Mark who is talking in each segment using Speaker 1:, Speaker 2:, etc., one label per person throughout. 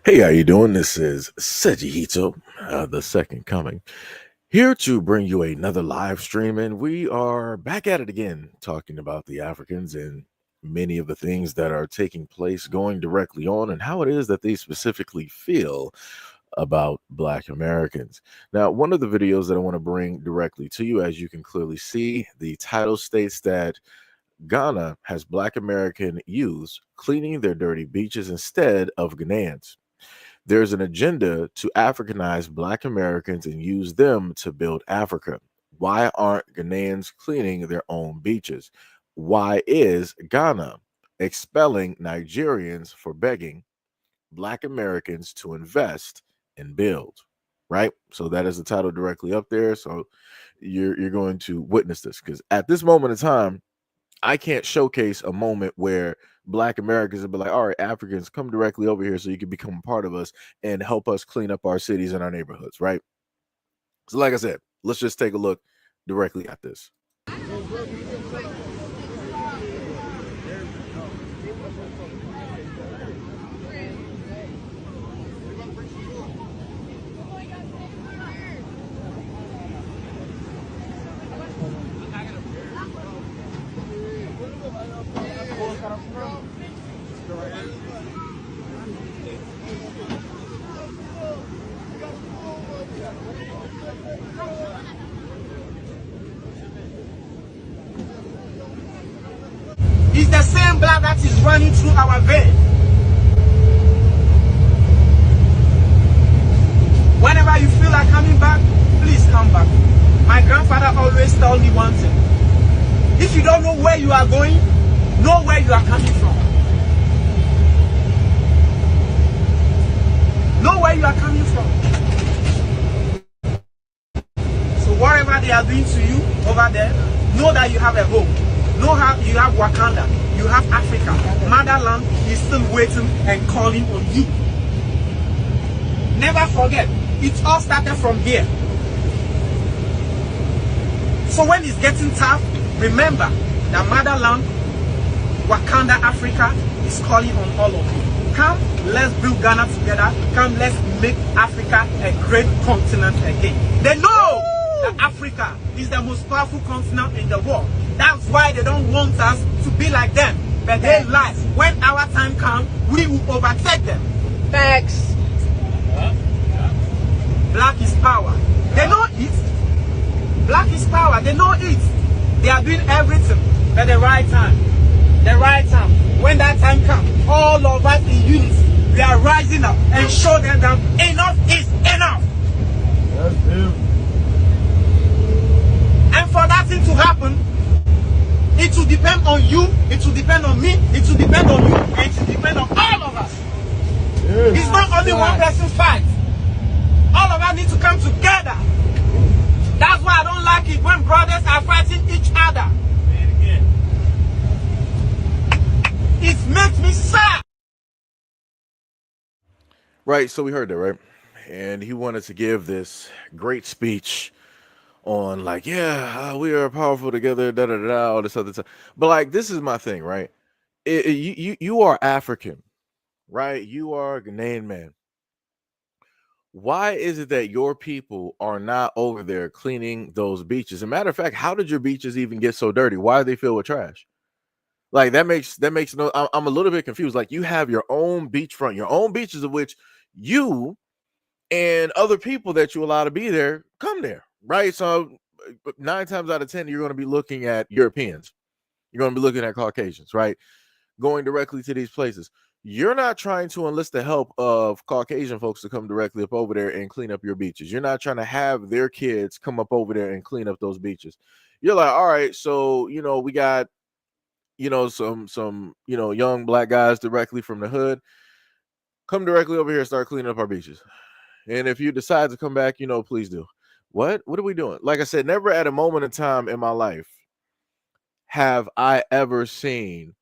Speaker 1: Hey, how you doing? This is SEIJIHITO, the second coming, here to bring you another live stream, and we are back at it again, talking about the Africans and many of the things that are taking place, going directly on, and how it is that they specifically feel about Black Americans. Now, one of the videos that I want to bring directly to you, as you can clearly see, the title states that Ghana has Black American youths cleaning their dirty beaches instead of Ghanaians. There's an agenda to Africanize Black Americans and use them to build Africa. Why aren't Ghanaians cleaning their own beaches? Why is Ghana expelling Nigerians for begging Black Americans to invest and build? Right? So that is the title directly up there. So you're going to witness this, because at this moment in time, I can't showcase a moment where Black Americans would be like, all right, Africans, come directly over here so you can become a part of us and help us clean up our cities and our neighborhoods, right? So like I said, let's just take a look directly at this.
Speaker 2: It's the same blood that is running through our veins. Whenever you feel like coming back, please come back. My grandfather always told me one thing. If you don't know where you are going, know where you are coming from. Know where you are coming from. So whatever they are doing to you over there, know that you have a home. Know how you have Wakanda, you have Africa. Motherland is still waiting and calling on you. Never forget, it all started from here. So when it's getting tough, remember that Motherland, Wakanda, Africa is calling on all of you. Come, let's build Ghana together. Come, let's make Africa a great continent again. They know that Africa is the most powerful continent in the world. That's why they don't want us to be like them. But they lie. When our time comes, we will overtake them.
Speaker 3: Facts.
Speaker 2: Black is power. They know it. Black is power. They know it. They are doing everything at the right time. The right time. When that time comes, all of us in unity, we are rising up and show them that enough is enough.
Speaker 1: That's him.
Speaker 2: And for that thing to happen, it will depend on you, it will depend on me, it will depend on you, and it will depend on all of us. Yes. It's not only one person fight. All of us need to come together. That's why I don't like it when brothers are fighting each other. It makes me sad.
Speaker 1: Right, so we heard that, right? And he wanted to give this great speech on like, yeah, we are powerful together, da da da, all this other stuff. But like, this is my thing, right? You are African, right? You are a Ghanaian man. Why is it that your people are not over there cleaning those beaches? As a matter of fact, how did your beaches even get so dirty? Why are they filled with trash? Like that makes no. I'm a little bit confused. Like you have your own beachfront, your own beaches of which you and other people that you allow to be there come there, right? So 9 times out of 10, you're going to be looking at Europeans. You're going to be looking at Caucasians, right? Going directly to these places. You're not trying to enlist the help of Caucasian folks to come directly up over there and clean up your beaches. You're not trying to have their kids come up over there and clean up those beaches. You're like, all right, so, we got, some, young Black guys directly from the hood. Come directly over here and start cleaning up our beaches. And if you decide to come back, please do. What are we doing? Like I said, never at a moment in time in my life have I ever seen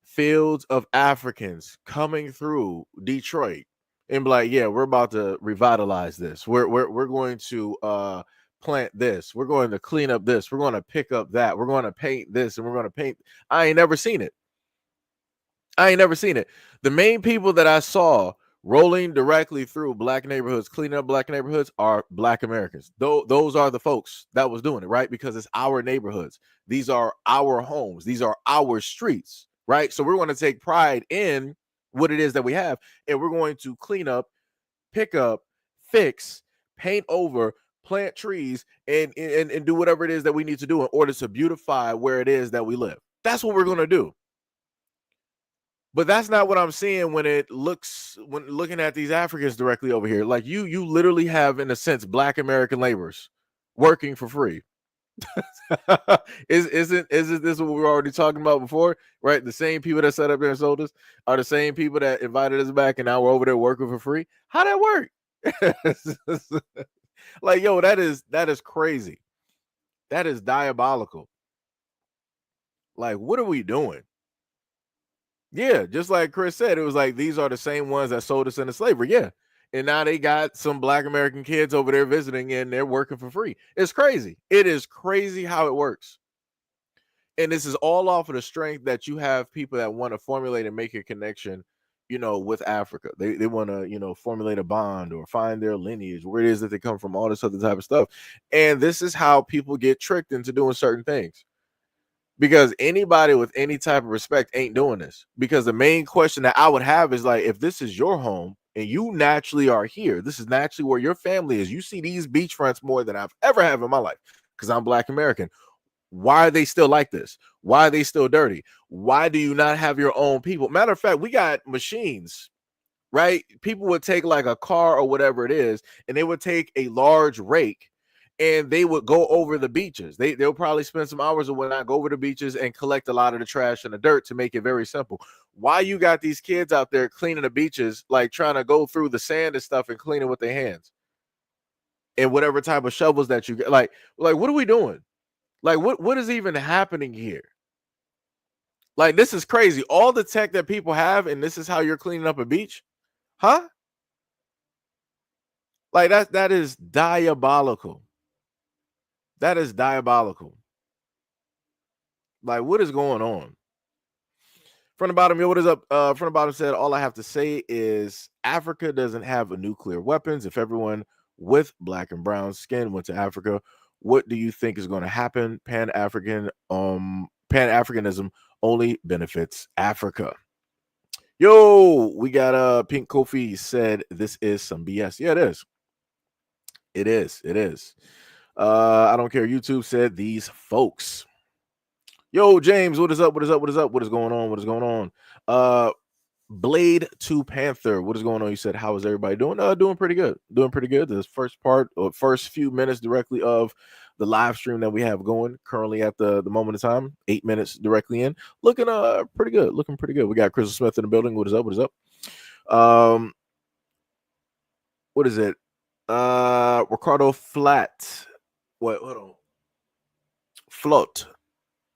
Speaker 1: fields of Africans coming through Detroit and be like, yeah, we're about to revitalize this. We're going to plant this. We're going to clean up this. We're going to pick up that. We're going to paint this and we're going to paint. I ain't never seen it. The main people that I saw rolling directly through black neighborhoods, cleaning up black neighborhoods are black Americans. Those are the folks that was doing it, right? Because it's our neighborhoods. These are our homes. These are our streets, right? So we're going to take pride in what it is that we have, and we're going to clean up, pick up, fix, paint over, plant trees, and do whatever it is that we need to do in order to beautify where it is that we live. That's what we're going to do. But that's not what I'm seeing when looking at these Africans directly over here. Like you literally have, in a sense, black American laborers working for free. Isn't this what we were already talking about before? Right? The same people that set up there and sold us are the same people that invited us back, and now we're over there working for free. How that work? Like, yo, that is crazy. That is diabolical. Like, what are we doing? Yeah, just like Chris said, it was like these are the same ones that sold us into slavery. Yeah. And now they got some black American kids over there visiting and they're working for free. It's crazy. It is crazy how it works. And this is all off of the strength that you have people that want to formulate and make a connection, with Africa. They want to, formulate a bond or find their lineage, where it is that they come from, all this other type of stuff. And this is how people get tricked into doing certain things. Because anybody with any type of respect ain't doing this. Because the main question that I would have is like, if this is your home and you naturally are here, this is naturally where your family is. You see these beachfronts more than I've ever had in my life because I'm Black American. Why are they still like this? Why are they still dirty? Why do you not have your own people? Matter of fact, we got machines, right? People would take like a car or whatever it is, and they would take a large rake and they would go over the beaches. They'll probably spend some hours or whatnot, go over the beaches and collect a lot of the trash and the dirt to make it very simple. Why you got these kids out there cleaning the beaches, like trying to go through the sand and stuff and clean it with their hands and whatever type of shovels that you get? Like what are we doing? Like what is even happening here? Like, this is crazy. All the tech that people have, and this is how you're cleaning up a beach, huh? Like that is diabolical. That is diabolical. Like, what is going on? From the bottom, yo, what is up? From the bottom said, all I have to say is Africa doesn't have a nuclear weapons. If everyone with black and brown skin went to Africa, what do you think is going to happen? Pan-Africanism only benefits Africa. Yo, we got Pink Kofi said this is some BS. Yeah, it is. It is. It is. I don't care. YouTube said these folks. Yo, James, what is up? What is up? What is up? What is going on? What is going on? Blade 2 Panther, what is going on? You said, how is everybody doing? Doing pretty good. Doing pretty good. This first part or first few minutes directly of the live stream that we have going currently at the moment of time, 8 minutes directly in. Looking pretty good. Looking pretty good. We got Crystal Smith in the building. What is up? What is up? What is it? Ricardo Flat. Wait, hold on. Float.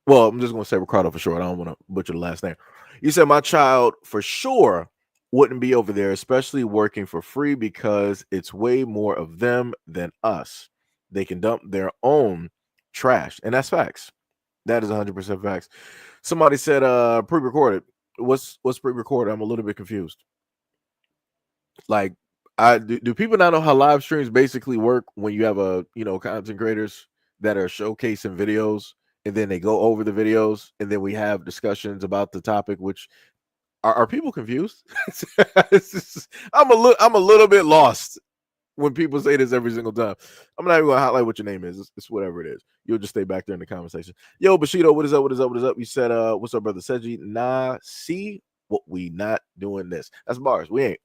Speaker 1: Well, I'm just going to say Ricardo for short. I don't want to butcher the last name. You said my child for sure wouldn't be over there, especially working for free, because it's way more of them than us. They can dump their own trash. And that's facts. That is 100% facts. Somebody said pre-recorded. What's pre-recorded? I'm a little bit confused. Like, do people not know how live streams basically work when you have content creators that are showcasing videos and then they go over the videos and then we have discussions about the topic, which are people confused? I'm a little bit lost when people say this every single time. I'm not even gonna highlight what your name is. It's whatever it is. You'll just stay back there in the conversation. Yo, Bushido, what is up? What is up? What is up? You said, what's up, brother Seiji? Nah, see what we not doing this. That's bars. We ain't,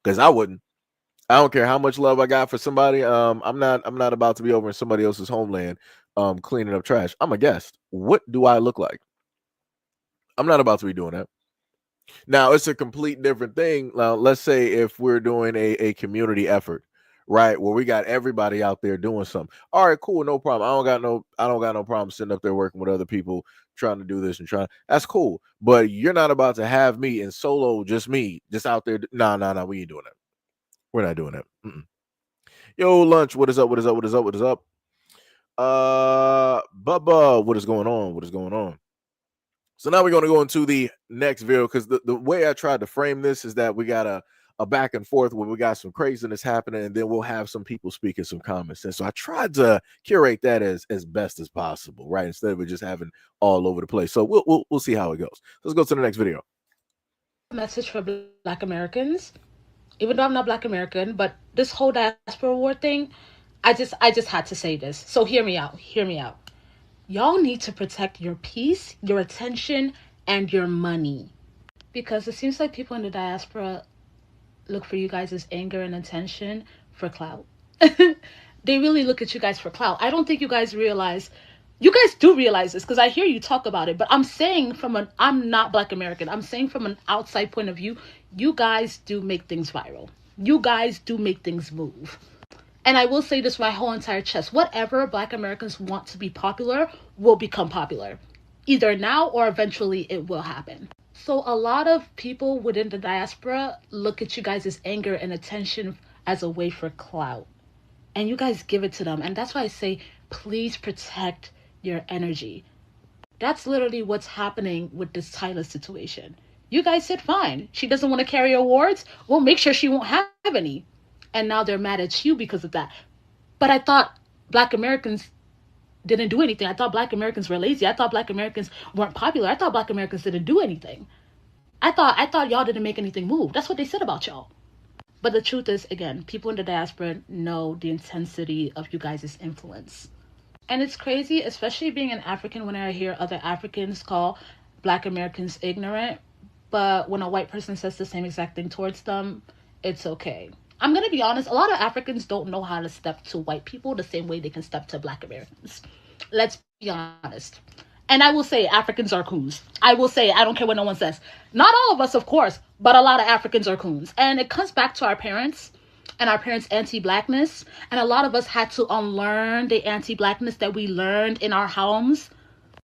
Speaker 1: because I wouldn't. I don't care how much love I got for somebody. I'm not about to be over in somebody else's homeland, cleaning up trash. I'm a guest. What do I look like? I'm not about to be doing that. Now, it's a complete different thing. Now, let's say if we're doing a community effort, right, where we got everybody out there doing something. All right, cool, no problem. I don't got no problem sitting up there working with other people trying to do this and trying. That's cool. But you're not about to have me in solo, just me, just out there. Nah, we ain't doing that. We're not doing that. Yo, Lunch, what is up? What is up? What is up? What is up? Bubba, what is going on? What is going on? So now we're going to go into the next video, because the way I tried to frame this is that we got a a back and forth where we got some craziness happening, and then we'll have some people speaking some common sense. So I tried to curate that as best as possible, right? Instead of it just having all over the place. So we'll see how it goes. Let's go to the next video.
Speaker 3: Message for Black Americans. Even though I'm not Black American, but this whole diaspora war thing, I just had to say this. So hear me out. Hear me out. Y'all need to protect your peace, your attention, and your money. Because it seems like people in the diaspora look for you guys as anger and attention for clout. They really look at you guys for clout. I don't think you guys realize. You guys do realize this because I hear you talk about it, but I'm saying I'm not Black American. I'm saying from an outside point of view, you guys do make things viral. You guys do make things move. And I will say this my whole entire chest. Whatever Black Americans want to be popular will become popular. Either now or eventually it will happen. So a lot of people within the diaspora look at you guys' anger and attention as a way for clout. And you guys give it to them. And that's why I say, please protect your energy. That's literally what's happening with this Tyla situation. You guys said, fine, she doesn't want to carry awards. We'll make sure she won't have any. And now they're mad at you because of that. But I thought Black Americans didn't do anything. I thought Black Americans were lazy. I thought Black Americans weren't popular. I thought Black Americans didn't do anything. I thought y'all didn't make anything move. That's what they said about y'all. But the truth is, again, people in the diaspora know the intensity of you guys' influence. And it's crazy, especially being an African, when I hear other Africans call Black Americans ignorant. But when a white person says the same exact thing towards them, it's okay. I'm going to be honest, a lot of Africans don't know how to step to white people the same way they can step to Black Americans. Let's be honest. And I will say Africans are coons. I will say, I don't care what no one says. Not all of us, of course, but a lot of Africans are coons. And it comes back to our parents and our parents' anti-Blackness. And a lot of us had to unlearn the anti-Blackness that we learned in our homes.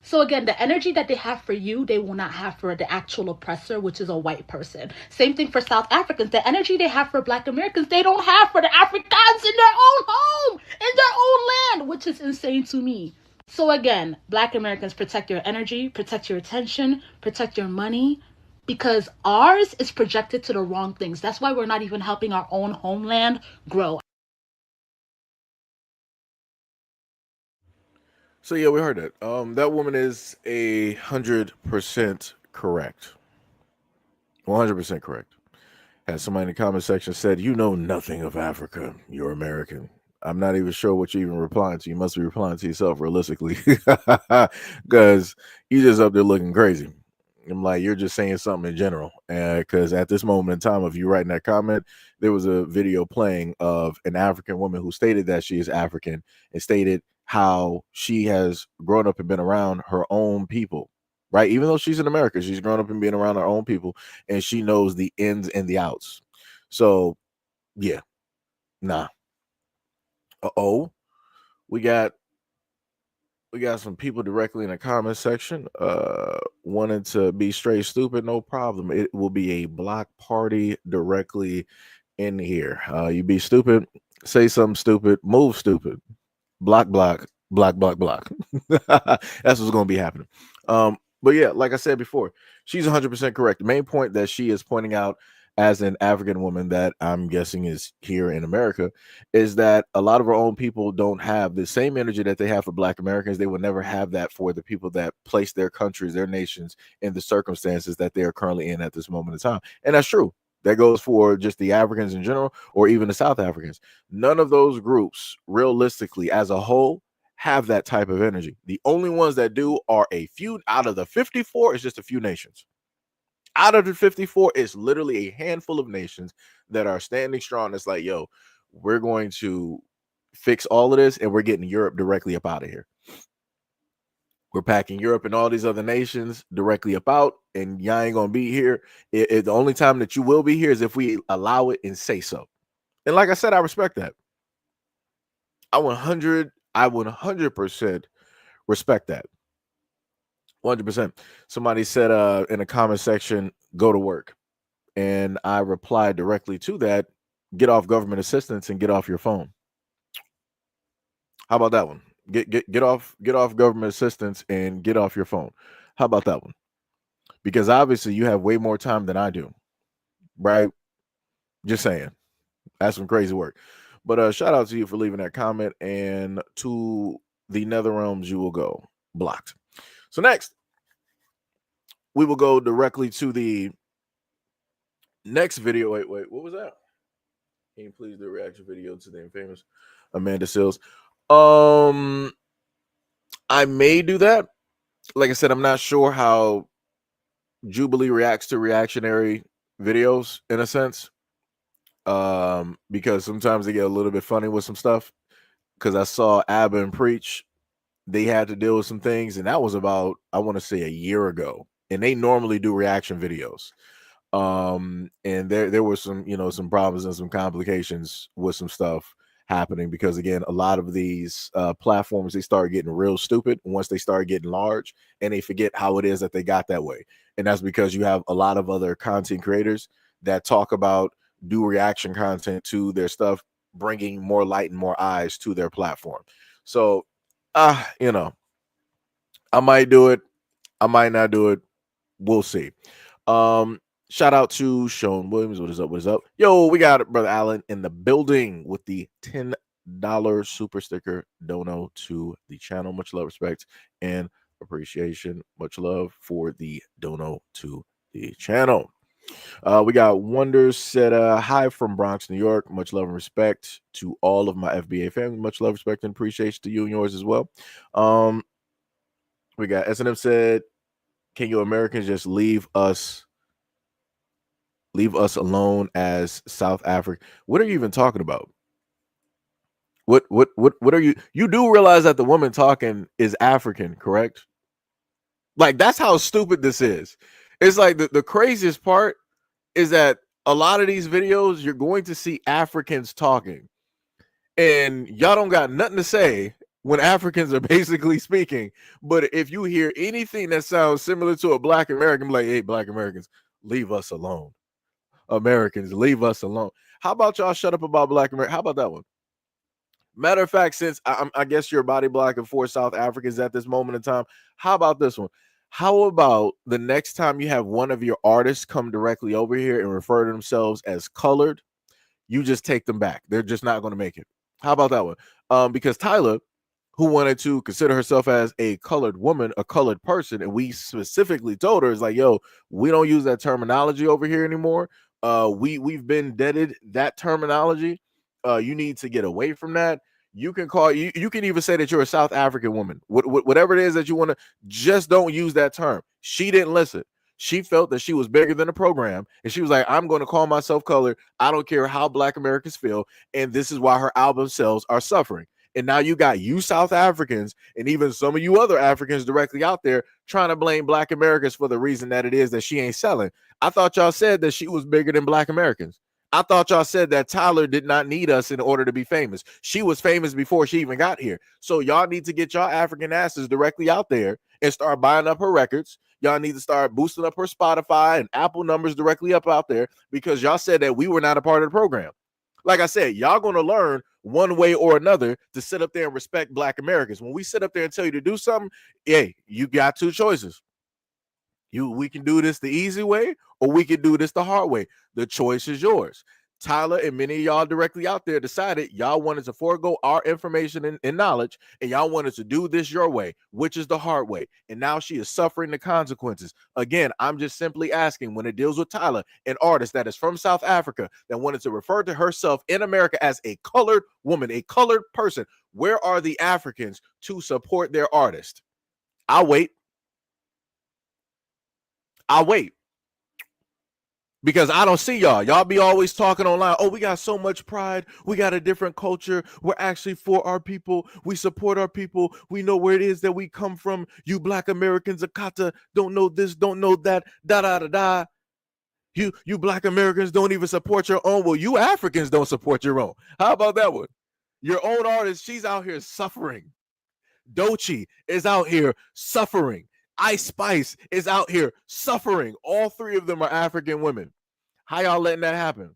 Speaker 3: So again, the energy that they have for you, they will not have for the actual oppressor, which is a white person. Same thing for South Africans. The energy they have for Black Americans, they don't have for the Africans in their own home, in their own land, which is insane to me. So again, Black Americans, protect your energy, protect your attention, protect your money, because ours is projected to the wrong things. That's why we're not even helping our own homeland grow.
Speaker 1: So yeah, we heard that. That woman is 100% correct. 100% correct. Had somebody in the comment section said, "You know nothing of Africa. You're American." I'm not even sure what you're even replying to. You must be replying to yourself realistically, because you just up there looking crazy. I'm like, you're just saying something in general. Because at this moment in time of you writing that comment, there was a video playing of an African woman who stated that she is African and stated how she has grown up and been around her own people, right? Even though she's in America, she's grown up and being around her own people, and she knows the ins and the outs. So, yeah, nah. Uh-oh. We got some people directly in the comment section wanting to be straight stupid. No problem. It will be a block party directly in here. You be stupid, say something stupid, move stupid, block, block, block, block, block. That's what's going to be happening. But yeah, like I said before, she's 100% correct. The main point that she is pointing out as an African woman that I'm guessing is here in America is that a lot of our own people don't have the same energy that they have for Black Americans. They will never have that for the people that place their countries, their nations in the circumstances that they are currently in at this moment in time. And that's true. That goes for just the Africans in general, or even the South Africans. None of those groups, realistically, as a whole, have that type of energy. The only ones that do are a few out of the 54. It's just a few nations. Out of the 54, it's literally a handful of nations that are standing strong. It's like, yo, we're going to fix all of this, and we're getting Europe directly up out of here. We're packing Europe and all these other nations directly up out, and y'all ain't gonna be here. The only time that you will be here is if we allow it and say so. And like I said, I respect that. I 100% respect that. 100%. Somebody said in the comment section, go to work. And I replied directly to that, get off government assistance and get off your phone. How about that one? Get off government assistance and get off your phone. How about that one? Because obviously you have way more time than I do, right? Just saying. That's some crazy work. But shout out to you for leaving that comment. And to the nether realms you will go. Blocked. So next, we will go directly to the next video. Wait, what was that? Can you please do a reaction video to the infamous Amanda Seals? I may do that. Like I said, I'm not sure how Jubilee reacts to reactionary videos in a sense. Because sometimes they get a little bit funny with some stuff. Because I saw Abba and Preach, they had to deal with some things, and that was about, I want to say, a year ago. And they normally do reaction videos. And there were some, some problems and some complications with some stuff happening because, again, a lot of these platforms, they start getting real stupid once they start getting large, and they forget how it is that they got that way. And that's because you have a lot of other content creators that talk about, do reaction content to their stuff, bringing more light and more eyes to their platform. So I might do it, I might not do it, we'll see. Shout out to Sean Williams. What is up? What is up? Yo, we got Brother Allen in the building with the $10 super sticker dono to the channel. Much love, respect, and appreciation. Much love for the dono to the channel. We got Wonders said, hi from Bronx, New York. Much love and respect to all of my FBA family. Much love, respect, and appreciation to you and yours as well. We got S&M said, can you Americans just leave us alone as South Africa? What are you even talking about? What are you do realize that the woman talking is African, correct? Like, that's how stupid this is. It's like the craziest part is that a lot of these videos you're going to see Africans talking, and y'all don't got nothing to say when Africans are basically speaking. But if you hear anything that sounds similar to a Black American, like, hey, Black Americans, leave us alone. Americans, leave us alone. How about y'all shut up about Black America? How about that one? Matter of fact, since I guess you're body blocking for South Africans at this moment in time, how about this one? How about the next time you have one of your artists come directly over here and refer to themselves as colored, you just take them back. They're just not going to make it. How about that one? Because Tyla, who wanted to consider herself as a colored woman, a colored person, and we specifically told her, is like, yo, we don't use that terminology over here anymore. We've been deaded that terminology. You need to get away from that. You can call you can even say that you're a South African woman. Whatever it is that you want to, just don't use that term. She didn't listen. She felt that she was bigger than the program, and she was like, I'm going to call myself colored. I don't care how Black Americans feel, and this is why her album sales are suffering. And now you got you South Africans and even some of you other Africans directly out there trying to blame Black Americans for the reason that it is that she ain't selling. I thought y'all said that she was bigger than Black Americans. I thought y'all said that Tyler did not need us in order to be famous. She was famous before she even got here. So y'all need to get y'all African asses directly out there and start buying up her records. Y'all need to start boosting up her Spotify and Apple numbers directly up out there, because y'all said that we were not a part of the program. Like I said, y'all going to learn one way or another to sit up there and respect Black Americans. When we sit up there and tell you to do something, hey, you got two choices. We can do this the easy way, or we can do this the hard way. The choice is yours. Tyler and many of y'all directly out there decided y'all wanted to forego our information and knowledge, and y'all wanted to do this your way, which is the hard way. And now she is suffering the consequences. Again, I'm just simply asking, when it deals with Tyler, an artist that is from South Africa that wanted to refer to herself in America as a colored woman, a colored person, where are the Africans to support their artist? I'll wait. Because I don't see y'all. Y'all be always talking online. Oh, we got so much pride. We got a different culture. We're actually for our people. We support our people. We know where it is that we come from. You Black Americans, Akata, don't know this, don't know that, da da da da. You Black Americans don't even support your own. Well, you Africans don't support your own. How about that one? Your own artist, she's out here suffering. Doechii is out here suffering. Ice Spice is out here suffering. All three of them are African women. How y'all letting that happen?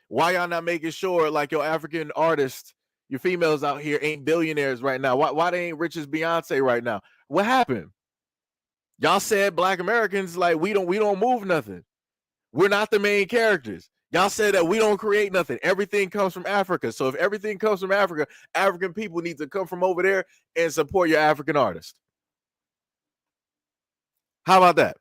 Speaker 1: Why y'all not making sure, like, your African artists, your females out here ain't billionaires right now? Why they ain't rich as Beyonce right now? What happened? Y'all said Black Americans, like, we don't move nothing. We're not the main characters. Y'all said that we don't create nothing. Everything comes from Africa. So if everything comes from Africa, African people need to come from over there and support your African artist. How about that?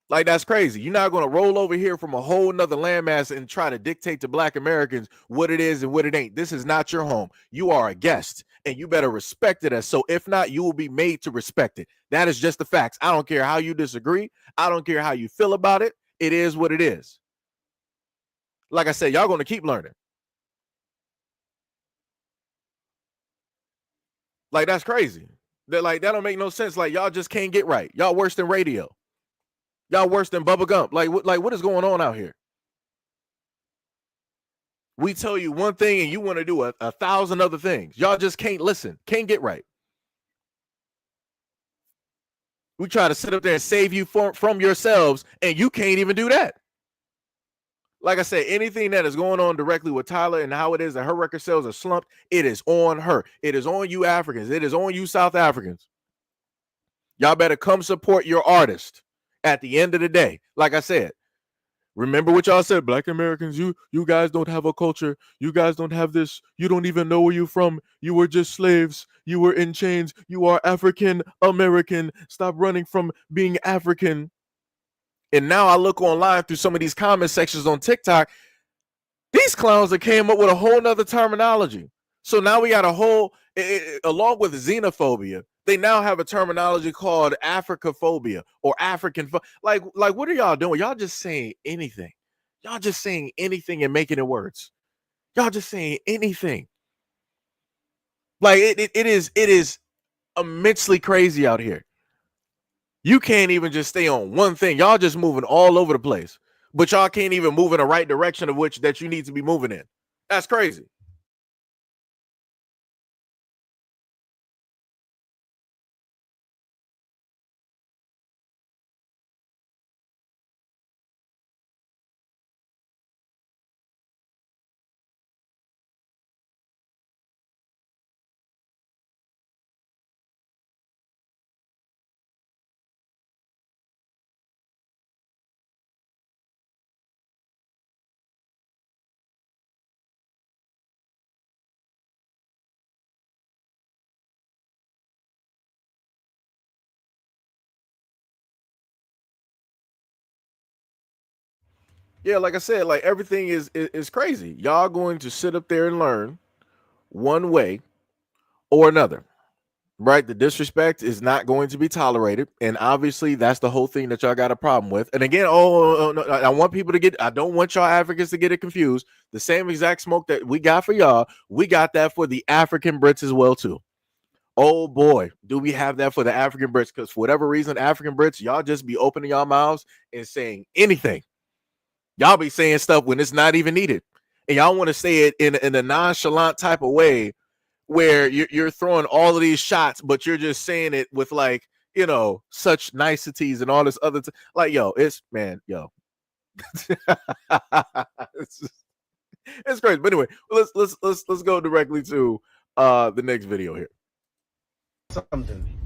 Speaker 1: Like, that's crazy. You're not going to roll over here from a whole nother landmass and try to dictate to Black Americans what it is and what it ain't. This is not your home. You are a guest, and you better respect it as so. If not, you will be made to respect it. That is just the facts. I don't care how you disagree. I don't care how you feel about it. It is what it is. Like I said, y'all going to keep learning. Like, that's crazy. That don't make no sense. Like, y'all just can't get right. Y'all worse than radio. Y'all worse than Bubba Gump. Like what is going on out here? We tell you one thing and you want to do a 1,000 other things. Y'all just can't listen. Can't get right. We try to sit up there and save you from yourselves, and you can't even do that. Like I said, anything that is going on directly with Tyla and how it is that her record sales are slumped, it is on her. It is on you Africans. It is on you South Africans. Y'all better come support your artist at the end of the day. Like I said, remember what y'all said, Black Americans, you guys don't have a culture. You guys don't have this. You don't even know where you're from. You were just slaves. You were in chains. You are African American. Stop running from being African. And now I look online through some of these comment sections on TikTok. These clowns that came up with a whole nother terminology. So now we got a whole, along with xenophobia, they now have a terminology called Africophobia or African. Like what are y'all doing? Y'all just saying anything. Y'all just saying anything and making it words. Y'all just saying anything. Like it is immensely crazy out here. You can't even just stay on one thing. Y'all just moving all over the place, but y'all can't even move in the right direction of which that you need to be moving in. That's crazy. Yeah, like I said, like everything is crazy. Y'all going to sit up there and learn one way or another, right? The disrespect is not going to be tolerated, and obviously that's the whole thing that y'all got a problem with. And again, no, I want people to I don't want y'all Africans to get it confused. The same exact smoke that we got for y'all, we got that for the African Brits as well too. Oh boy, do we have that for the African Brits? Because for whatever reason, African Brits, y'all just be opening y'all mouths and saying anything. Y'all be saying stuff when it's not even needed. And y'all want to say it in a nonchalant type of way where you're throwing all of these shots, but you're just saying it with like, such niceties and all this other like, yo, it's it's crazy. But anyway, let's go directly to the next video here.
Speaker 4: Something.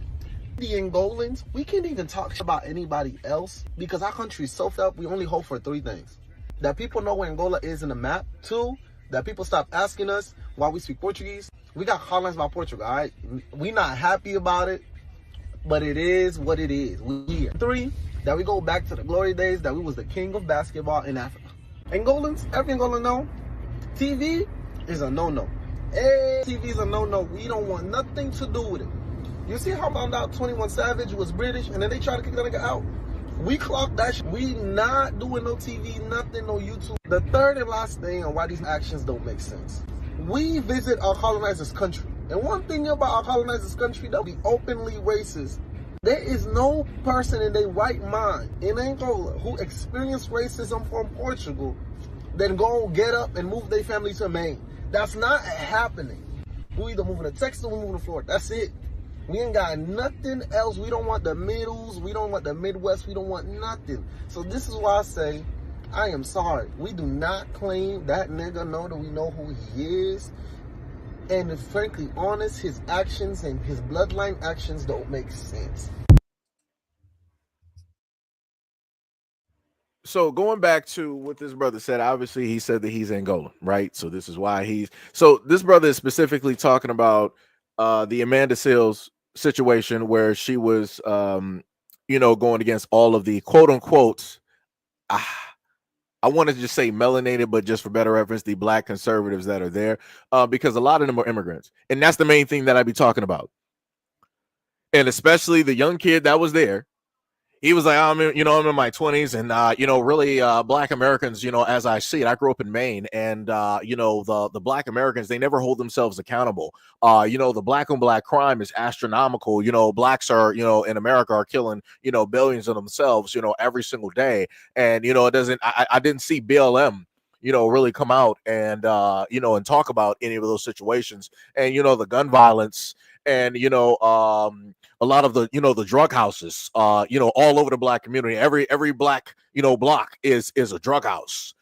Speaker 4: The Angolans, we can't even talk about anybody else because our country is so fed. We only hope for 3 things: that people know where Angola is in the map. 2, that people stop asking us why we speak Portuguese. We got colonized by Portugal, all right? We not happy about it, but it is what it is. We here. 3, that we go back to the glory days that we was the king of basketball in Africa. Angolans, every Angolan know, TV is a no-no. Hey, TV is a no-no. We don't want nothing to do with it. You see how I found out 21 Savage was British and then they tried to kick that nigga out? We clocked that shit. We not doing no TV, nothing, no YouTube. The third and last thing on why these actions don't make sense. We visit our colonizers' country. And one thing about our colonizers' country, they'll be openly racist. There is no person in their right mind in Angola who experienced racism from Portugal then go get up and move their family to Maine. That's not happening. We either moving to Texas or we moving to Florida. That's it. We ain't got nothing else. We don't want the middles. We don't want the Midwest. We don't want nothing. So this is why I say, I am sorry. We do not claim that nigga know that we know who he is. And frankly honest, his actions and his bloodline actions don't make sense.
Speaker 1: So going back to what this brother said, obviously he said that he's Angolan, right? So this is why this brother is specifically talking about the Amanda Seals situation where she was going against all of the quote unquote I want to just say melanated, but just for better reference, the black conservatives that are there, because a lot of them are immigrants, and that's the main thing that I be talking about. And especially the young kid that was there, he was like, I'm in my 20s, and really, black Americans, as I see it, I grew up in Maine, and the black Americans, they never hold themselves accountable. The black on black crime is astronomical. Blacks are, in America are killing, billions of themselves, every single day. And it doesn't. I didn't see BLM, really come out and and talk about any of those situations, and the gun violence, and a lot of the the drug houses all over the black community. Every black block is a drug house.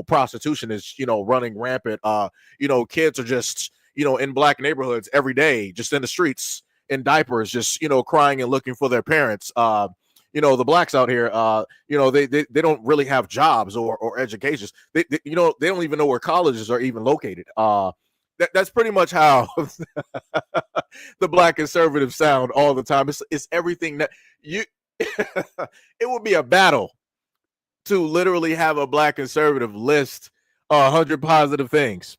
Speaker 1: Prostitution is running rampant. Kids are just in black neighborhoods every day, just in the streets in diapers, just crying and looking for their parents. The blacks out here, they don't really have jobs or educations. They don't even know where colleges are even located. That's pretty much how the black conservatives sound all the time. It's everything that you. It would be a battle to literally have a black conservative list 100 positive things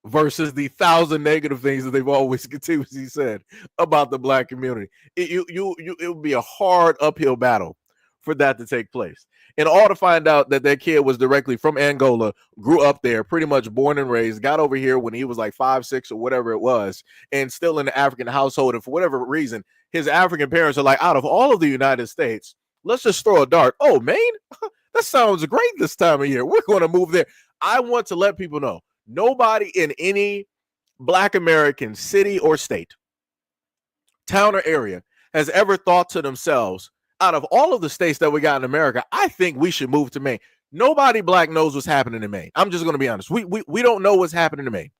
Speaker 1: versus the 1,000 negative things that they've always continuously said about the black community. It would be a hard uphill battle for that to take place. And all to find out that kid was directly from Angola, grew up there, pretty much born and raised, got over here when he was like 5, 6 or whatever it was, and still in the African household. And for whatever reason, his African parents are like, out of all of the United States, let's just throw a dart. Oh, Maine? That sounds great this time of year. We're going to move there. I want to let people know, nobody in any black American city or state, town or area has ever thought to themselves, out of all of the states that we got in America, I think we should move to Maine. Nobody black knows what's happening in Maine. I'm just going to be honest. We don't know what's happening in Maine.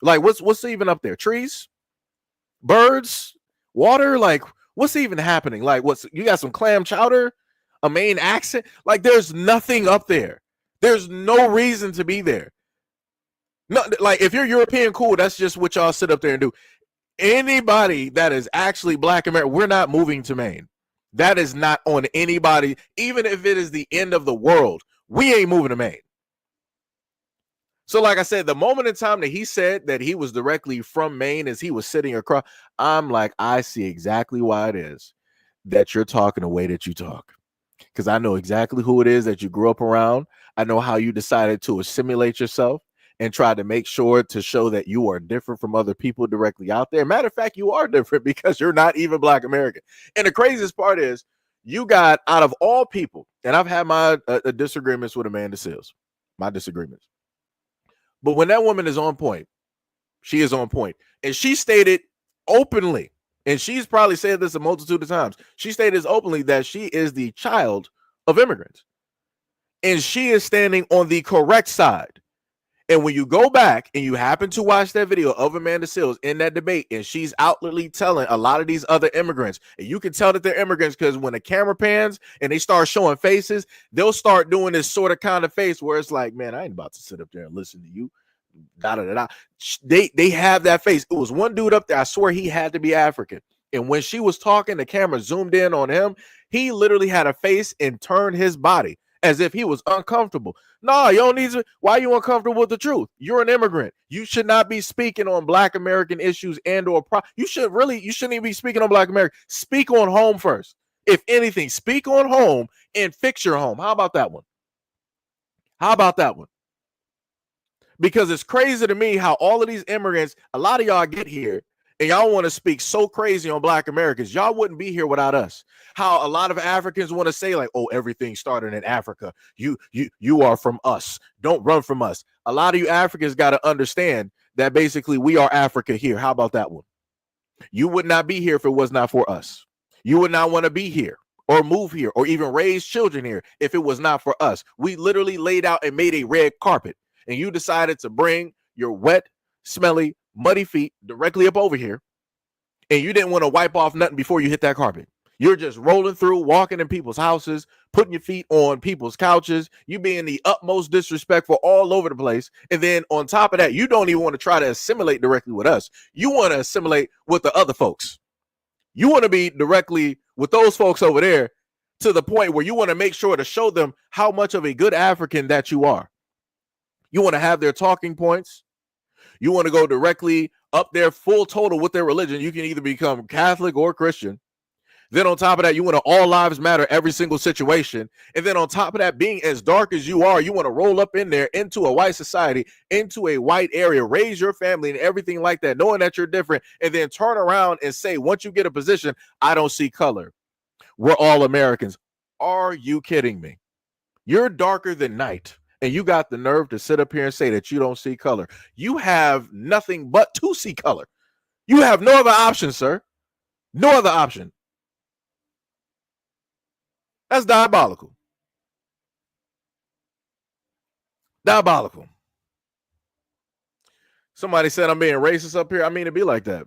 Speaker 1: Like, what's even up there? Trees, birds, water. Like, what's even happening? Like, you got some clam chowder, a Maine accent. Like, there's nothing up there. There's no reason to be there. No, like, if you're European, cool. That's just what y'all sit up there and do. Anybody that is actually black American, we're not moving to Maine. That is not on anybody, even if it is the end of the world. We ain't moving to Maine. So like I said, the moment in time that he said that he was directly from Maine as he was sitting across, I'm like, I see exactly why it is that you're talking the way that you talk. Because I know exactly who it is that you grew up around. I know how you decided to assimilate yourself and try to make sure to show that you are different from other people directly out there. Matter of fact, you are different because you're not even black American. And the craziest part is you got, out of all people, and I've had my disagreements with Amanda Seals, my disagreements. But when that woman is on point, she is on point. And she stated openly, and she's probably said this a multitude of times, she stated openly that she is the child of immigrants. And she is standing on the correct side. And when you go back and you happen to watch that video of Amanda Seals in that debate, and she's outwardly telling a lot of these other immigrants, and you can tell that they're immigrants because when the camera pans and they start showing faces, they'll start doing this sort of kind of face where it's like, man, I ain't about to sit up there and listen to you. Da, da, da, da. They have that face. It was one dude up there, I swear he had to be African. And when she was talking, the camera zoomed in on him. He literally had a face and turned his body as if he was uncomfortable. No, you don't need to. Why are you uncomfortable with the truth? You're an immigrant. You should not be speaking on black American issues you shouldn't even be speaking on black American. Speak on home first. If anything, speak on home and fix your home. How about that one? How about that one? Because it's crazy to me how all of these immigrants, a lot of y'all get here and y'all want to speak so crazy on black Americans. Y'all wouldn't be here without us. How a lot of Africans want to say like, oh, everything started in Africa. You are from us. Don't run from us. A lot of you Africans got to understand that basically we are Africa here. How about that one? You would not be here if it was not for us. You would not want to be here or move here or even raise children here if it was not for us. We literally laid out and made a red carpet, and you decided to bring your wet, smelly, muddy feet directly up over here, and you didn't want to wipe off nothing before you hit that carpet. You're just rolling through, walking in people's houses, putting your feet on people's couches. You being the utmost disrespectful all over the place. And then on top of that, you don't even want to try to assimilate directly with us. You want to assimilate with the other folks. You want to be directly with those folks over there to the point where you want to make sure to show them how much of a good African that you are. You want to have their talking points. You want to go directly up there full total with their religion. You can either become Catholic or Christian. Then on top of that, you want to all lives matter every single situation. And then on top of that, being as dark as you are, you want to roll up in there into a white society, into a white area, raise your family and everything like that, knowing that you're different, and then turn around and say, once you get a position, I don't see color. We're all Americans. Are you kidding me? You're darker than night, and you got the nerve to sit up here and say that you don't see color. You have nothing but to see color. You have no other option, sir. No other option. That's diabolical. Diabolical. Somebody said I'm being racist up here. I mean, it'd be like that.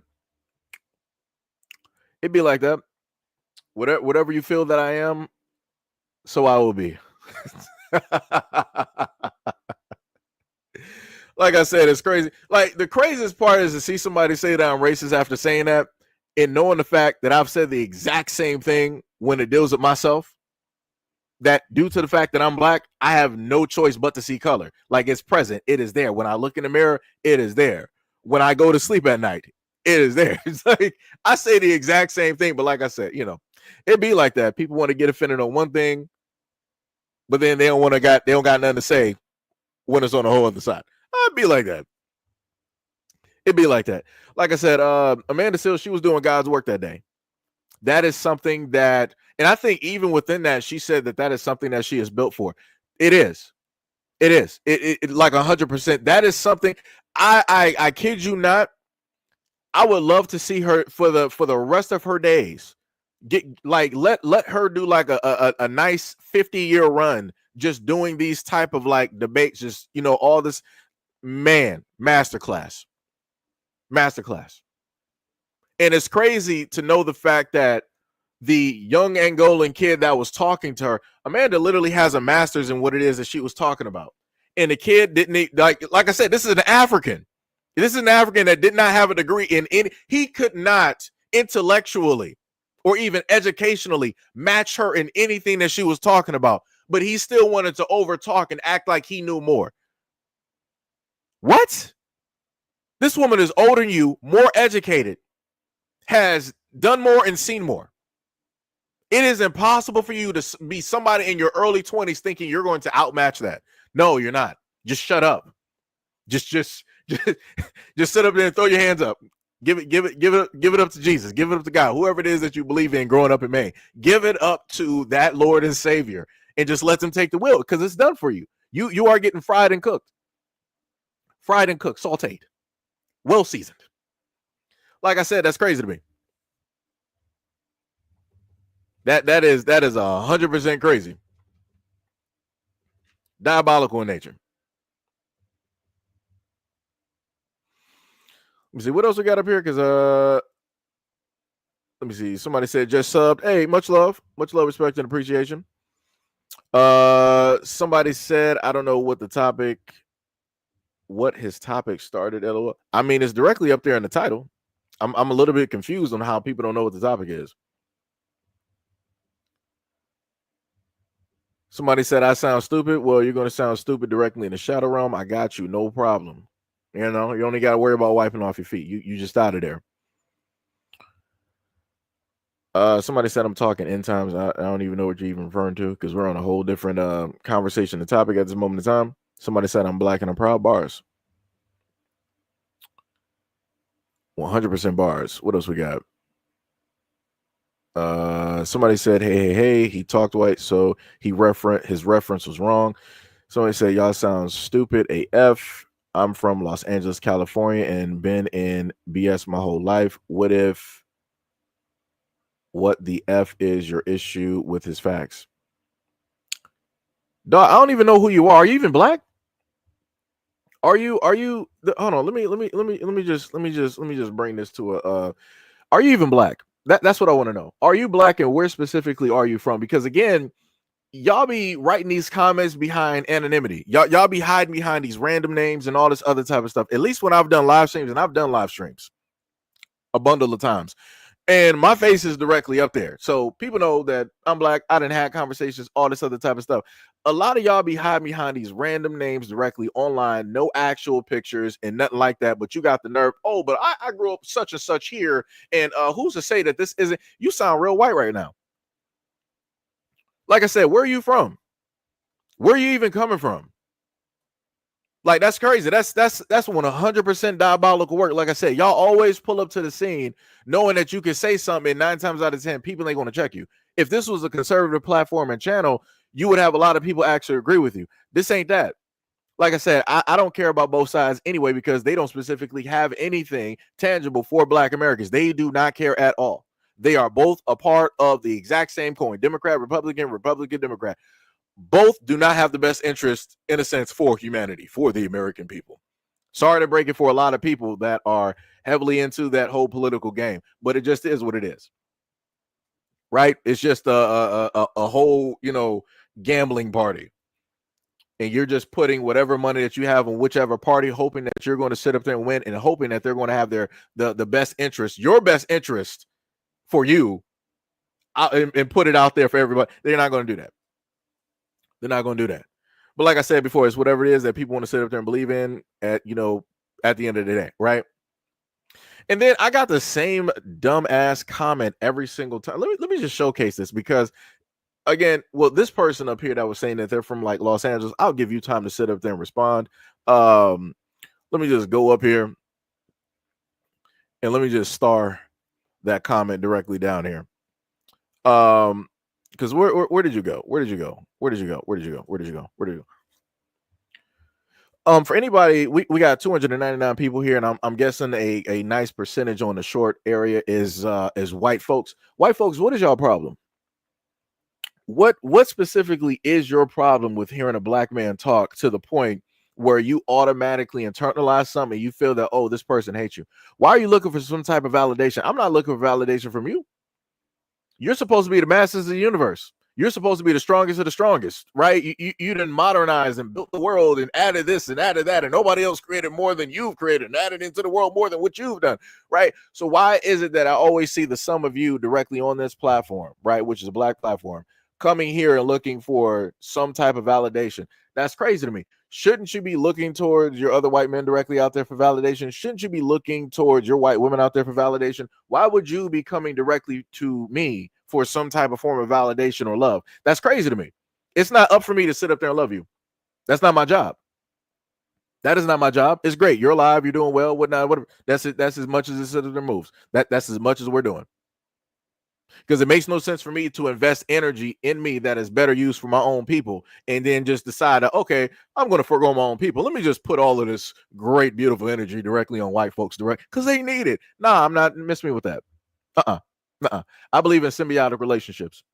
Speaker 1: It'd be like that. Whatever you feel that I am, so I will be. Like I said, it's crazy. Like, the craziest part is to see somebody say that I'm racist after saying that, and knowing the fact that I've said the exact same thing when it deals with myself. That due to the fact that I'm black, I have no choice but to see color. Like, it's present. It is there. When I look in the mirror, it is there. When I go to sleep at night, it is there. It's like, I say the exact same thing, but like I said, it'd be like that. People want to get offended on one thing, but then they don't got nothing to say when it's on the whole other side. It'd be like that. It'd be like that. Like I said, Amanda Seals, she was doing God's work that day. That is something that, and I think even within that, she said that is something that she is built for. It is. It is. It like 100%. That is something. I kid you not. I would love to see her for the rest of her days. Let her do like a nice 50-year run, just doing these type of like debates, just all this, man, masterclass. And it's crazy to know the fact that the young Angolan kid that was talking to her, Amanda literally has a master's in what it is that she was talking about. And the kid didn't, like I said, this is an African. This is an African that did not have a degree in any, he could not intellectually or even educationally match her in anything that she was talking about. But he still wanted to overtalk and act like he knew more. What? This woman is older than you, more educated, has done more and seen more. It is impossible for you to be somebody in your early 20s thinking you're going to outmatch that. No, you're not. Just shut up. Just sit up there and throw your hands up. Give it up to Jesus. Give it up to God. Whoever it is that you believe in growing up in Maine. Give it up to that Lord and Savior and just let them take the wheel, because it's done for you. You are getting fried and cooked. Fried and cooked, sauteed, well seasoned. Like I said, that's crazy to me. That is 100% crazy. Diabolical in nature. Let me see what else we got up here, because let me see. Somebody said just subbed. Hey, much love, respect, and appreciation. Somebody said, I don't know what his topic started. LOL. I mean, it's directly up there in the title. I'm a little bit confused on how people don't know what the topic is. Somebody said I sound stupid. Well, you're going to sound stupid directly in the shadow realm. I got you, no problem. You only got to worry about wiping off your feet. You just out of there. Somebody said I'm talking end times. I don't even know what you're even referring to, because we're on a whole different conversation and topic at this moment in time. Somebody said I'm black and I'm proud. Bars. 100% bars. What else we got? Somebody said, hey, he talked white, so his reference was wrong. Somebody said, y'all sound stupid AF. I'm from Los Angeles, California, and been in BS my whole life. What the F is your issue with his facts? Dog, I don't even know who you are. Are you even black? Are you hold on, let me just bring this to are you even black? That's what I want to know. Are you black, and where specifically are you from? Because again, y'all be writing these comments behind anonymity. Y'all be hiding behind these random names and all this other type of stuff. At least when I've done live streams, and I've done live streams a bundle of times, and my face is directly up there, so people know that I'm black. I done had conversations, all this other type of stuff. A lot of y'all be hiding behind these random names directly online, no actual pictures and nothing like that. But you got the nerve. Oh, but I grew up such and such here, and who's to say that this isn't? You sound real white right now. Like I said, where are you from? Where are you even coming from? Like, that's crazy. That's 100% diabolical work. Like I said, y'all always pull up to the scene knowing that you can say something, and 9 times out of 10, people ain't going to check you. If this was a conservative platform and channel, you would have a lot of people actually agree with you. This ain't that. Like I said, I don't care about both sides anyway, because they don't specifically have anything tangible for Black Americans. They do not care at all. They are both a part of the exact same coin. Democrat, Republican, Republican, Democrat. Both do not have the best interest, in a sense, for humanity, for the American people. Sorry to break it for a lot of people that are heavily into that whole political game, but it just is what it is. Right? It's just a whole, gambling party. And you're just putting whatever money that you have on whichever party, hoping that you're going to sit up there and win, and hoping that they're going to have the best interest, your best interest for you, and put it out there for everybody. They're not going to do that. They're not going to do that. But like I said before, it's whatever it is that people want to sit up there and believe in at the end of the day, right? And then I got the same dumbass comment every single time. Let me just showcase this, because again, well, this person up here that was saying that they're from like Los Angeles, I'll give you time to sit up there and respond. Let me just go up here and let me just star that comment directly down here. Because where did you go? Where did you go? Where did you go? Where did you go? Where did you go? Where did you go? For anybody, we got 299 people here, and I'm guessing a nice percentage on the short area is white folks. White folks, what is y'all problem? What specifically is your problem with hearing a Black man talk to the point where you automatically internalize something? You feel that, oh, this person hates you. Why are you looking for some type of validation? I'm not looking for validation from you. You're supposed to be the masters of the universe. You're supposed to be the strongest of the strongest, right? You didn't modernize and built the world and added this and added that, and nobody else created more than you've created and added into the world more than what you've done, right? So why is it that I always see the sum of you directly on this platform, right, which is a Black platform, coming here and looking for some type of validation? That's crazy to me. Shouldn't you be looking towards your other white men directly out there for validation? Shouldn't you be looking towards your white women out there for validation? Why would you be coming directly to me for some type of form of validation or love? That's crazy to me. It's not up for me to sit up there and love you. That's not my job. That is not my job. It's great. You're alive. You're doing well. Whatnot. Whatever. That's it. That's as much as it says their moves. That's as much as we're doing. Because it makes no sense for me to invest energy in me that is better used for my own people, and then just decide that, okay, I'm going to forego my own people. Let me just put all of this great, beautiful energy directly on white folks because they need it. Nah, I'm not. Miss me with that. I believe in symbiotic relationships,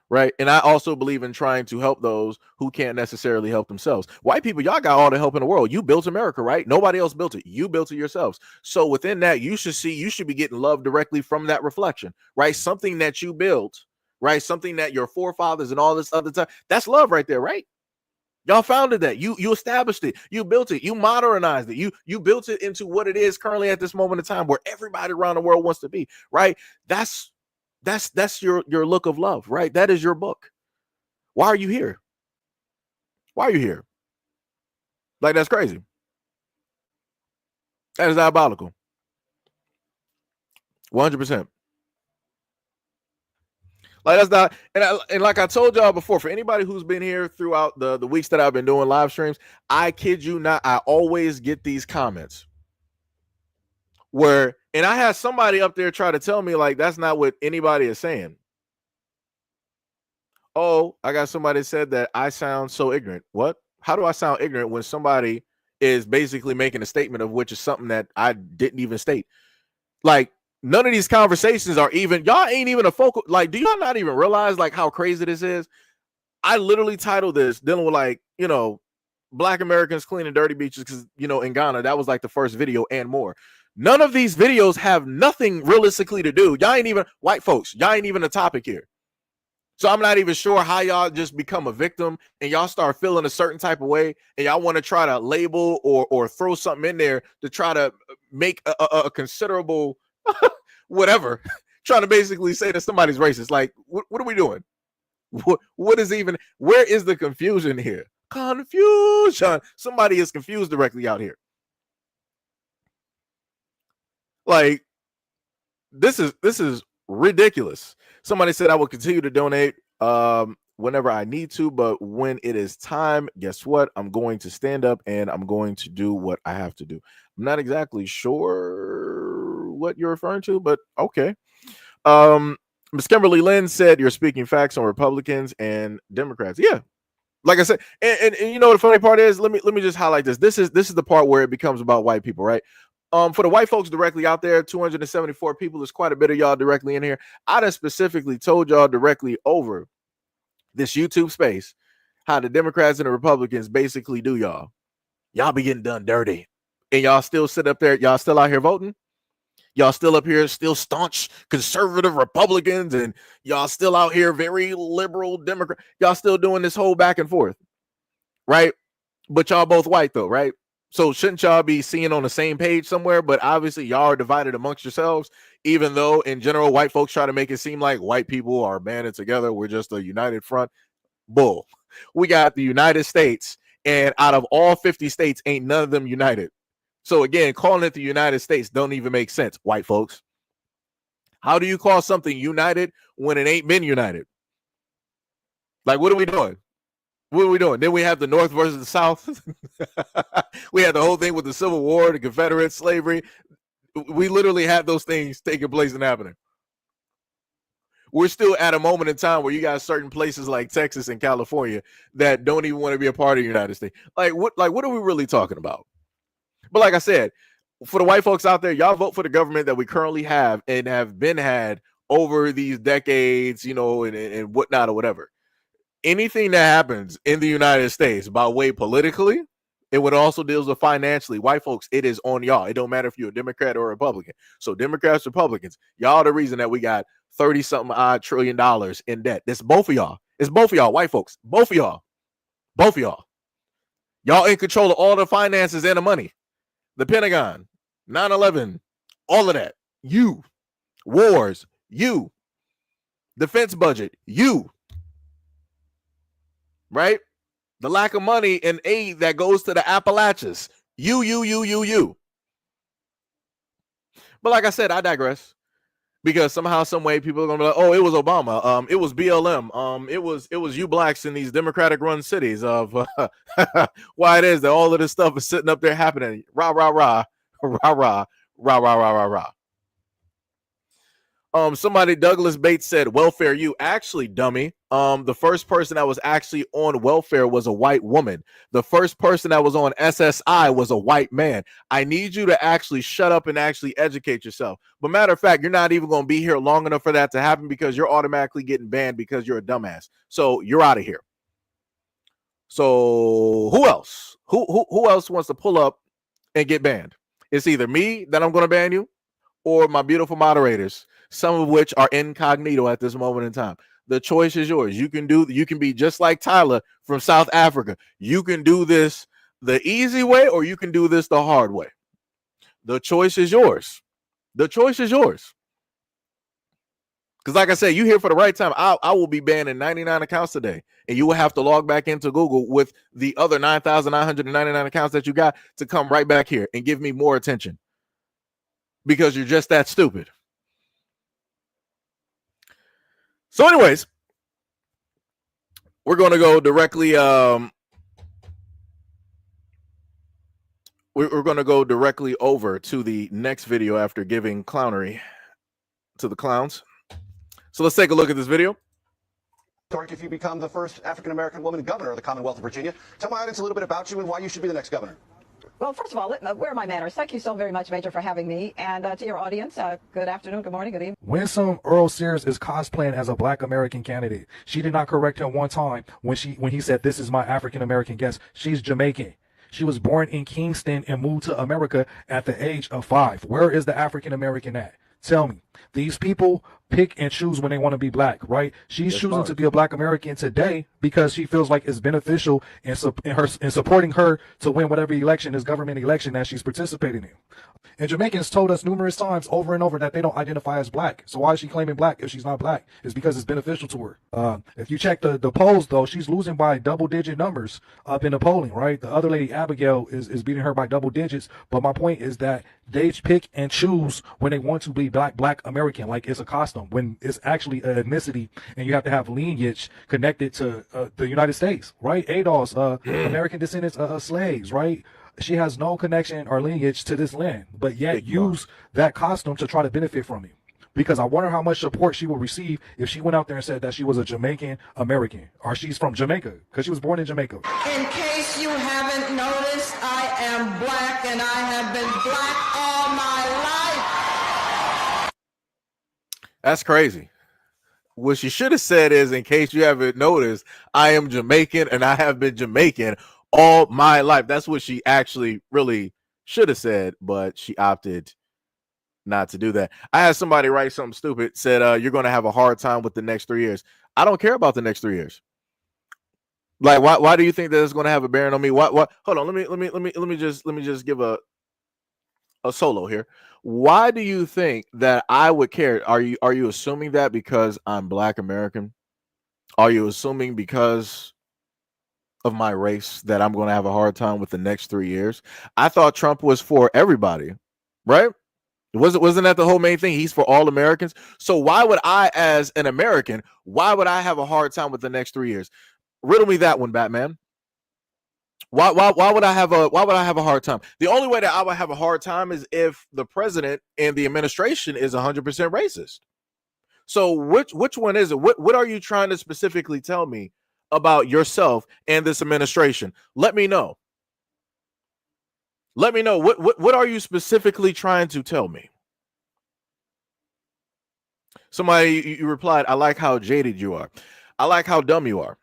Speaker 1: right? And I also believe in trying to help those who can't necessarily help themselves. White people, y'all got all the help in the world. You built America, right? Nobody else built it. You built it yourselves. So within that, you should be getting love directly from that reflection, right? Something that you built, right? Something that your forefathers and all this other time, that's love right there, right? Y'all founded that. You established it. You built it. You modernized it. You built it into what it is currently at this moment in time, where everybody around the world wants to be, right? That's your look of love, right? That is your book. Why are you here? Why are you here? Like, that's crazy. That is diabolical. 100%. Like, that's not, and like I told y'all before, for anybody who's been here throughout the weeks that I've been doing live streams, I kid you not, I always get these comments where, and I had somebody up there try to tell me, like, that's not what anybody is saying. Oh, I got somebody said that I sound so ignorant. What? How do I sound ignorant when somebody is basically making a statement of which is something that I didn't even state? Like, none of these conversations are even, y'all ain't even a focal, like, do y'all not even realize like how crazy this is? I literally titled this dealing with, like, Black Americans cleaning dirty beaches, because in Ghana, that was like the first video and more. None of these videos have nothing realistically to do. Y'all ain't even, white folks, y'all ain't even a topic here. So I'm not even sure how y'all just become a victim and y'all start feeling a certain type of way and y'all want to try to label or throw something in there to try to make a considerable whatever, trying to basically say that somebody's racist. Like, what are we doing? What is even, where is the confusion here? Confusion. Somebody is confused directly out here. Like, this is ridiculous. Somebody said I will continue to donate whenever I need to, but when it is time, guess what? I'm going to stand up and I'm going to do what I have to do. I'm not exactly sure what you're referring to, but okay. Ms. Kimberly Lynn said you're speaking facts on Republicans and Democrats. Yeah. Like I said, and you know what the funny part is? Let me just highlight this. This is the part where it becomes about white people, right? For the white folks directly out there, 274 people, there's quite a bit of y'all directly in here. I done specifically told y'all directly over this YouTube space how the Democrats and the Republicans basically do y'all. Y'all be getting done dirty. And y'all still sit up there, y'all still out here voting. Y'all still up here, still staunch conservative Republicans, and y'all still out here very liberal Democrat. Y'all still doing this whole back and forth, right? But y'all both white though, right? So shouldn't y'all be seeing on the same page somewhere? But obviously y'all are divided amongst yourselves, even though in general white folks try to make it seem like white people are banded together. We're just a united front. Bull. We got the United States, and out of all 50 states, ain't none of them united. So again, calling it the United States don't even make sense, white folks. How do you call something united when it ain't been united? Like, what are we doing? What are we doing? Then we have the North versus the South. We had the whole thing with the Civil War, the Confederate slavery. We literally had those things taking place and happening. We're still at a moment in time where you got certain places like Texas and California that don't even want to be a part of the United States. Like, what are we really talking about? But like I said, for the white folks out there, y'all vote for the government that we currently have and have been had over these decades, you know, and whatnot or whatever. Anything that happens in the United States by way politically, it would also deals with financially. White folks, it is on y'all. It don't matter if you're a Democrat or a Republican. So Democrats, Republicans, y'all the reason that we got 30-something odd trillion dollars in debt. It's both of y'all. It's both of y'all, white folks. Both of y'all. Both of y'all. Y'all in control of all the finances and the money. The Pentagon, 9/11, all of that. You. Wars, you. Defense budget, you. Right? The lack of money and aid that goes to the Appalachians, you. But like I said, I digress. Because somehow, some way, people are gonna be like, "Oh, it was Obama. It was BLM. It was you blacks in these Democratic-run cities of why it is that all of this stuff is sitting up there happening." Rah rah rah rah rah rah rah rah rah rah. Somebody, Douglas Bates said, welfare you. Actually, dummy, the first person that was actually on welfare was a white woman. The first person that was on SSI was a white man. I need you to actually shut up and actually educate yourself. But matter of fact, you're not even going to be here long enough for that to happen because you're automatically getting banned because you're a dumbass. So you're out of here. So who else? Who else wants to pull up and get banned? It's either me that I'm going to ban you or my beautiful moderators, some of which are incognito at this moment in time. The choice is yours. You can be just like Tyla from South Africa. You can do this the easy way, or you can do this the hard way. The choice is yours. The choice is yours. Because like I said, you here for the right time. I will be banning 99 accounts today, and you will have to log back into Google with the other 9,999 accounts that you got to come right back here and give me more attention. Because you're just that stupid. So anyways, we're going to go directly we're going to go directly over to the next video after giving clownery to the clowns. So let's take a look at this video.
Speaker 5: If you become the first African-American woman governor of the Commonwealth of Virginia, tell my audience a little bit about you and why you should be the next governor.
Speaker 6: Well, first of all, where are my manners? Thank you so very much, Major, for having me. And to your audience, good afternoon, good morning, good evening.
Speaker 7: Winsome Sears is cosplaying as a black American candidate. She did not correct him one time when he said, "This is my African American guest." She's Jamaican. She was born in Kingston and moved to America at the age of 5. Where is the African American at? Tell me. These people pick and choose when they want to be black, right? She's choosing to be a black American today because she feels like it's beneficial in supporting her to win whatever election, this government election that she's participating in. And Jamaicans told us numerous times over and over that they don't identify as black. So why is she claiming black if she's not black? It's because it's beneficial to her. If you check the polls, though, she's losing by double-digit numbers up in the polling, right? The other lady, Abigail, is beating her by double digits. But my point is that they pick and choose when they want to be black American, like it's a costume, when it's actually an ethnicity, and you have to have lineage connected to the United States, right? ADOS, American descendants of slaves, right? She has no connection or lineage to this land, but yet use that costume to try to benefit from it. Because I wonder how much support she would receive if she went out there and said that she was a Jamaican American, or she's from Jamaica, because she was born in Jamaica.
Speaker 8: In case you haven't noticed, I am black, and I have been black all my life.
Speaker 1: That's crazy. What she should have said is, in case you haven't noticed, I am Jamaican and I have been Jamaican all my life. That's what she actually really should have said, but she opted not to do that. I had somebody write something stupid, said, you're going to have a hard time with the next 3 years. I don't care about the next 3 years. Like, why do you think that it's going to have a bearing on me? What? Hold on. Let me just give a solo here. Why do you think that I would care? Are you assuming that because I'm Black American? Are you assuming because of my race that I'm going to have a hard time with the next 3 years? I thought Trump was for everybody, right? Wasn't that the whole main thing? He's for all Americans. So why would I, as an American, why would I have a hard time with the next 3 years? Riddle me that one, Batman. Why would I have a hard time? The only way that I would have a hard time is if the president and the administration is 100% racist. So which one is it? What are you trying to specifically tell me about yourself and this administration? Let me know. Let me know what are you specifically trying to tell me? Somebody you replied, I like how jaded you are. I like how dumb you are.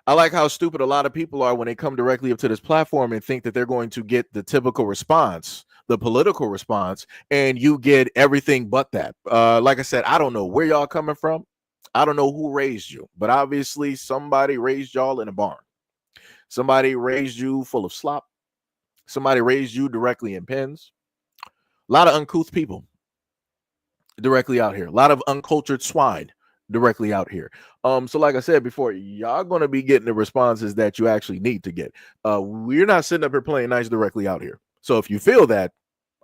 Speaker 1: I like how stupid a lot of people are when they come directly up to this platform and think that they're going to get the typical response, the political response, and you get everything but that. Like I said, I don't know where y'all coming from. I don't know who raised you, but obviously somebody raised y'all in a barn. Somebody raised you full of slop. Somebody raised you directly in pens. A lot of uncouth people directly out here. A lot of uncultured swine directly out here. So like I said before, y'all gonna be getting the responses that you actually need to get. We're not sitting up here playing nice directly out here. So if you feel that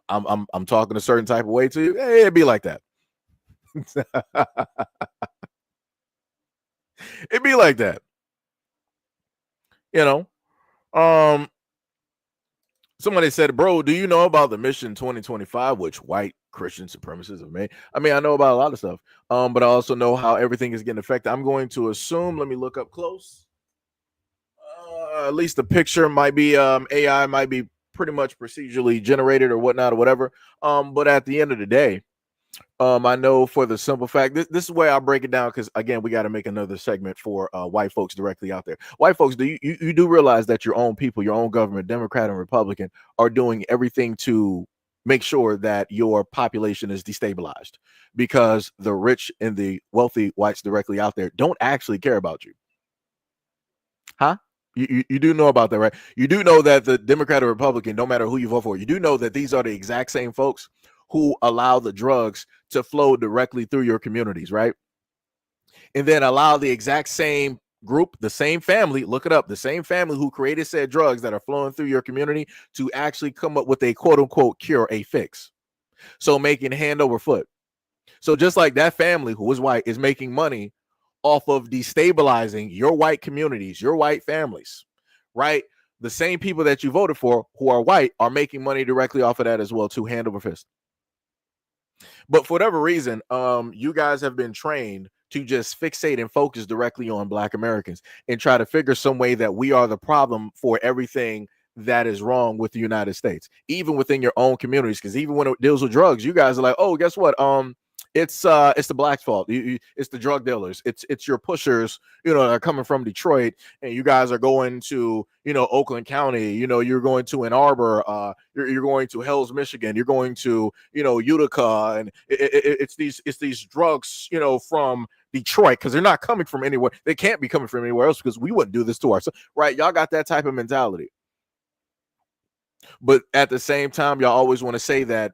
Speaker 1: I'm talking a certain type of way to you, hey, it'd be like that. It'd be like that. You know. Somebody said, bro, do you know about the Mission 2025, which white Christian supremacists have made? I mean, I know about a lot of stuff, but I also know how everything is getting affected. I'm going to assume, let me look up close. At least the picture might be AI, might be pretty much procedurally generated or whatnot or whatever. But at the end of the day, I know for the simple fact, this is where I'll break it down, because again, we got to make another segment for white folks directly out there. White folks, do you do realize that your own people, your own government, Democrat and Republican, are doing everything to make sure that your population is destabilized, because the rich and the wealthy whites directly out there don't actually care about you? Huh? You do know about that, right? You do know that the Democrat or Republican, no matter who you vote for, you do know that these are the exact same folks who allow the drugs to flow directly through your communities, right? And then allow the exact same group, the same family, look it up, the same family who created said drugs that are flowing through your community to actually come up with a quote unquote cure, a fix. So making hand over foot. So just like that family who is white is making money off of destabilizing your white communities, your white families, right? The same people that you voted for who are white are making money directly off of that as well, too, hand over fist. But for whatever reason, you guys have been trained to just fixate and focus directly on Black Americans and try to figure some way that we are the problem for everything that is wrong with the United States, even within your own communities. Because even when it deals with drugs, you guys are like, oh, guess what? It's the blacks' fault. It's the drug dealers. It's your pushers, that are coming from Detroit, and you guys are going to, Oakland County. You're going to Ann Arbor. You're going to Hells, Michigan. You're going to, Utica, and it's these drugs, from Detroit, because they're not coming from anywhere. They can't be coming from anywhere else, because we wouldn't do this to ourselves, right? Y'all got that type of mentality, but at the same time, y'all always want to say that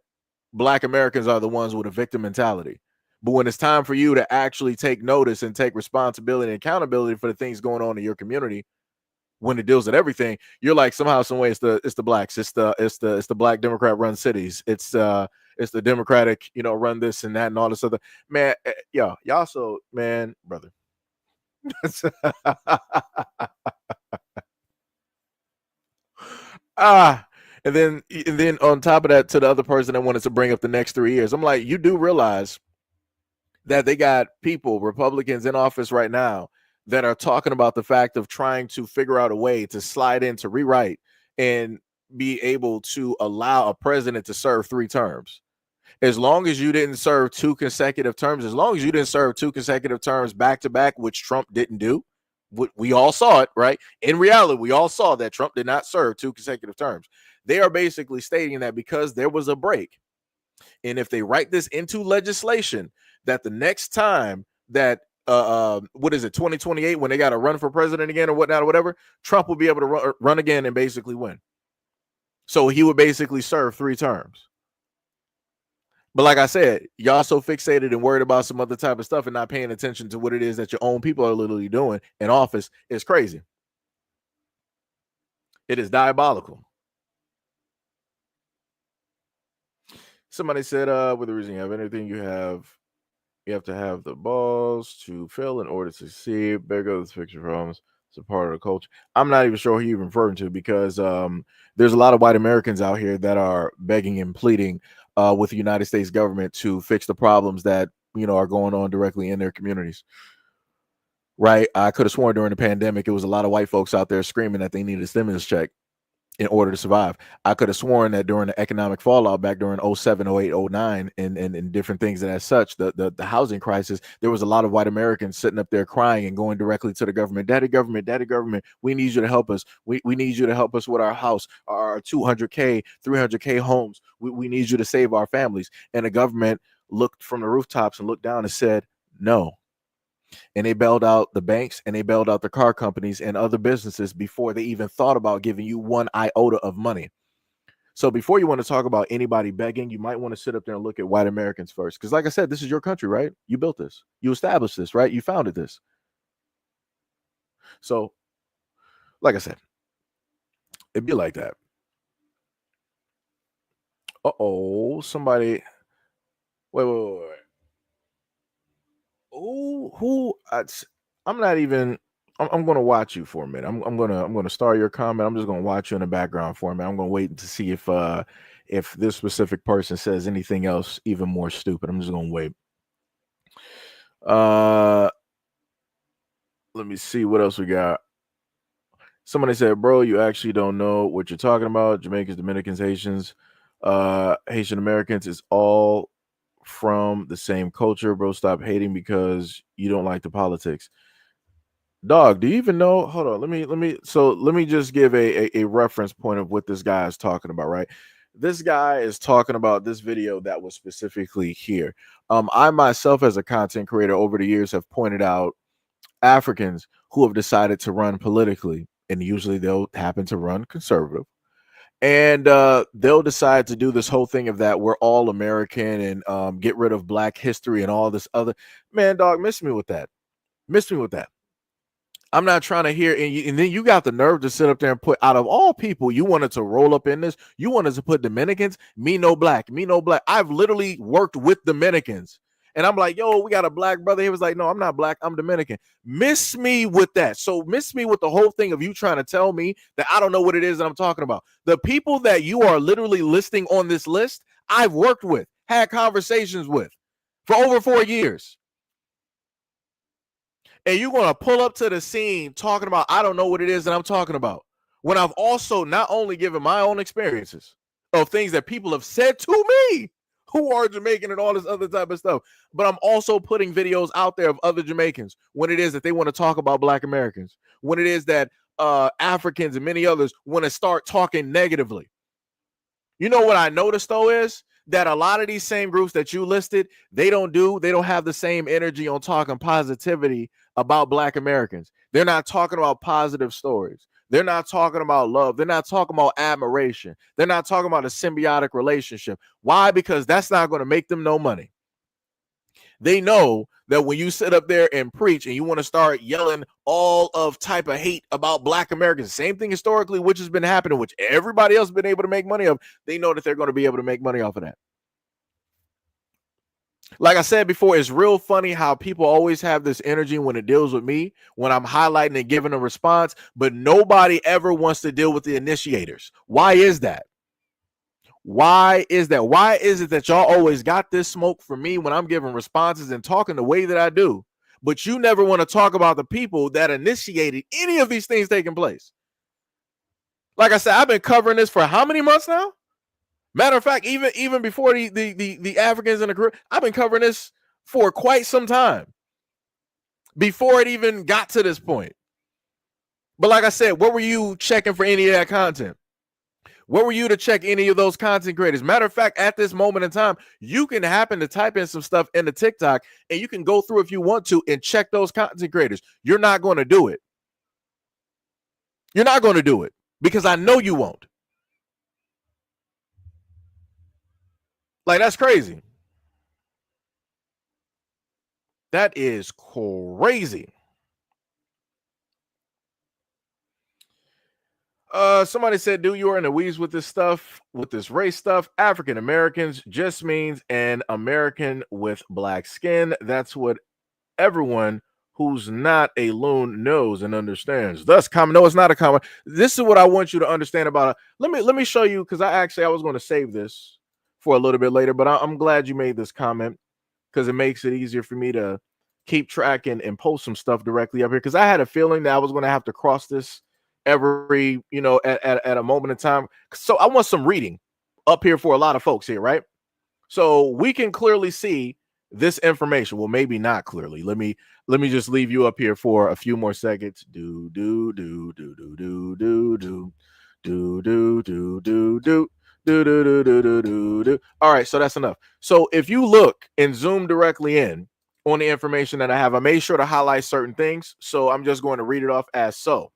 Speaker 1: Black Americans are the ones with a victim mentality. But when it's time for you to actually take notice and take responsibility and accountability for the things going on in your community, when it deals with everything, you're like, somehow, some way, it's the blacks, it's the Black Democrat run cities, it's the Democratic, run this and that and all this other, man. Y'all so, man, brother. And then on top of that, to the other person that wanted to bring up the next 3 years, I'm like, you do realize that they got people, Republicans in office right now, that are talking about the fact of trying to figure out a way to slide in, to rewrite, and be able to allow a president to serve 3 terms. As long as you didn't serve 2 consecutive terms, as long as you didn't serve 2 consecutive terms back to back, which Trump didn't do. We all saw it, right? In reality, we all saw that Trump did not serve 2 consecutive terms. They are basically stating that because there was a break, and if they write this into legislation, that the next time that what is it, 2028, when they got to run for president again or whatnot or whatever, Trump will be able to run again and basically win. So he would basically serve 3 terms. But like I said, y'all so fixated and worried about some other type of stuff and not paying attention to what it is that your own people are literally doing in office is crazy. It is diabolical. Somebody said, with the reason you have anything, you have to have the balls to fail in order to succeed. There goes the picture problems. It's a part of the culture. I'm not even sure who you're referring to, because there's a lot of white Americans out here that are begging and pleading with the United States government to fix the problems that, are going on directly in their communities. Right. I could have sworn during the pandemic, it was a lot of white folks out there screaming that they needed a stimulus check in order to survive. I could have sworn that during the economic fallout back during 07, 08, 09 and different things and as such, the housing crisis, there was a lot of white Americans sitting up there crying and going directly to the government. Daddy government, we need you to help us. We need you to help us with our house, our 200K, 300K homes. We need you to save our families. And the government looked from the rooftops and looked down and said, no. And they bailed out the banks and they bailed out the car companies and other businesses before they even thought about giving you one iota of money. So before you want to talk about anybody begging, you might want to sit up there and look at white Americans first. Because like I said, this is your country, right? You built this. You established this, right? You founded this. So, like I said, it'd be like that. Somebody. Wait. I'm not even. I'm going to watch you for a minute. I'm going to start your comment. I'm just going to watch you in the background for a minute. I'm going to wait to see if this specific person says anything else even more stupid. I'm just going to wait. Let me see what else we got. Somebody said, bro, you actually don't know what you're talking about. Jamaicans, Dominicans, Haitians, Haitian Americans is all from the same culture. Bro, stop hating because you don't like the politics. Dog, do you even know? Hold on. Let me just give a reference point of what this guy is talking about, right? This guy is talking about this video that was specifically here. I myself, as a content creator over the years, have pointed out Africans who have decided to run politically, and usually they'll happen to run conservative. And they'll decide to do this whole thing of that we're all American and get rid of Black history and all this other. Man, dog, miss me with that. I'm not trying to hear. And then you got the nerve to sit up there and put, out of all people, you wanted to roll up in this. You wanted to put Dominicans, me no black. I've literally worked with Dominicans. And I'm like, yo, we got a Black brother. He was like, no, I'm not Black. I'm Dominican. Miss me with that. So miss me with the whole thing of you trying to tell me that I don't know what it is that I'm talking about. The people that you are literally listing on this list, I've worked with, had conversations with for over 4 years. And you're going to pull up to the scene talking about, I don't know what it is that I'm talking about. When I've also not only given my own experiences of things that people have said to me who are Jamaican and all this other type of stuff. But I'm also putting videos out there of other Jamaicans when it is that they want to talk about Black Americans, when it is that Africans and many others want to start talking negatively. You know what I noticed though is that a lot of these same groups that you listed, they don't have the same energy on talking positivity about Black Americans. They're not talking about positive stories. They're not talking about love. They're not talking about admiration. They're not talking about a symbiotic relationship. Why? Because that's not going to make them no money. They know that when you sit up there and preach and you want to start yelling all of type of hate about Black Americans, same thing historically, which has been happening, which everybody else has been able to make money of, they know that they're going to be able to make money off of that. Like I said before, it's real funny how people always have this energy when it deals with me, when I'm highlighting and giving a response, but nobody ever wants to deal with the initiators. Why is that? Why is that? Why is it that y'all always got this smoke for me when I'm giving responses and talking the way that I do, but you never want to talk about the people that initiated any of these things taking place? Like I said, I've been covering this for how many months now? Matter of fact, even before the Africans in the Caribbean, I've been covering this for quite some time before it even got to this point. But like I said, where were you checking for any of that content? Where were you to check any of those content creators? Matter of fact, at this moment in time, you can happen to type in some stuff into TikTok and you can go through if you want to and check those content creators. You're not going to do it. You're not going to do it because I know you won't. Like, that's crazy. That is crazy. Somebody said, "Do you are in the weeds with this stuff, with this race stuff? African Americans just means an American with black skin. That's what everyone who's not a loon knows and understands. Thus, common. No, it's not a common. This is what I want you to understand about it. Let me show you, because I was going to save this for a little bit later, but I'm glad you made this comment because it makes it easier for me to keep track and post some stuff directly up here, because I had a feeling that I was going to have to cross this every, at a moment in time. So I want some reading up here for a lot of folks here, right? So we can clearly see this information. Well, maybe not clearly. Let me just leave you up here for a few more seconds. Do do do do do do do do do do do do do. All right, so that's enough. So if you look and zoom directly in on the information that I have, I made sure to highlight certain things. So I'm just going to read it off as so.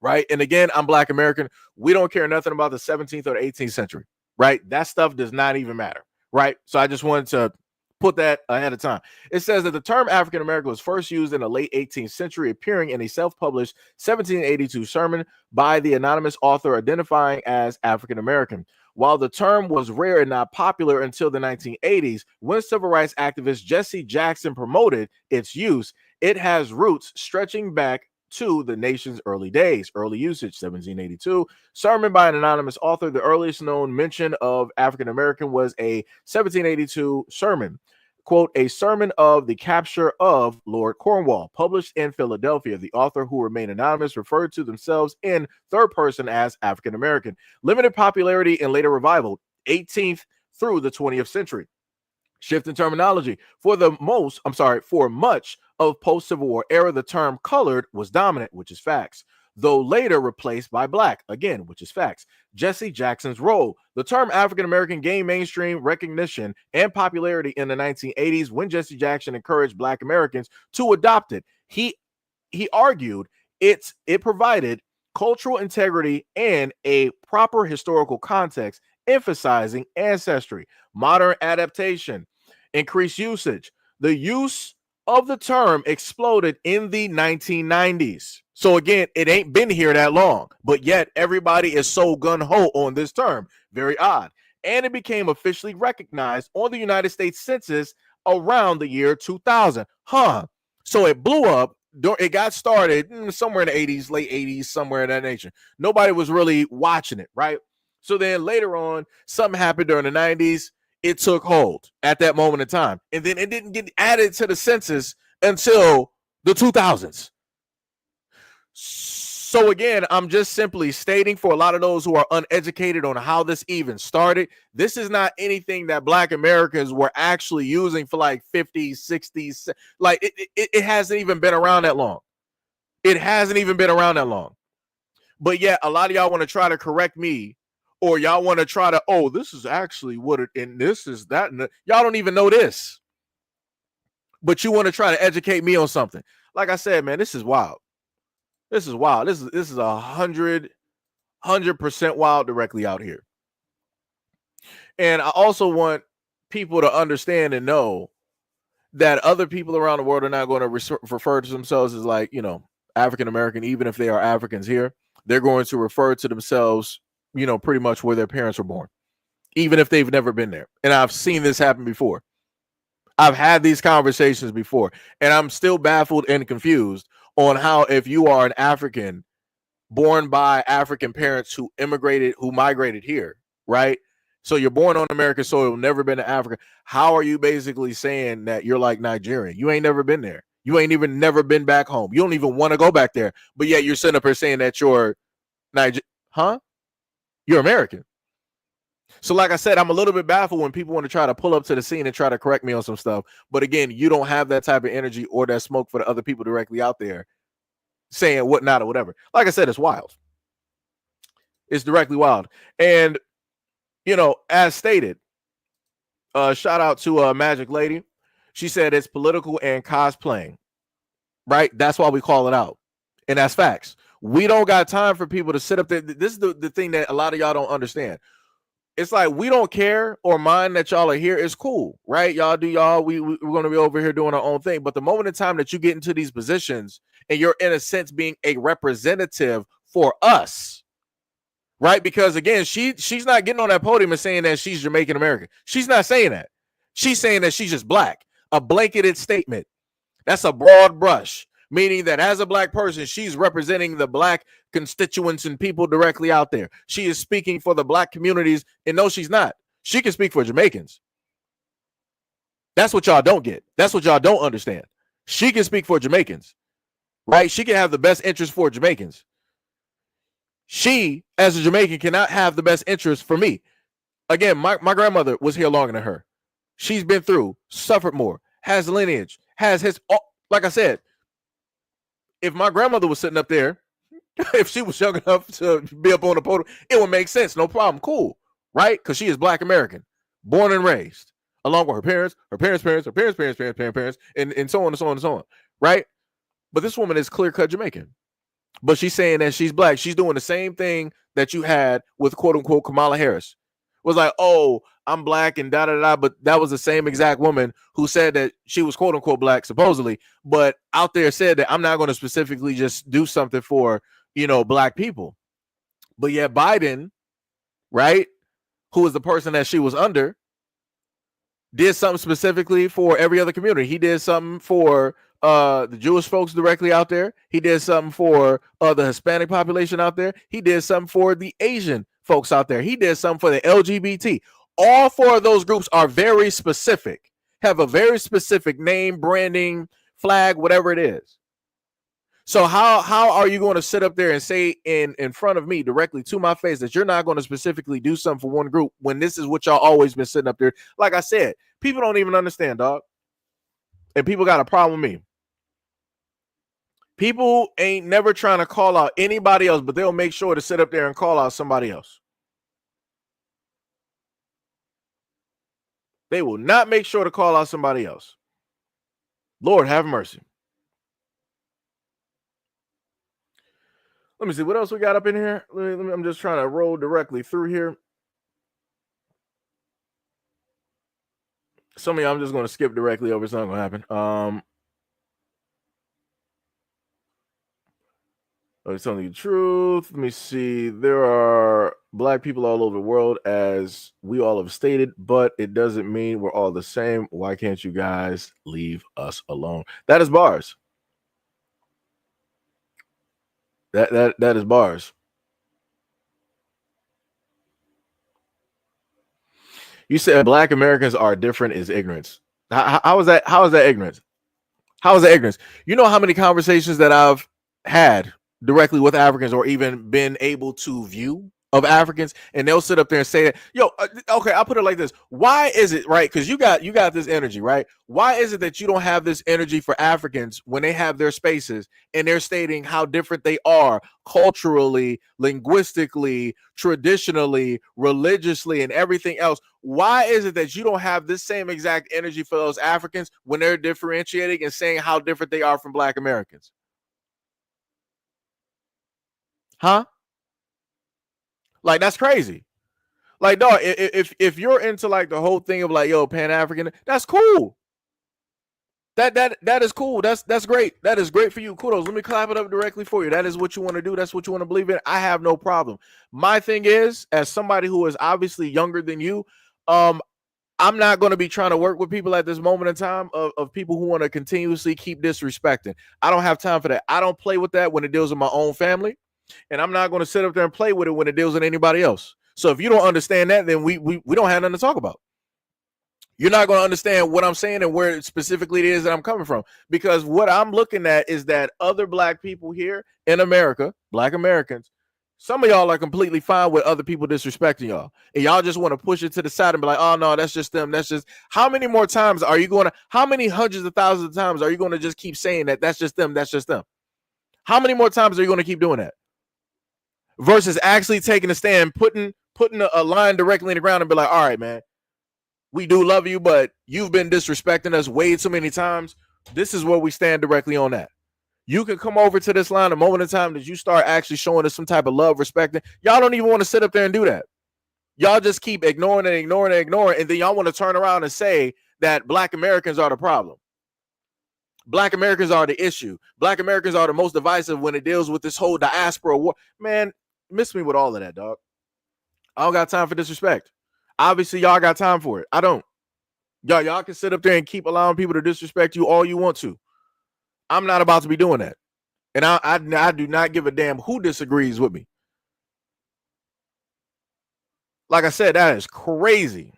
Speaker 1: Right. And again, I'm Black American. We don't care nothing about the 17th or the 18th century. Right. That stuff does not even matter. Right. So I just wanted to put that ahead of time. It says that the term African American was first used in the late 18th century, appearing in a self-published 1782 sermon by the anonymous author identifying as African American. While the term was rare and not popular until the 1980s, when civil rights activist Jesse Jackson promoted its use, it has roots stretching back to the nation's early days. Early usage, 1782. Sermon by an anonymous author. The earliest known mention of African American was a 1782 sermon, quote, a sermon of the capture of Lord Cornwall, published in Philadelphia. The author, who remained anonymous, referred to themselves in third person as African American. Limited popularity and later revival, 18th through the 20th century. Shift in terminology. For much of post-Civil War era, the term colored was dominant, which is facts, though later replaced by black, again, which is facts. Jesse Jackson's role. The term African American gained mainstream recognition and popularity in the 1980s when Jesse Jackson encouraged Black Americans to adopt it. He argued it provided cultural integrity and a proper historical context, emphasizing ancestry, modern adaptation, increased usage. The use of the term exploded in the 1990s. So again, it ain't been here that long, but yet everybody is so gun-ho on this term. Very odd. And it became officially recognized on the United States Census around the year 2000. So it blew up. It got started somewhere in the 80s, late 80s, somewhere in that nature. Nobody was really watching it, right? So then later on, something happened during the 90s. It took hold at that moment in time. And then it didn't get added to the census until the 2000s. So again, I'm just simply stating for a lot of those who are uneducated on how this even started, this is not anything that Black Americans were actually using for like 50s, 60s. Like it hasn't even been around that long. It hasn't even been around that long. But yet a lot of y'all want to try to correct me, or y'all want to try to, oh, this is actually what it, and this is that. And y'all don't even know this. But you want to try to educate me on something. Like I said, man, this is wild. This is wild. This is 100% wild directly out here. And I also want people to understand and know that other people around the world are not going to refer to themselves as like, you know, African American, even if they are Africans here. They're going to refer to themselves, you know, pretty much where their parents were born, even if they've never been there. And I've seen this happen before. I've had these conversations before, and I'm still baffled and confused on how, if you are an African born by African parents who immigrated, who migrated here, right? So you're born on American soil, never been to Africa. How are you basically saying that you're like Nigerian? You ain't never been there. You ain't even never been back home. You don't even want to go back there, but yet you're sitting up here saying that you're Niger, huh? You're American. So like I said, I'm a little bit baffled when people want to try to pull up to the scene and try to correct me on some stuff. But again, you don't have that type of energy or that smoke for the other people directly out there saying whatnot or whatever. Like I said, it's wild. It's directly wild. And, you know, as stated, shout out to Magic Lady. She said it's political and cosplaying, right? That's why we call it out. And that's facts. We don't got time for people to sit up there. This is the thing that a lot of y'all don't understand. It's like we don't care or mind that y'all are here. It's cool, right? Y'all do y'all. We're going to be over here doing our own thing. But the moment in time that you get into these positions and you're in a sense being a representative for us, right? Because again, she's not getting on that podium and saying that she's Jamaican American. She's not saying that. She's saying that she's just Black. A blanketed statement. That's a broad brush, meaning that as a Black person, she's representing the Black constituents and people directly out there. She is speaking for the Black communities, and no, she's not. She can speak for Jamaicans. That's what y'all don't get. That's what y'all don't understand. She can speak for Jamaicans, right? She can have the best interest for Jamaicans. She, as a Jamaican, cannot have the best interest for me. Again, my grandmother was here longer than her. She's been through, suffered more, has lineage, has his, like I said, if my grandmother was sitting up there, if she was young enough to be up on the podium, it would make sense. No problem. Cool. Right? Because she is Black American, born and raised, along with her parents, her parents' parents, her parents' parents, parents, and so on and so on and so on. Right? But this woman is clear-cut Jamaican. But she's saying that she's Black. She's doing the same thing that you had with quote-unquote Kamala Harris. It was like, oh, I'm Black and da-da-da, but that was the same exact woman who said that she was quote-unquote Black, supposedly, but out there said that I'm not going to specifically just do something for, you know, Black people. But yet Biden, right, who was the person that she was under, did something specifically for every other community. He did something for the Jewish folks directly out there. He did something for the Hispanic population out there. He did something for the Asian folks out there. He did something for the LGBT. All four of those groups are very specific, have a very specific name, branding, flag, whatever it is. So how are you going to sit up there and say in front of me directly to my face that you're not going to specifically do something for one group when this is what y'all always been sitting up there? Like I said, people don't even understand, dog. And people got a problem with me. People ain't never trying to call out anybody else, but they'll make sure to sit up there and call out somebody else. They will not make sure to call out somebody else. Lord have mercy. Let me see what else we got up in here. I'm just trying to roll directly through here. Some of y'all I'm just going to skip directly over. It's not going to happen. I'm telling you the truth. Let me see. There are Black people all over the world, as we all have stated, but it doesn't mean we're all the same. Why can't you guys leave us alone? That is bars. That is bars. You said Black Americans are different is ignorance. How is that? How is that ignorance? How is that ignorance? You know how many conversations that I've had directly with Africans or even been able to view of Africans, and they'll sit up there and say that, yo, okay, I'll put it like this. Why is it, right? Because you got this energy, right? Why is it that you don't have this energy for Africans when they have their spaces and they're stating how different they are culturally, linguistically, traditionally, religiously, and everything else? Why is it that you don't have this same exact energy for those Africans when they're differentiating and saying how different they are from Black Americans? Huh? Like, that's crazy. Like, dog, if you're into like the whole thing of like, yo, Pan-African, that's cool. That is cool. That's great. That is great for you. Kudos. Let me clap it up directly for you. That is what you want to do. That's what you want to believe in. I have no problem. My thing is, as somebody who is obviously younger than you, I'm not going to be trying to work with people at this moment in time of people who want to continuously keep disrespecting. I don't have time for that. I don't play with that when it deals with my own family. And I'm not going to sit up there and play with it when it deals with anybody else. So if you don't understand that, then we don't have nothing to talk about. You're not going to understand what I'm saying and where specifically it is that I'm coming from. Because what I'm looking at is that other Black people here in America, Black Americans, some of y'all are completely fine with other people disrespecting y'all. And y'all just want to push it to the side and be like, oh, no, that's just them. That's just, how many more times are you going to, how many hundreds of thousands of times are you going to just keep saying that that's just them? That's just them. How many more times are you going to keep doing that? Versus actually taking a stand, putting a line directly in the ground and be like, all right, man, we do love you, but you've been disrespecting us way too many times. This is where we stand directly on that. You can come over to this line a moment in time that you start actually showing us some type of love, respecting. Y'all don't even want to sit up there and do that. Y'all just keep ignoring and ignoring and ignoring, and then y'all want to turn around and say that Black Americans are the problem. Black Americans are the issue. Black Americans are the most divisive when it deals with this whole diaspora war. Man, miss me with all of that, dog. I don't got time for disrespect. Obviously, y'all got time for it. I don't. Y'all can sit up there and keep allowing people to disrespect you all you want to. I'm not about to be doing that. And I do not give a damn who disagrees with me. Like I said, that is crazy.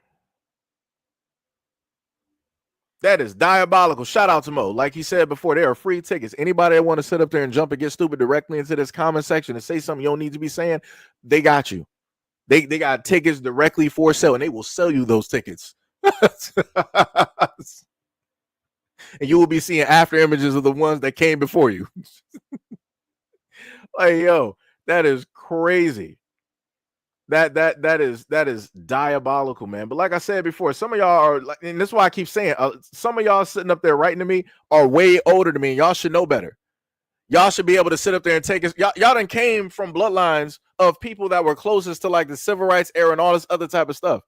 Speaker 1: That is diabolical. Shout out to Mo. Like he said before, there are free tickets. Anybody that want to sit up there and jump and get stupid directly into this comment section and say something you don't need to be saying, they got you. They got tickets directly for sale, and they will sell you those tickets. And you will be seeing after images of the ones that came before you. Like, yo, that is crazy. That is diabolical, man. But like I said before, some of y'all are like, and this is why I keep saying, some of y'all sitting up there writing to me are way older than me, and y'all should know better. Y'all should be able to sit up there and take us. Y'all done came from bloodlines of people that were closest to like the civil rights era and all this other type of stuff.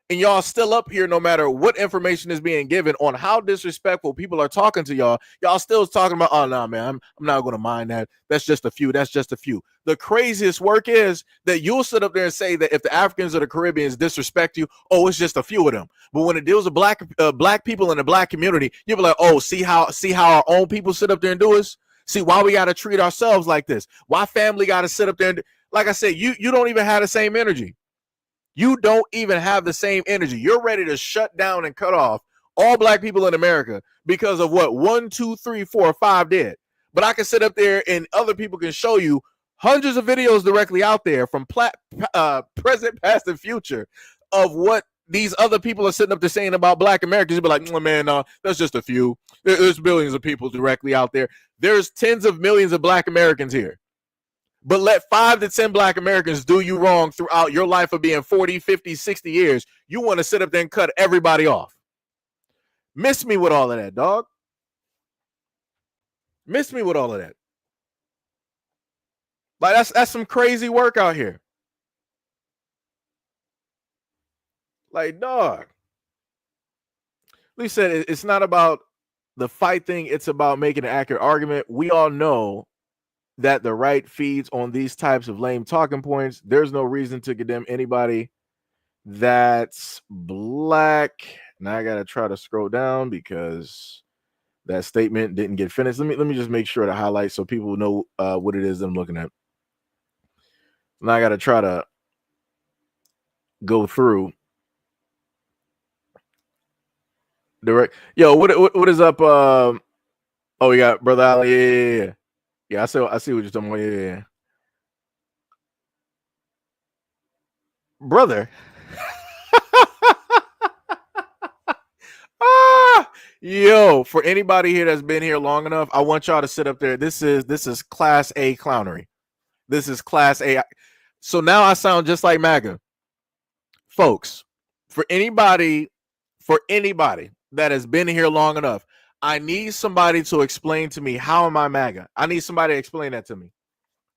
Speaker 1: And y'all still up here no matter what information is being given on how disrespectful people are talking to y'all. Y'all still talking about, oh, no, man, I'm not going to mind that. That's just a few. That's just a few. The craziest work is that you'll sit up there and say that if the Africans or the Caribbeans disrespect you, oh, it's just a few of them. But when it deals with black people in the Black community, you'll be like, oh, see how our own people sit up there and do us? See why we got to treat ourselves like this? Why family got to sit up there and like I said, you don't even have the same energy. You don't even have the same energy. You're ready to shut down and cut off all Black people in America because of what 1, 2, 3, 4, 5 did. But I can sit up there and other people can show you hundreds of videos directly out there from present, past, and future of what these other people are sitting up there saying about Black Americans. You'll be like, oh, man, that's just a few. There's billions of people directly out there. There's tens of millions of Black Americans here. But let 5 to 10 Black Americans do you wrong throughout your life of being 40, 50, 60 years. You want to sit up there and cut everybody off. Miss me with all of that, dog. Miss me with all of that. Like, that's some crazy work out here. Like, dog. Lee said it's not about the fight thing. It's about making an accurate argument. We all know that the right feeds on these types of lame talking points. There's no reason to condemn anybody that's Black. Now I gotta try to scroll down because that statement didn't get finished. Let me just make sure to highlight so people know what it is that I'm looking at. Now I gotta try to go through direct. Yo, what is up? Oh, we got Brother Ali. Yeah. Yeah, I see what you're talking about. Yeah. Brother. Yo, for anybody here that's been here long enough, I want y'all to sit up there. This is class A clownery. This is class A. So now I sound just like MAGA. Folks, for anybody that has been here long enough, I need somebody to explain to me, how am I MAGA? I need somebody to explain that to me.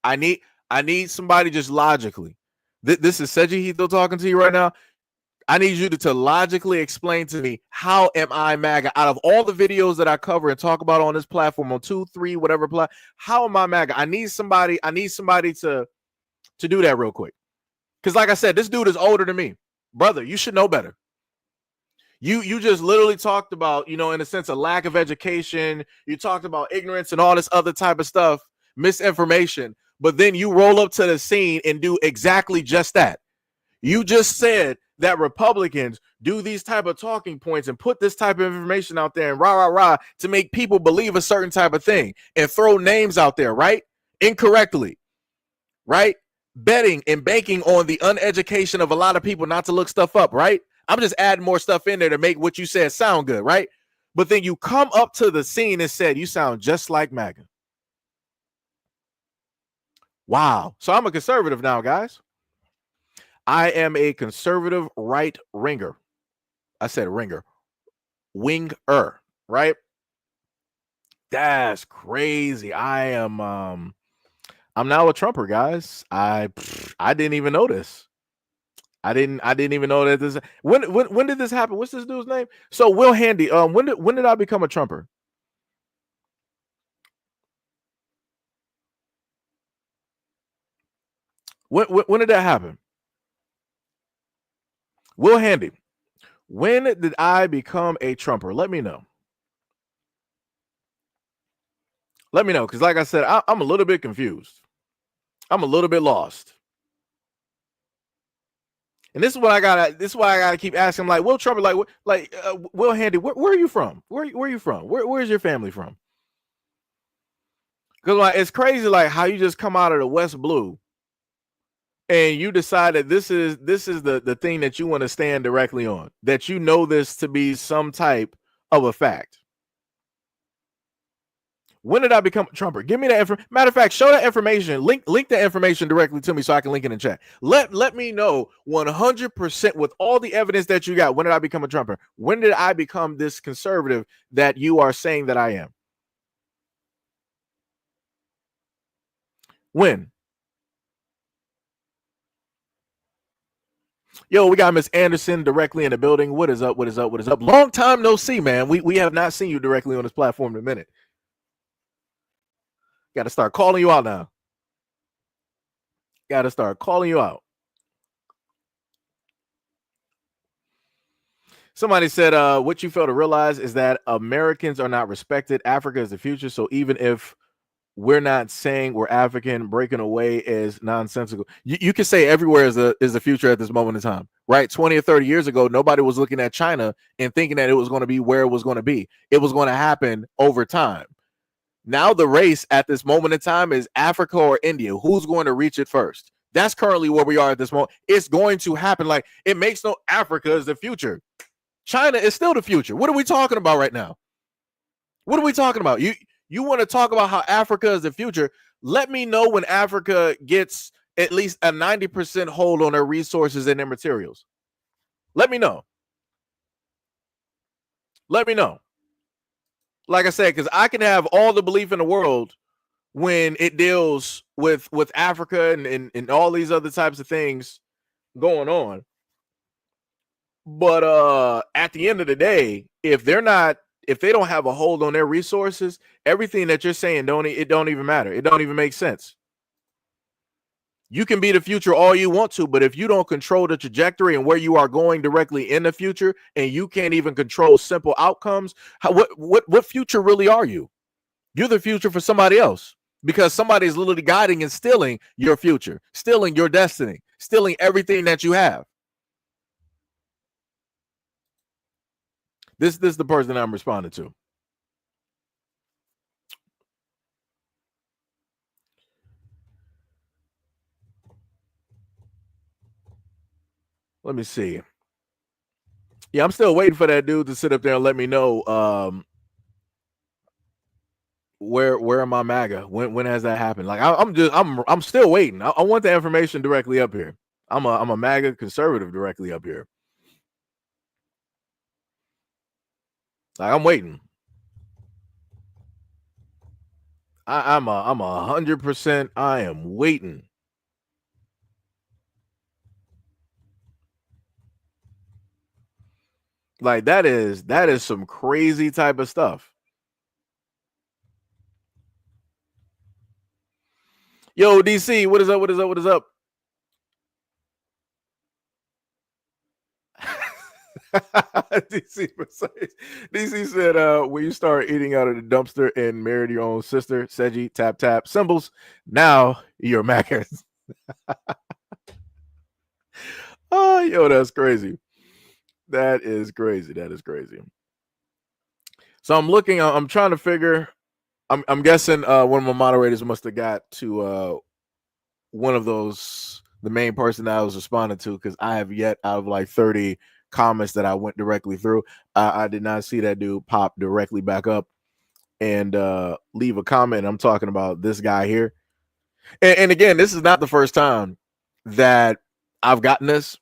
Speaker 1: I need somebody just logically. This is SEIJIHITO talking to you right now. I need you to logically explain to me, how am I MAGA? Out of all the videos that I cover and talk about on this platform, on 2, 3, whatever, how am I MAGA? I need somebody to do that real quick. Because like I said, this dude is older than me. Brother, you should know better. You just literally talked about, in a sense, a lack of education. You talked about ignorance and all this other type of stuff, misinformation. But then you roll up to the scene and do exactly just that. You just said that Republicans do these type of talking points and put this type of information out there and rah to make people believe a certain type of thing and throw names out there, right? Incorrectly, right? Betting and banking on the uneducation of a lot of people not to look stuff up, right? I'm just adding more stuff in there to make what you said sound good, right? But then you come up to the scene and said, you sound just like MAGA. Wow. So I'm a conservative now, guys. I am a conservative right ringer. I said ringer. Winger, right? That's crazy. I'm now a Trumper, guys. I didn't even know this. I didn't even know that this. When did this happen? What's this dude's name? So Will Handy. When did I become a Trumper? When did that happen? Will Handy. When did I become a Trumper? Let me know. Let me know, because like I said, I'm a little bit confused. I'm a little bit lost. And this is what I gotta keep asking. Like, Will Trumper, Will Handy, where are you from? Where are you from? Where's your family from? Because like, it's crazy, like how you just come out of the West Blue and you decide that this is the thing that you want to stand directly on, that you know this to be some type of a fact. When did I become a Trumper? Give me that information. Matter of fact, show that information. Link that information directly to me so I can link it in chat. Let me know 100% with all the evidence that you got. When did I become a Trumper? When did I become this conservative that you are saying that I am? When? Yo, we got Miss Anderson directly in the building. What is up? What is up? What is up? Long time no see, man. We have not seen you directly on this platform in a minute. Got to start calling you out now. Got to start calling you out. Somebody said, what you fail to realize is that Americans are not respected. Africa is the future. So even if we're not saying we're African, breaking away is nonsensical. You can say everywhere is the future at this moment in time, right? 20 or 30 years ago, nobody was looking at China and thinking that it was going to be where it was going to be. It was going to happen over time. Now the race at this moment in time is Africa or India. Who's going to reach it first? That's currently where we are at this moment. It's going to happen. Like, it makes no, Africa is the future. China is still the future. What are we talking about right now? What are we talking about? You want to talk about how Africa is the future? Let me know when Africa gets at least a 90% hold on their resources and their materials. Let me know. Let me know. Like I said, because I can have all the belief in the world when it deals with Africa and all these other types of things going on. But at the end of the day, if they don't have a hold on their resources, everything that you're saying don't even matter. It don't even make sense. You can be the future all you want to, but if you don't control the trajectory and where you are going directly in the future, and you can't even control simple outcomes, what future really are you? You're the future for somebody else, because somebody is literally guiding and stealing your future, stealing your destiny, stealing everything that you have. This is the person I'm responding to. Let me see. Yeah, I'm still waiting for that dude to sit up there and let me know where am I MAGA? When has that happened? Like I'm still waiting. I want the information directly up here. I'm a MAGA conservative directly up here. Like I'm waiting. I'm 100%. I am waiting. Like that is some crazy type of stuff. Yo, DC, what is up? What is up? What is up? DC said, when you start eating out of the dumpster and married your own sister, Seji, tap tap symbols. Now you're Mac. Oh, yo, that's crazy. That is crazy. That is crazy. So I'm looking. I'm trying to figure. I'm guessing one of my moderators must have got to one of those, the main person that I was responding to, because I have yet, out of like 30 comments that I went directly through, I did not see that dude pop directly back up and leave a comment. I'm talking about this guy here. And again, this is not the first time that I've gotten this.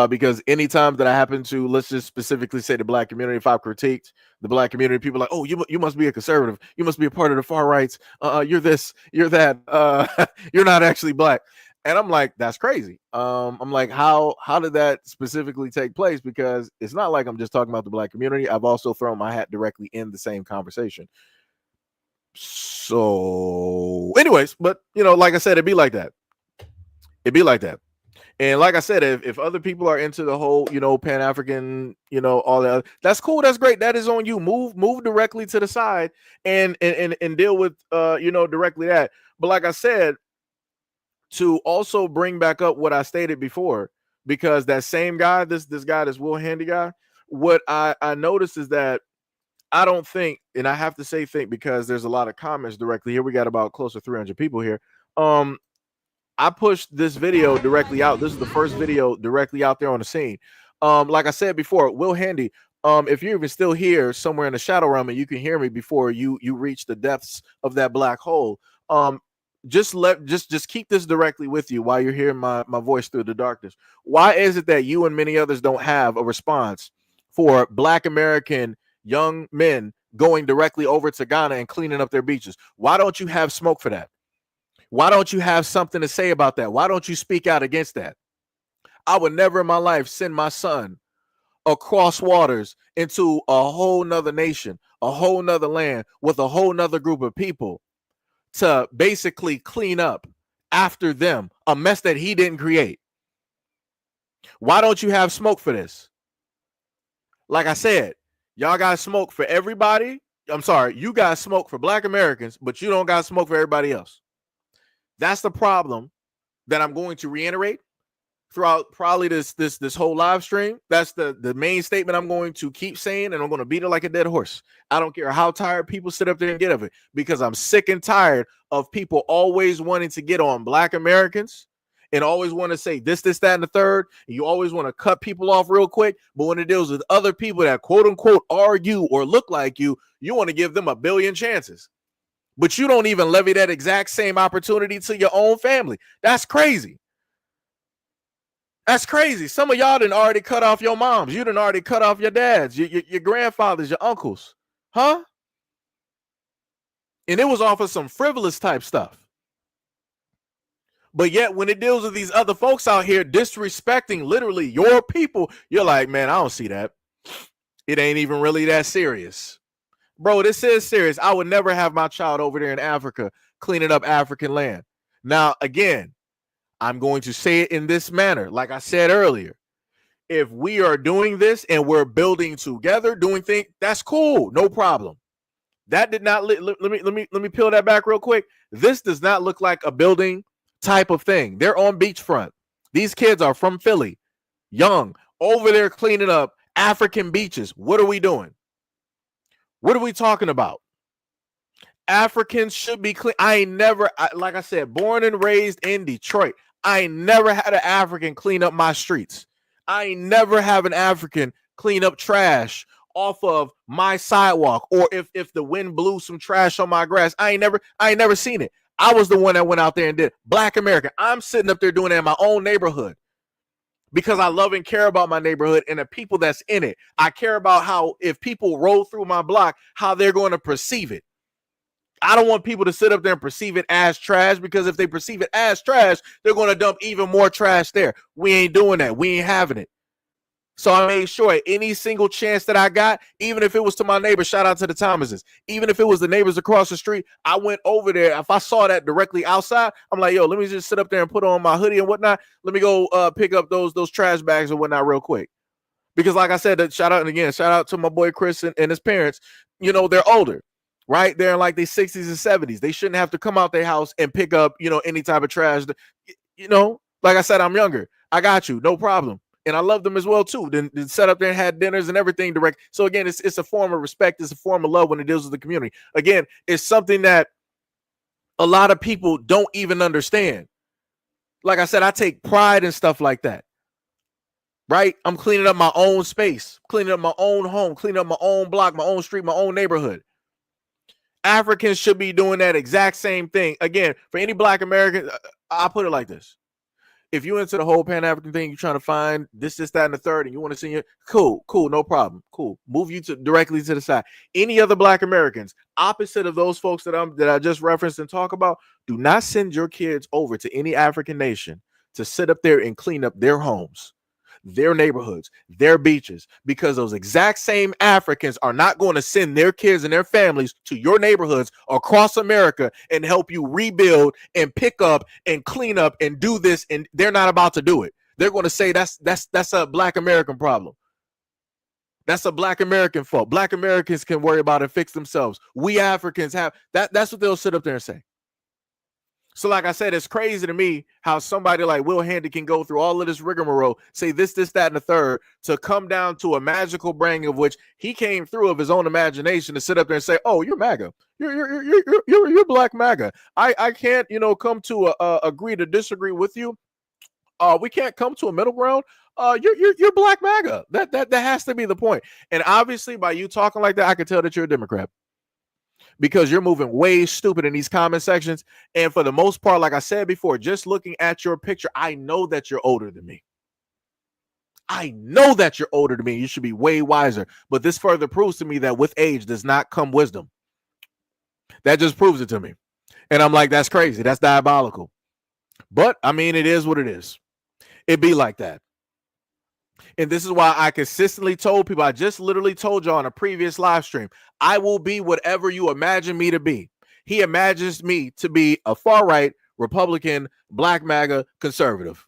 Speaker 1: Because anytime that I happen to, let's just specifically say the black community, if I've critiqued the black community, people are like, oh, you must be a conservative. You must be a part of the far rights. You're this, you're that. You're not actually black. And I'm like, that's crazy. I'm like, how did that specifically take place? Because it's not like I'm just talking about the black community. I've also thrown my hat directly in the same conversation. So anyways, but like I said, it'd be like that. It'd be like that. And like I said, if other people are into the whole, Pan-African, all that, that's cool. That's great. That is on you. Move directly to the side and deal with, directly that. But like I said, to also bring back up what I stated before, because that same guy, this guy, this Will Handy guy, what I noticed is that I don't think, and I have to say think because there's a lot of comments directly here. We got about close to 300 people here. I pushed this video directly out. This is the first video directly out there on the scene. Like I said before, Will Handy, if you're even still here somewhere in the shadow realm and you can hear me before you reach the depths of that black hole, just keep this directly with you while you're hearing my voice through the darkness. Why is it that you and many others don't have a response for Black American young men going directly over to Ghana and cleaning up their beaches? Why don't you have smoke for that? Why don't you have something to say about that? Why don't you speak out against that? I would never in my life send my son across waters into a whole nother nation, a whole nother land with a whole nother group of people to basically clean up after them, a mess that he didn't create. Why don't you have smoke for this? Like I said, y'all got smoke for everybody. I'm sorry, you got smoke for Black Americans, but you don't got smoke for everybody else. That's the problem that I'm going to reiterate throughout probably this whole live stream. That's the main statement I'm going to keep saying, and I'm going to beat it like a dead horse. I don't care how tired people sit up there and get of it, because I'm sick and tired of people always wanting to get on Black Americans and always want to say this, that, and the third. And you always want to cut people off real quick. But when it deals with other people that quote unquote are you or look like you want to give them a billion chances. But you don't even levy that exact same opportunity to your own family. That's crazy. That's crazy. Some of y'all done already cut off your moms. You done already cut off your dads, your grandfathers, your uncles. Huh? And it was off of some frivolous type stuff. But yet when it deals with these other folks out here disrespecting literally your people, you're like, man, I don't see that. It ain't even really that serious. Bro, this is serious. I would never have my child over there in Africa cleaning up African land. Now, again, I'm going to say it in this manner. Like I said earlier, if we are doing this and we're building together, doing things, that's cool. No problem. That did not let me peel that back real quick. This does not look like a building type of thing. They're on beachfront. These kids are from Philly, young, over there cleaning up African beaches. What are we doing? What are we talking about? Africans should be clean. Like I said, born and raised in Detroit. I ain't never had an African clean up my streets. I ain't never have an African clean up trash off of my sidewalk, or if the wind blew some trash on my grass. I ain't never seen it. I was the one that went out there and did it. Black American. I'm sitting up there doing it in my own neighborhood because I love and care about my neighborhood and the people that's in it. I care about how, if people roll through my block, how they're going to perceive it. I don't want people to sit up there and perceive it as trash, because if they perceive it as trash, they're going to dump even more trash there. We ain't doing that. We ain't having it. So I made sure at any single chance that I got, even if it was to my neighbor, shout out to the Thomases, even if it was the neighbors across the street, I went over there. If I saw that directly outside, I'm like, yo, let me just sit up there and put on my hoodie and whatnot. Let me go pick up those trash bags and whatnot real quick. Because like I said, shout out to my boy Chris and his parents. You know, they're older, right? They're in like their 60s and 70s. They shouldn't have to come out their house and pick up, any type of trash. Like I said, I'm younger. I got you. No problem. And I love them as well, too. Then set up there and had dinners and everything direct. So, again, it's a form of respect. It's a form of love when it deals with the community. Again, it's something that a lot of people don't even understand. Like I said, I take pride in stuff like that. Right? I'm cleaning up my own space, cleaning up my own home, cleaning up my own block, my own street, my own neighborhood. Africans should be doing that exact same thing. Again, for any Black American, I'll put it like this. If you're into the whole Pan-African thing, you're trying to find this, that, and the third, and you want to see it, cool, no problem. Cool. Move you directly to the side. Any other Black Americans, opposite of those folks that I just referenced and talk about, do not send your kids over to any African nation to sit up there and clean up their homes, their neighborhoods, their beaches, because those exact same Africans are not going to send their kids and their families to your neighborhoods across America and help you rebuild and pick up and clean up and do this. And they're not about to do it. They're going to say that's a Black American problem. That's a Black American fault. Black Americans can worry about it and fix themselves. We Africans have that. That's what they'll sit up there and say. So like I said, it's crazy to me how somebody like Will Handy can go through all of this rigmarole, say this, that, and the third, to come down to a magical brain of which he came through of his own imagination to sit up there and say, oh, you're MAGA. You're Black MAGA. I can't, come to agree to disagree with you. We can't come to a middle ground. You're Black MAGA. That has to be the point. And obviously by you talking like that, I can tell that you're a Democrat. Because you're moving way stupid in these comment sections. And for the most part, like I said before, just looking at your picture, I know that you're older than me. I know that you're older than me. You should be way wiser. But this further proves to me that with age does not come wisdom. That just proves it to me. And I'm like, that's crazy. That's diabolical. But, I mean, it is what it is. It be like that. And this is why I consistently told people, I just literally told y'all on a previous live stream, I will be whatever you imagine me to be. He imagines me to be a far-right, Republican, Black MAGA, conservative.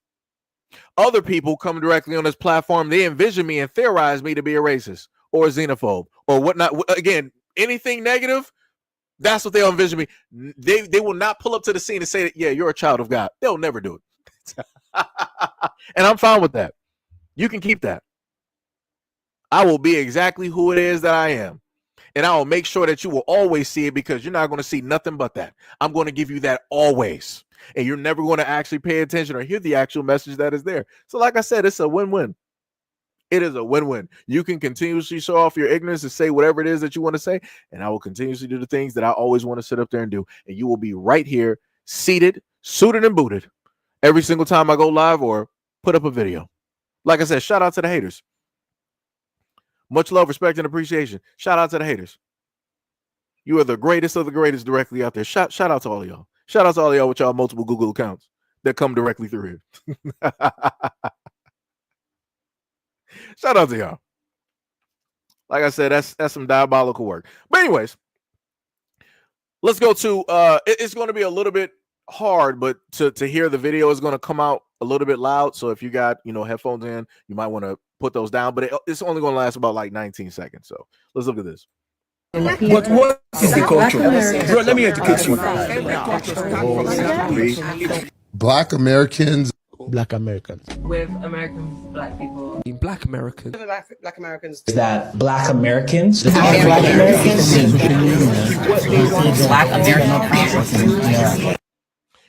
Speaker 1: Other people come directly on this platform, they envision me and theorize me to be a racist or a xenophobe or whatnot. Again, anything negative, that's what they'll envision me. They will not pull up to the scene and say that, yeah, you're a child of God. They'll never do it. And I'm fine with that. You can keep that. I will be exactly who it is that I am. And I will make sure that you will always see it, because you're not going to see nothing but that. I'm going to give you that always. And you're never going to actually pay attention or hear the actual message that is there. So like I said, it's a win-win. It is a win-win. You can continuously show off your ignorance and say whatever it is that you want to say. And I will continuously do the things that I always want to sit up there and do. And you will be right here, seated, suited, and booted every single time I go live or put up a video. Like I said, shout out to the haters. Much love, respect, and appreciation. Shout out to the haters. You are the greatest of the greatest directly out there. Shout out to all of y'all. Shout out to all of y'all with y'all multiple Google accounts that come directly through here. Shout out to y'all. Like I said, that's some diabolical work. But anyways, let's go to it's going to be a little bit hard, but to hear the video is going to come out a little bit loud. So if you got headphones in, you might want to put those down, but it's only going to last about like 19 seconds. So let's look at this.
Speaker 9: But what is the culture? Bro, let me educate you.
Speaker 10: Black Americans.
Speaker 11: Black Americans.
Speaker 12: With American Black people.
Speaker 11: In Black Americans.
Speaker 12: Black Americans.
Speaker 13: Is that Black Americans?
Speaker 12: Black Americans.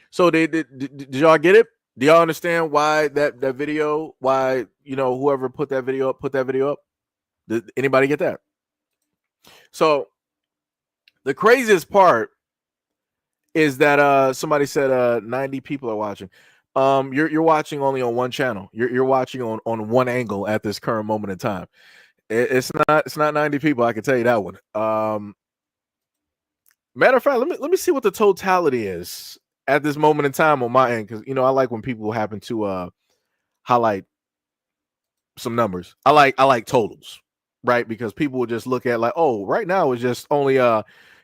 Speaker 1: So did y'all get it? Do y'all understand why that video, why, whoever put that video up? Did anybody get that? So the craziest part is that somebody said 90 people are watching. You're watching only on one channel. You're watching on one angle at this current moment in time. It's not 90 people, I can tell you that one. Matter of fact, let me see what the totality is at this moment in time on my end, because I like when people happen to highlight some numbers. I like totals, right? Because people will just look at like, oh, right now it's just only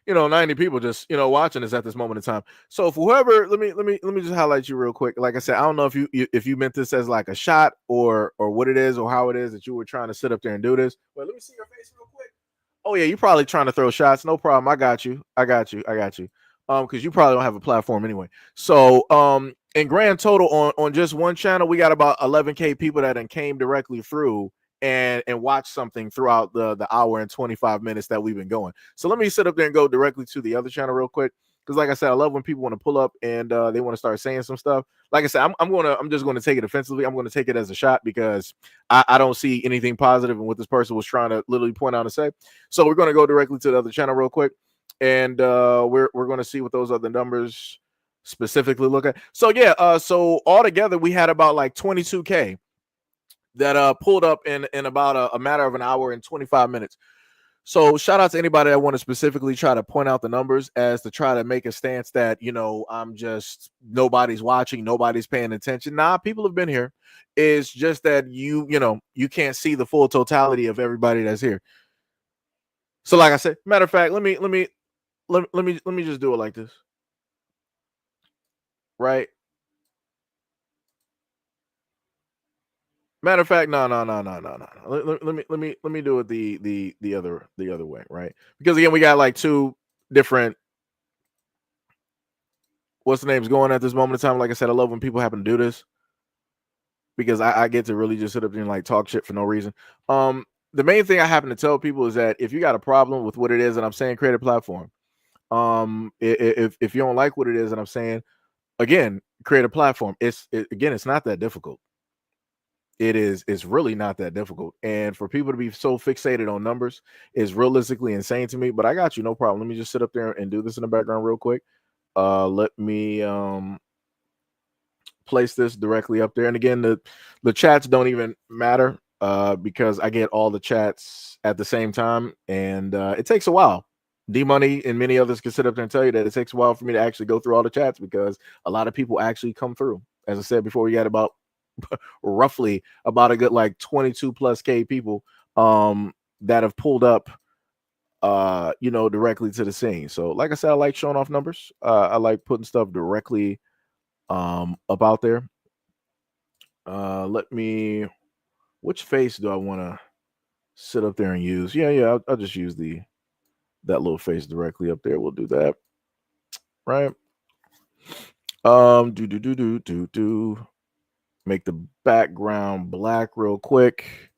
Speaker 1: 90 people just watching this at this moment in time. So for whoever, let me just highlight you real quick. Like I said, I don't know if you meant this as like a shot or what it is or how it is that you were trying to sit up there and do this. But let me see your face real quick. Oh yeah, you're probably trying to throw shots. No problem. I got you. Because you probably don't have a platform anyway. So in grand total on just one channel, we got about 11K people that came directly through and watched something throughout the hour and 25 minutes that we've been going. So let me sit up there and go directly to the other channel real quick. Because like I said, I love when people want to pull up and they want to start saying some stuff. Like I said, I'm just going to take it offensively. I'm going to take it as a shot because I don't see anything positive in what this person was trying to literally point out and say. So we're going to go directly to the other channel real quick, and we're going to see what those other numbers specifically look at. So yeah, so altogether we had about like 22K that pulled up in about a matter of an hour and 25 minutes. So shout out to anybody that want to specifically try to point out the numbers as to try to make a stance that, I'm just, nobody's watching, nobody's paying attention. Nah, people have been here. It's just that you can't see the full totality of everybody that's here. So like I said, matter of fact, let me just do it like this. Right? Matter of fact, no. Let me do it the other way, right? Because again, we got like two different what's the names going at this moment in time. Like I said, I love when people happen to do this because I get to really just sit up there and like talk shit for no reason. The main thing I happen to tell people is that if you got a problem with what it is that I'm saying, create a platform. If you don't like what it is that I'm saying, again, create a platform. It's not that difficult. It's really not that difficult. And for people to be so fixated on numbers is realistically insane to me. But I got you, no problem. Let me just sit up there and do this in the background real quick. Let me place this directly up there. And again, the chats don't even matter because I get all the chats at the same time, and it takes a while. D-Money and many others can sit up there and tell you that it takes a while for me to actually go through all the chats because a lot of people actually come through. As I said before, we got about roughly about a good like 22 plus K people that have pulled up directly to the scene. So like I said, I like showing off numbers. I like putting stuff directly about there. Which face do I want to sit up there and use? Yeah, I'll just use that little face directly up there. We'll do that. Right. Do make the background black real quick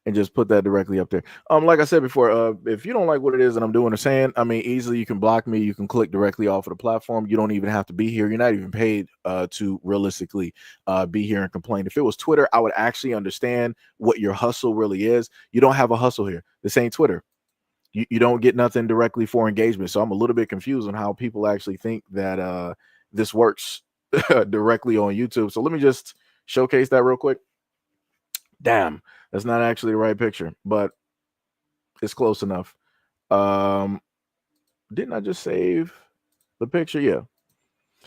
Speaker 1: and just put that directly up there. Like I said before, if you don't like what it is that I'm doing or saying, I mean, easily you can block me. You can click directly off of the platform. You don't even have to be here. You're not even paid to realistically be here and complain. If it was Twitter, I would actually understand what your hustle really is. You don't have a hustle here. This ain't Twitter. You don't get nothing directly for engagement. So I'm a little bit confused on how people actually think that this works directly on YouTube. So let me just showcase that real quick. Damn, that's not actually the right picture, but it's close enough. Didn't I just save the picture? Yeah.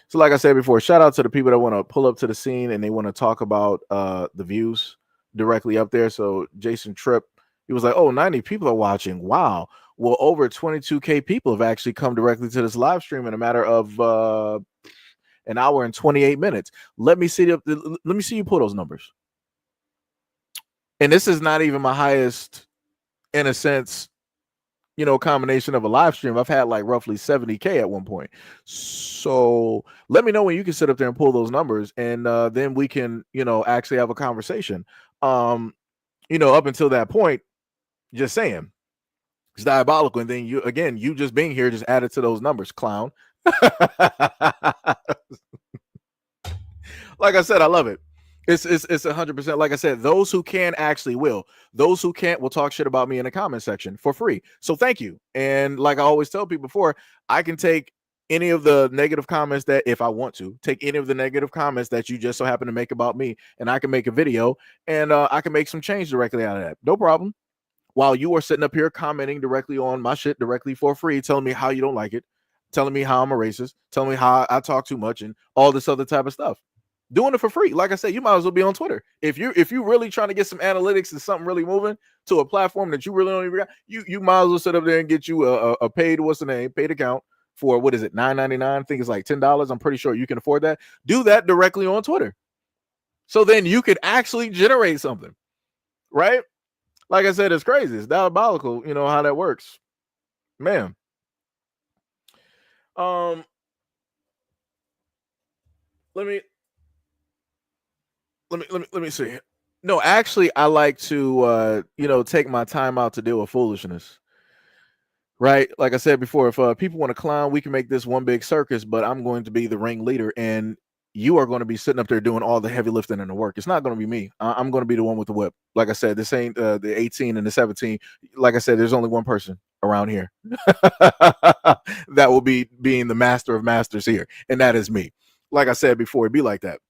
Speaker 1: So like I said before, shout out to the people that want to pull up to the scene and they want to talk about the views directly up there. So Jason Tripp, he was like, oh, 90 people are watching. Wow. Well, over 22K people have actually come directly to this live stream in a matter of an hour and 28 minutes. Let me see you pull those numbers. And this is not even my highest, in a sense, combination of a live stream. I've had like roughly 70K at one point. So let me know when you can sit up there and pull those numbers, and then we can, actually have a conversation. Up until that point, just saying, it's diabolical. And then you just being here just added to those numbers, clown. Like I said, I love it. It's 100%. Like I said, those who can actually will. Those who can't will talk shit about me in the comment section for free. So thank you. And like I always tell people before, I can take any of the negative comments that, if I want to, take any of the negative comments that you just so happen to make about me, and I can make a video, and I can make some change directly out of that. No problem. While you are sitting up here commenting directly on my shit directly for free, telling me how you don't like it, telling me how I'm a racist, telling me how I talk too much, and all this other type of stuff. Doing it for free. Like I said, you might as well be on Twitter. If you really trying to get some analytics and something really moving to a platform that you really don't even got, you might as well sit up there and get you a paid, what's the name, paid account for, what is it, $9.99? I think it's like $10. I'm pretty sure you can afford that. Do that directly on Twitter. So then you can actually generate something, right? Like I said, it's crazy. It's diabolical, you know, how that works. Man. Let me see. No, actually, I like to take my time out to deal with foolishness. Right? Like I said before, if people want to clown, we can make this one big circus, but I'm going to be the ringleader, and you are going to be sitting up there doing all the heavy lifting and the work. It's not going to be me. I'm going to be the one with the whip. Like I said, this ain't the 18 and the 17. Like I said, there's only one person around here that will be being the master of masters here, and that is me. Like I said before, it'd be like that.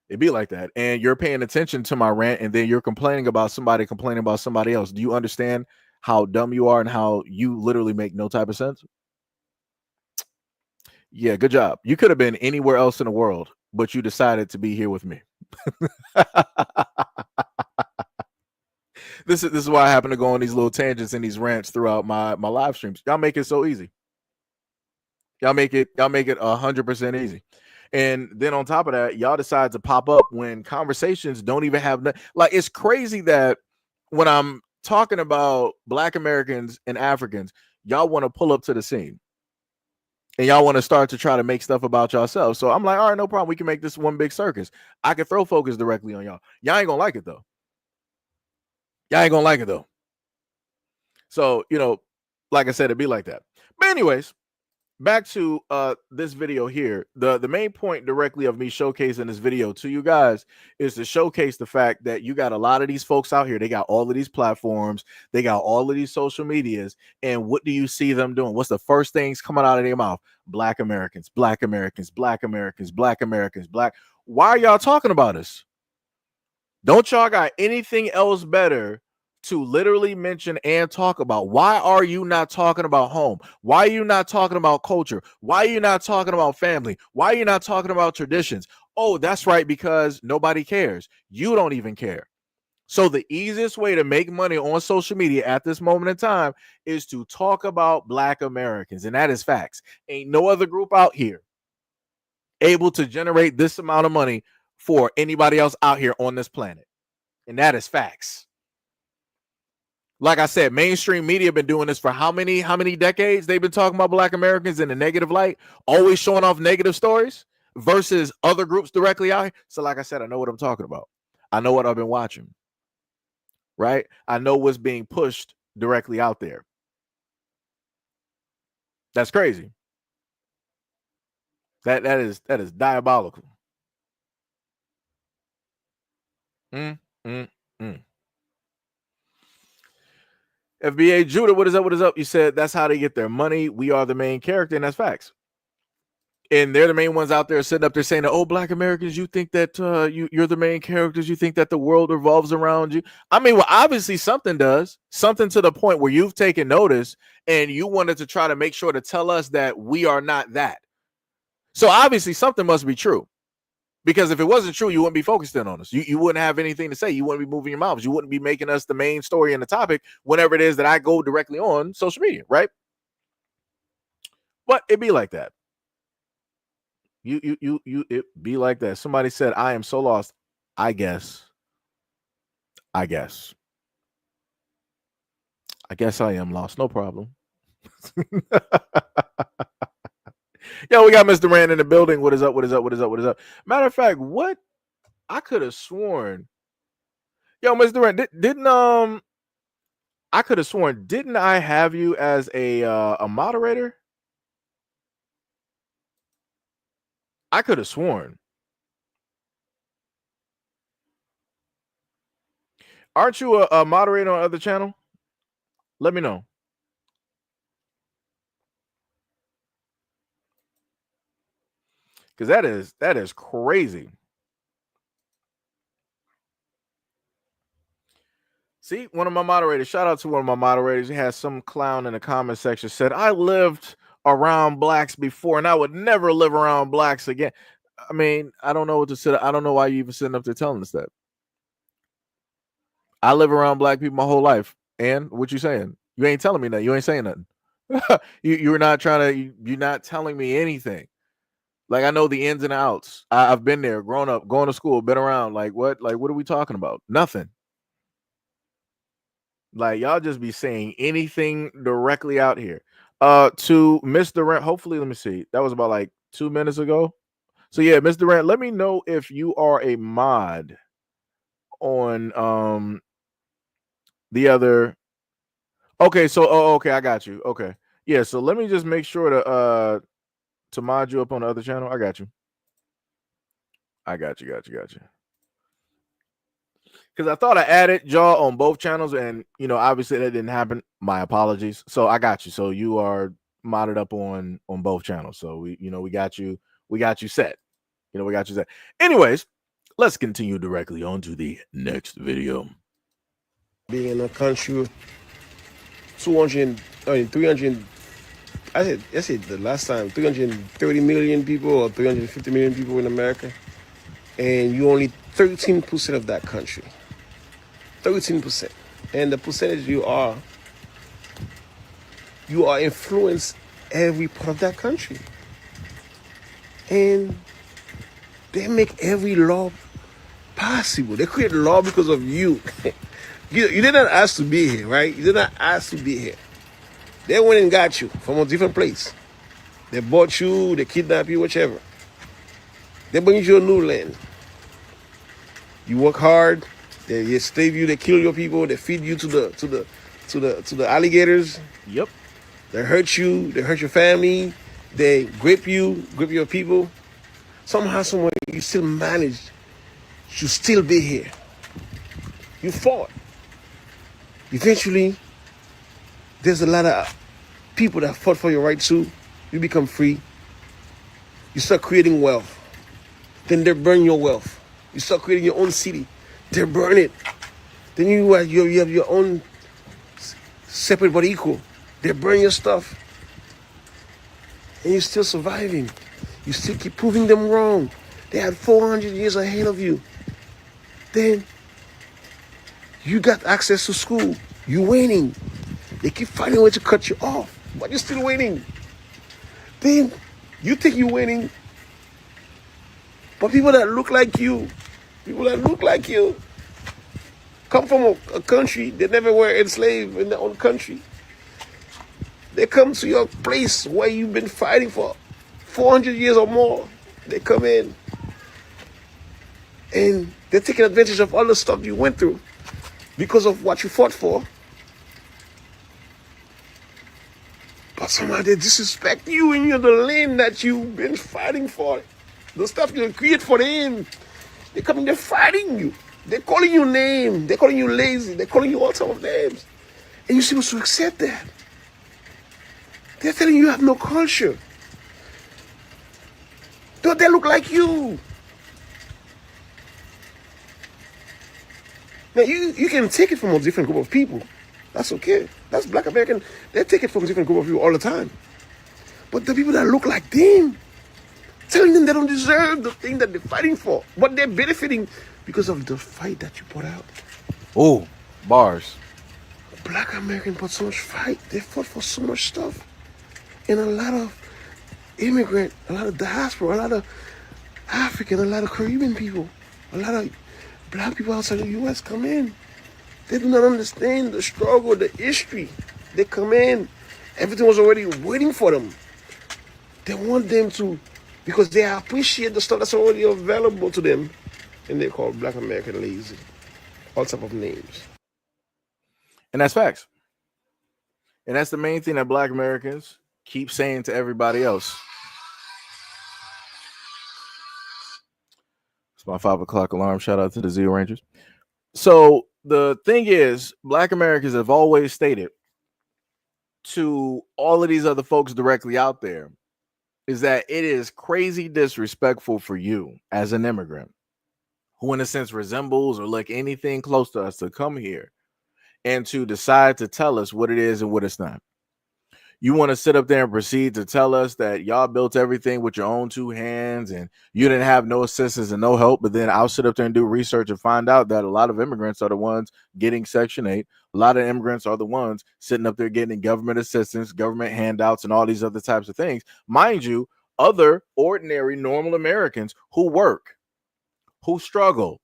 Speaker 1: It'd be like that. And you're paying attention to my rant, and then you're complaining about somebody else. Do you understand how dumb you are and how you literally make no type of sense? Yeah, good job. You could have been anywhere else in the world, but you decided to be here with me. This is why I happen to go on these little tangents and these rants throughout my live streams. Y'all make it so easy. Y'all make it 100% easy. And then on top of that, y'all decide to pop up when conversations don't even have like, it's crazy that when I'm talking about Black Americans and Africans, y'all want to pull up to the scene. And y'all want to start to try to make stuff about yourselves. So I'm like, all right, no problem. We can make this one big circus. I can throw focus directly on y'all. Y'all ain't gonna like it though. So, like I said, it'd be like that. But anyways, back to this video here. The main point directly of me showcasing this video to you guys is to showcase the fact that you got a lot of these folks out here. They got all of these platforms, they got all of these social medias, and what do you see them doing? What's the first things coming out of their mouth? Black Americans, Black Americans, Black Americans, Black Americans, Black. Why are y'all talking about us? Don't y'all got anything else better to literally mention and talk about? Why are you not talking about home? Why are you not talking about culture? Why are you not talking about family? Why are you not talking about traditions? Oh, that's right, because nobody cares. You don't even care. So the easiest way to make money on social media at this moment in time is to talk about Black Americans, and that is facts. Ain't no other group out here able to generate this amount of money for anybody else out here on this planet, and that is facts. Like I said, mainstream media been doing this for how many decades? They've been talking about Black Americans in a negative light, always showing off negative stories versus other groups directly out here. So like I said, I know what I'm talking about. I know what I've been watching, right? I know what's being pushed directly out there. That's crazy. That is diabolical. FBA Judah, what is up? What is up? You said that's how they get their money. We are the main character, and that's facts. And they're the main ones out there sitting up there saying, "Oh, Black Americans, you think that you're the main characters? You think that the world revolves around you?" I mean, well, obviously something does. Something to the point where you've taken notice and you wanted to try to make sure to tell us that we are not that. So obviously something must be true. Because if it wasn't true, you wouldn't be focused in on us. You wouldn't have anything to say. You wouldn't be moving your mouths. You wouldn't be making us the main story and the topic whenever it is that I go directly on social media, right? But it be like that. It be like that. Somebody said, I am so lost. I guess I am lost. No problem. Yo, we got Mr. Rand in the building. What is up? What is up? What is up? What is up? Matter of fact, what I could have sworn. Yo, Mr. Rand, didn't I could have sworn, didn't I have you as a moderator? I could have sworn. Aren't you a moderator on other channel? Let me know. Because that is crazy. See, one of my moderators, shout out to one of my moderators. He has some clown in the comment section said, I lived around blacks before and I would never live around blacks again. I mean, I don't know what to say. I don't know why you even sitting up there telling us that. I live around black people my whole life. And what you saying? You ain't telling me that. You ain't saying nothing. You're not trying to, you're not telling me anything. Like, I know the ins and outs. I've been there, grown up, going to school, been around. Like, what are we talking about? Nothing. Like, y'all just be saying anything directly out here. To Miss Durant, hopefully, let me see. That was about like 2 minutes ago. So yeah, Miss Durant, let me know if you are a mod on the other. Okay, so okay, I got you. Okay. Yeah, so let me just make sure to mod you up on the other channel. I got you. Got you. Because I thought I added y'all on both channels, and obviously that didn't happen. My apologies. So I got you. So you are modded up on both channels. So we got you set. We got you set. Anyways, let's continue directly on to the next video.
Speaker 10: Being in a country 300, I said the last time 330 million people or 350 million people in America, and you only 13% of that country. 13%. And the percentage you are influence every part of that country. And they make every law possible. They create law because of you. You did not ask to be here, right? You did not ask to be here. They went and got you from a different place. They bought you, they kidnapped you, whichever. They bring you to a new land. You work hard, they enslave you, they kill your people, they feed you to the alligators.
Speaker 1: Yep.
Speaker 10: They hurt you, they hurt your family, they grip your people. Somehow, somewhere, you still managed to still be here. You fought. Eventually, there's a lot of people that fought for your right too. You become free. You start creating wealth. Then they burn your wealth. You start creating your own city. They burn it. Then you have your own separate but equal. They burn your stuff. And you're still surviving. You still keep proving them wrong. They had 400 years ahead of you. Then you got access to school. You're winning. They keep finding a way to cut you off, but you're still winning. Then you think you're winning, but people that look like you, come from a country, they never were enslaved in their own country. They come to your place where you've been fighting for 400 years or more. They come in and they're taking advantage of all the stuff you went through because of what you fought for. But somehow they disrespect you and you're the land that you've been fighting for. The stuff you create for them. They come in, they're fighting you. They're calling you names. They're calling you lazy. They're calling you all sorts of names. And you're supposed to accept that. They're telling you have no culture. Don't they look like you? Now, you can take it from a different group of people. That's okay. That's Black American. They take it from a different group of people all the time. But the people that look like them, telling them they don't deserve the thing that they're fighting for, but they're benefiting because of the fight that you put out.
Speaker 1: Oh, bars.
Speaker 10: Black American put so much fight. They fought for so much stuff. And a lot of immigrant, a lot of diaspora, a lot of African, a lot of Caribbean people, a lot of black people outside the U.S. come in. They do not understand the struggle, the history. They come in. Everything was already waiting for them. They want them to, because they appreciate the stuff that's already available to them. And they call Black American lazy. All type of names.
Speaker 1: And that's facts. And that's the main thing that Black Americans keep saying to everybody else. It's my 5 o'clock alarm. Shout out to the Zero Rangers. So the thing is, Black Americans have always stated to all of these other folks directly out there is that it is crazy disrespectful for you as an immigrant who in a sense resembles or look anything close to us to come here and to decide to tell us what it is and what it's not. You want to sit up there and proceed to tell us that y'all built everything with your own two hands and you didn't have no assistance and no help, but then I'll sit up there and do research and find out that a lot of immigrants are the ones getting Section 8. A lot of immigrants are the ones sitting up there getting government assistance, government handouts, and all these other types of things. Mind you, other ordinary, normal Americans who work, who struggle,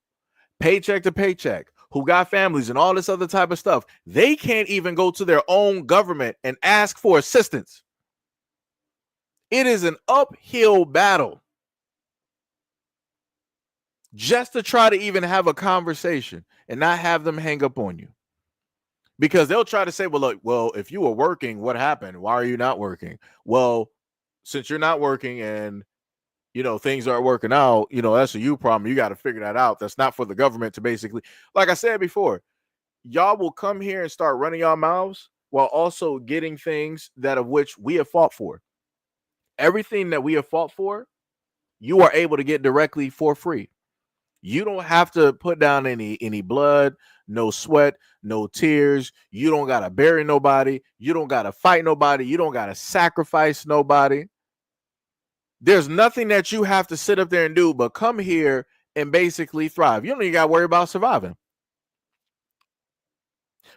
Speaker 1: paycheck to paycheck, who got families and all this other type of stuff, they can't even go to their own government and ask for assistance. It is an uphill battle just to try to even have a conversation and not have them hang up on you. Because they'll try to say, well, look, well, if you were working, what happened? Why are you not working? Well, since you're not working and things aren't working out, that's a you problem. You got to figure that out. That's not for the government to basically, like I said before, y'all will come here and start running your mouths while also getting things that of which we have fought for. Everything that we have fought for, you are able to get directly for free. You don't have to put down any blood, no sweat, no tears. You don't got to bury nobody. You don't got to fight nobody. You don't got to sacrifice nobody. There's nothing that you have to sit up there and do but come here and basically thrive. You don't even got to worry about surviving.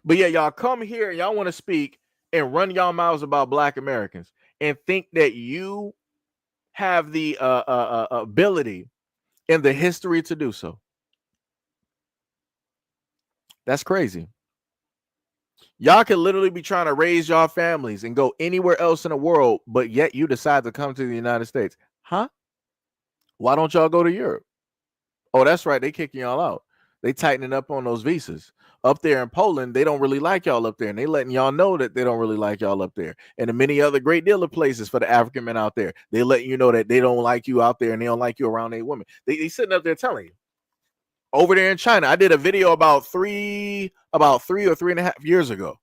Speaker 1: But yeah, y'all come here and y'all want to speak and run y'all mouths about Black Americans and think that you have the ability and the history to do so. That's crazy. Y'all can literally be trying to raise y'all families and go anywhere else in the world, but yet you decide to come to the United States. Huh? Why don't y'all go to Europe? Oh, that's right. They kicking y'all out. They tightening up on those visas. Up there in Poland, they don't really like y'all up there, and they letting y'all know that they don't really like y'all up there. And in many other great deal of places for the African men out there, they letting you know that they don't like you out there and they don't like you around their women. They sitting up there telling you. Over there in China, I did a video about three or 3.5 years ago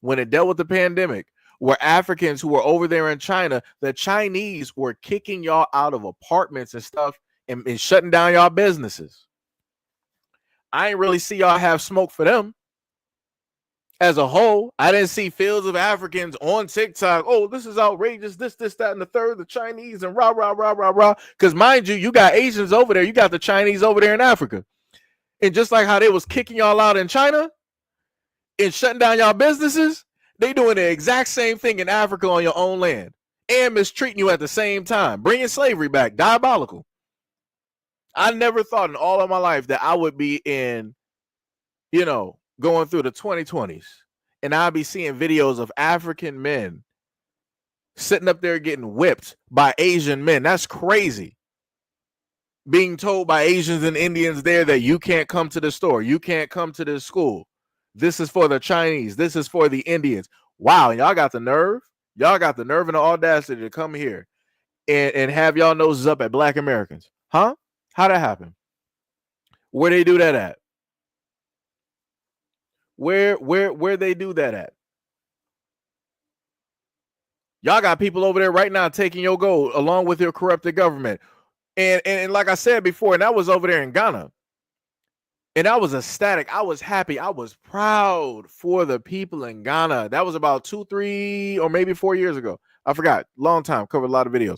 Speaker 1: when it dealt with the pandemic, where Africans who were over there in China, the Chinese were kicking y'all out of apartments and stuff and shutting down y'all businesses. I ain't really see y'all have smoke for them as a whole. I didn't see fields of Africans on TikTok. Oh, this is outrageous. This, that, and the third, the Chinese and rah, rah, rah, rah, rah. Because mind you, you got Asians over there. You got the Chinese over there in Africa. And just like how they was kicking y'all out in China and shutting down y'all businesses, they doing the exact same thing in Africa on your own land and mistreating you at the same time, bringing slavery back. Diabolical. I never thought in all of my life that I would be in, going through the 2020s and I'd be seeing videos of African men sitting up there getting whipped by Asian men. That's crazy. Being told by Asians and Indians there that you can't come to the store. You can't come to this school. This is for the Chinese. This is for the Indians. Wow. Y'all got the nerve. Y'all got the nerve and the audacity to come here and have y'all noses up at Black Americans. Huh? How'd that happen? Where they do that at? Where they do that at? Y'all got people over there right now taking your gold along with your corrupted government. And like I said before, and that was over there in Ghana. And I was ecstatic. I was happy. I was proud for the people in Ghana. That was about 2, 3, or maybe 4 years ago. I forgot. Long time. Covered a lot of videos.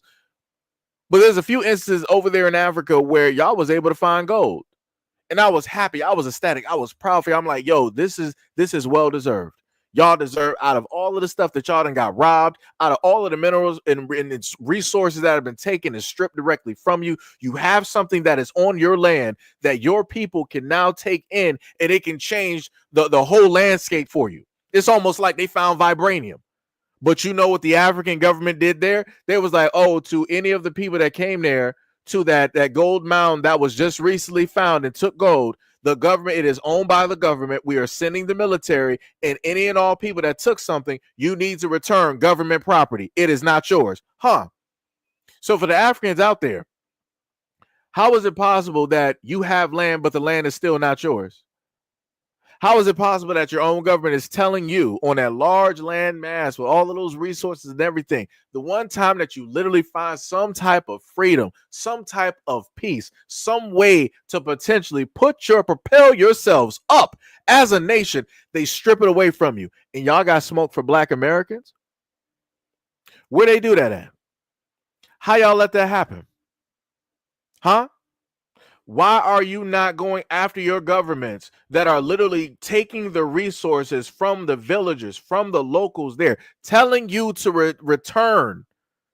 Speaker 1: But there's a few instances over there in Africa where y'all was able to find gold. And I was happy. I was ecstatic. I was proud for you. I'm like, yo, this is well deserved. Y'all deserve, out of all of the stuff that y'all done got robbed, out of all of the minerals and its resources that have been taken and stripped directly from you, you have something that is on your land that your people can now take in, and it can change the whole landscape for you. It's almost like they found vibranium. But you know what the African government did there? They was like, oh, to any of the people that came there to that gold mound that was just recently found and took gold, the government, it is owned by the government. We are sending the military, and any and all people that took something, you need to return government property. It is not yours. Huh? So for the Africans out there, how is it possible that you have land, but the land is still not yours? How is it possible that your own government is telling you on that large land mass with all of those resources and everything, the one time that you literally find some type of freedom, some type of peace, some way to potentially propel yourselves up as a nation, they strip it away from you. And y'all got smoke for Black Americans? Where they do that at? How y'all let that happen? Huh? Why are you not going after your governments that are literally taking the resources from the villagers, from the locals there, telling you to return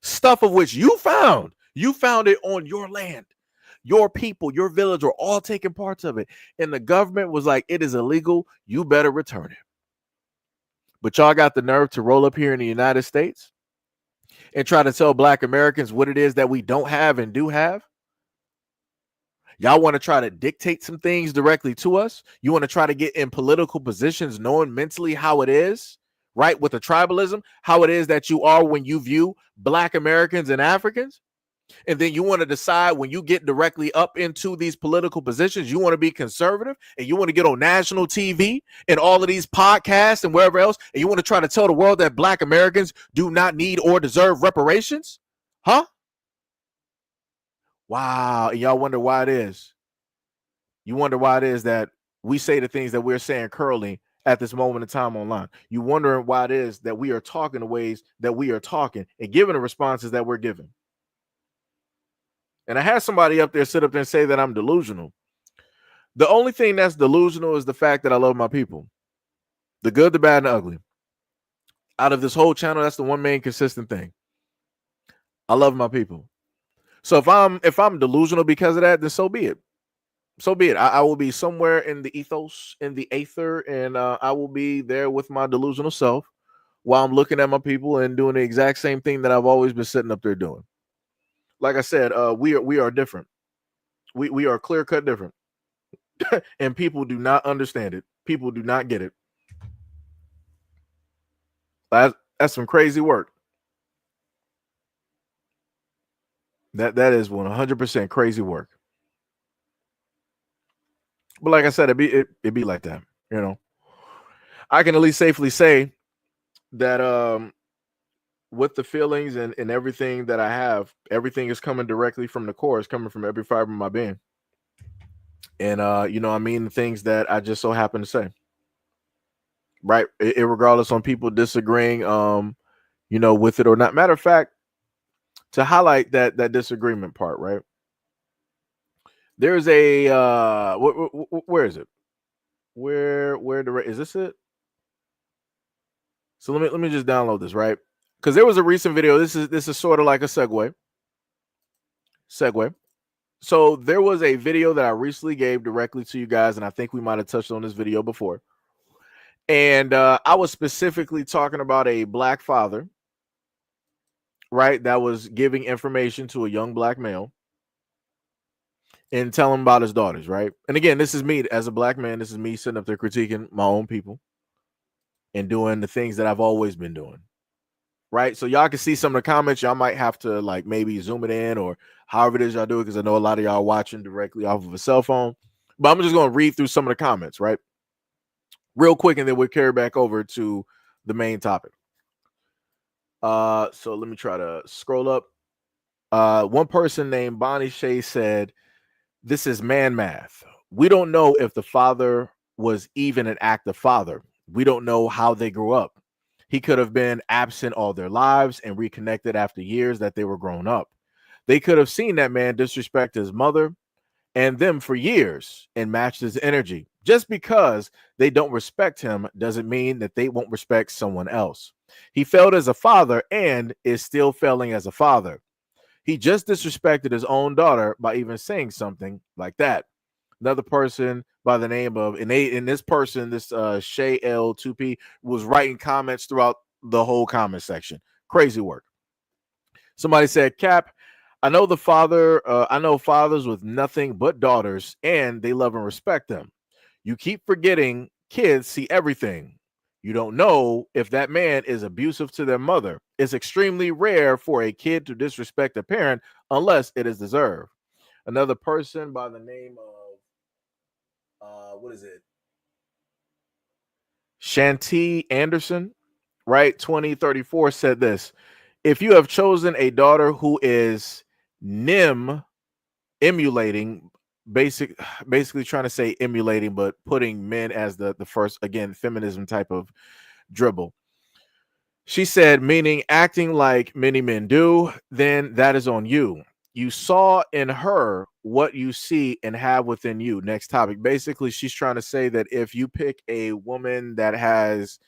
Speaker 1: stuff of which you found? You found it on your land. Your people, your village were all taking parts of it. And the government was like, it is illegal. You better return it. But y'all got the nerve to roll up here in the United States and try to tell Black Americans what it is that we don't have and do have. Y'all want to try to dictate some things directly to us. You want to try to get in political positions, knowing mentally how it is, right? With the tribalism, how it is that you are when you view Black Americans and Africans. And then you want to decide when you get directly up into these political positions, you want to be conservative and you want to get on national TV and all of these podcasts and wherever else. And you want to try to tell the world that Black Americans do not need or deserve reparations. Huh? Wow. And y'all wonder why it is. You wonder why it is that we say the things that we're saying currently at this moment in time online. You wondering why it is that we are talking the ways that we are talking and giving the responses that we're giving. And I had somebody up there sit up there and say that I'm delusional. The only thing that's delusional is the fact that I love my people. The good, the bad, and the ugly. Out of this whole channel, that's the one main consistent thing. I love my people. So if I'm delusional because of that, then so be it. So be it. I will be somewhere in the ethos, in the aether, and I will be there with my delusional self while I'm looking at my people and doing the exact same thing that I've always been sitting up there doing. Like I said, we are different. We are clear cut different, and people do not understand it. People do not get it. That's some crazy work. That is 100% crazy work. But like I said, it be like that, you know. I can at least safely say that with the feelings and everything that I have, everything is coming directly from the core. It's coming from every fiber of my being. And you know, I mean the things that I just so happen to say. Right. Regardless on people disagreeing, you know, with it or not. Matter of fact, to highlight that disagreement part, right? There's a where is it? Where is this it? So let me just download this, right? Because there was a recent video. This is sort of like a segue. So there was a video that I recently gave directly to you guys, and I think we might have touched on this video before. And I was specifically talking about a Black father, right, that was giving information to a young Black male and telling him about his daughters, right? And again, this is me as a Black man. This is me sitting up there critiquing my own people and doing the things that I've always been doing, right? So y'all can see some of the comments. Y'all might have to like maybe zoom it in or however it is y'all do it, because I know a lot of y'all are watching directly off of a cell phone. But I'm just going to read through some of the comments, right? Real quick, and then we'll carry back over to the main topic. So let me try to scroll up. One person named Bonnie Shea said, "This is man math. We don't know if the father was even an active father. We don't know how they grew up. He could have been absent all their lives and reconnected after years that they were grown up. They could have seen that man disrespect his mother and them for years and matched his energy. Just because they don't respect him doesn't mean that they won't respect someone else. He failed as a father and is still failing as a father. He just disrespected his own daughter by even saying something like that." Another person by the name of, this Shay L2P was writing comments throughout the whole comment section. Crazy work. Somebody said, "Cap, I know fathers with nothing but daughters and they love and respect them. You keep forgetting kids see everything. You don't know if that man is abusive to their mother. It's extremely rare for a kid to disrespect a parent unless it is deserved." Another person by the name of, what is it? Shanti Anderson, right, 2034 said this: if you have chosen a daughter who is nim emulating, basically trying to say emulating, but putting men as the first, again, feminism type of dribble. She said, meaning acting like many men do, then that is on you. You saw in her what you see and have within you. Next topic. Basically, she's trying to say that if you pick a woman that has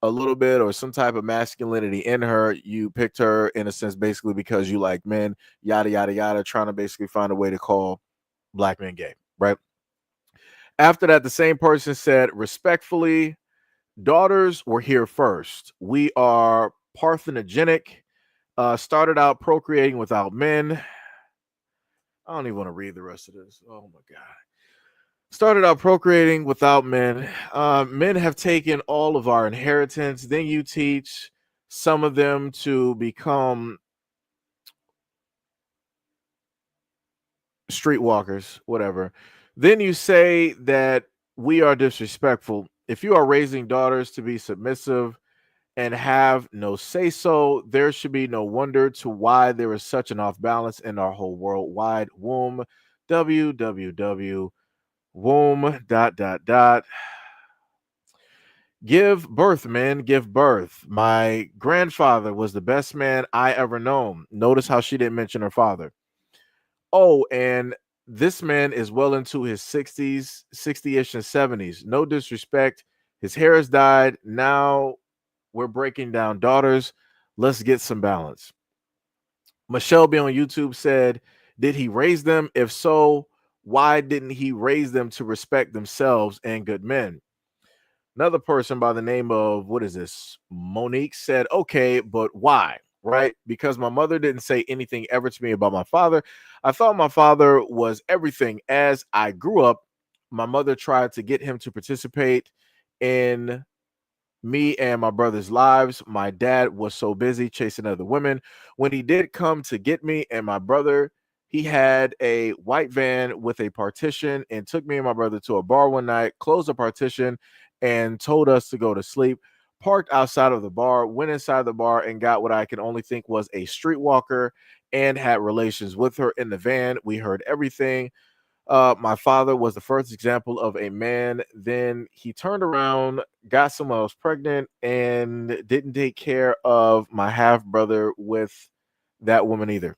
Speaker 1: a little bit or some type of masculinity in her, you picked her in a sense basically because you like men, yada, yada, yada, trying to basically find a way to call black men gay, right? After that, the same person said, respectfully, daughters were here first. We are parthenogenic, started out procreating without men. I don't even want to read the rest of this. Oh my God. Started out procreating without men. Men have taken all of our inheritance. Then you teach some of them to become streetwalkers, whatever. Then you say that we are disrespectful. If you are raising daughters to be submissive and have no say so, there should be no wonder to why there is such an off balance in our whole worldwide womb. www womb dot dot dot. Give birth, men, give birth. My grandfather was the best man I ever known. Notice how she didn't mention her father. Oh, and this man is well into his 60s, 60-ish and 70s. No disrespect. His hair has dyed. Now we're breaking down daughters. Let's get some balance. Michelle B on YouTube said, did he raise them? If so, why didn't he raise them to respect themselves and good men? Another person by the name of, what is this? Monique said, okay, but why? Right? Because my mother didn't say anything ever to me about my father. I thought my father was everything. As I grew up, my mother tried to get him to participate in me and my brother's lives. My dad was so busy chasing other women. When he did come to get me and my brother, he had a white van with a partition and took me and my brother to a bar one night, closed the partition, and told us to go to sleep. Parked outside of the bar, went inside the bar and got what I can only think was a streetwalker and had relations with her in the van. We heard everything. My father was the first example of a man. Then he turned around, got someone else pregnant, and didn't take care of my half brother with that woman either.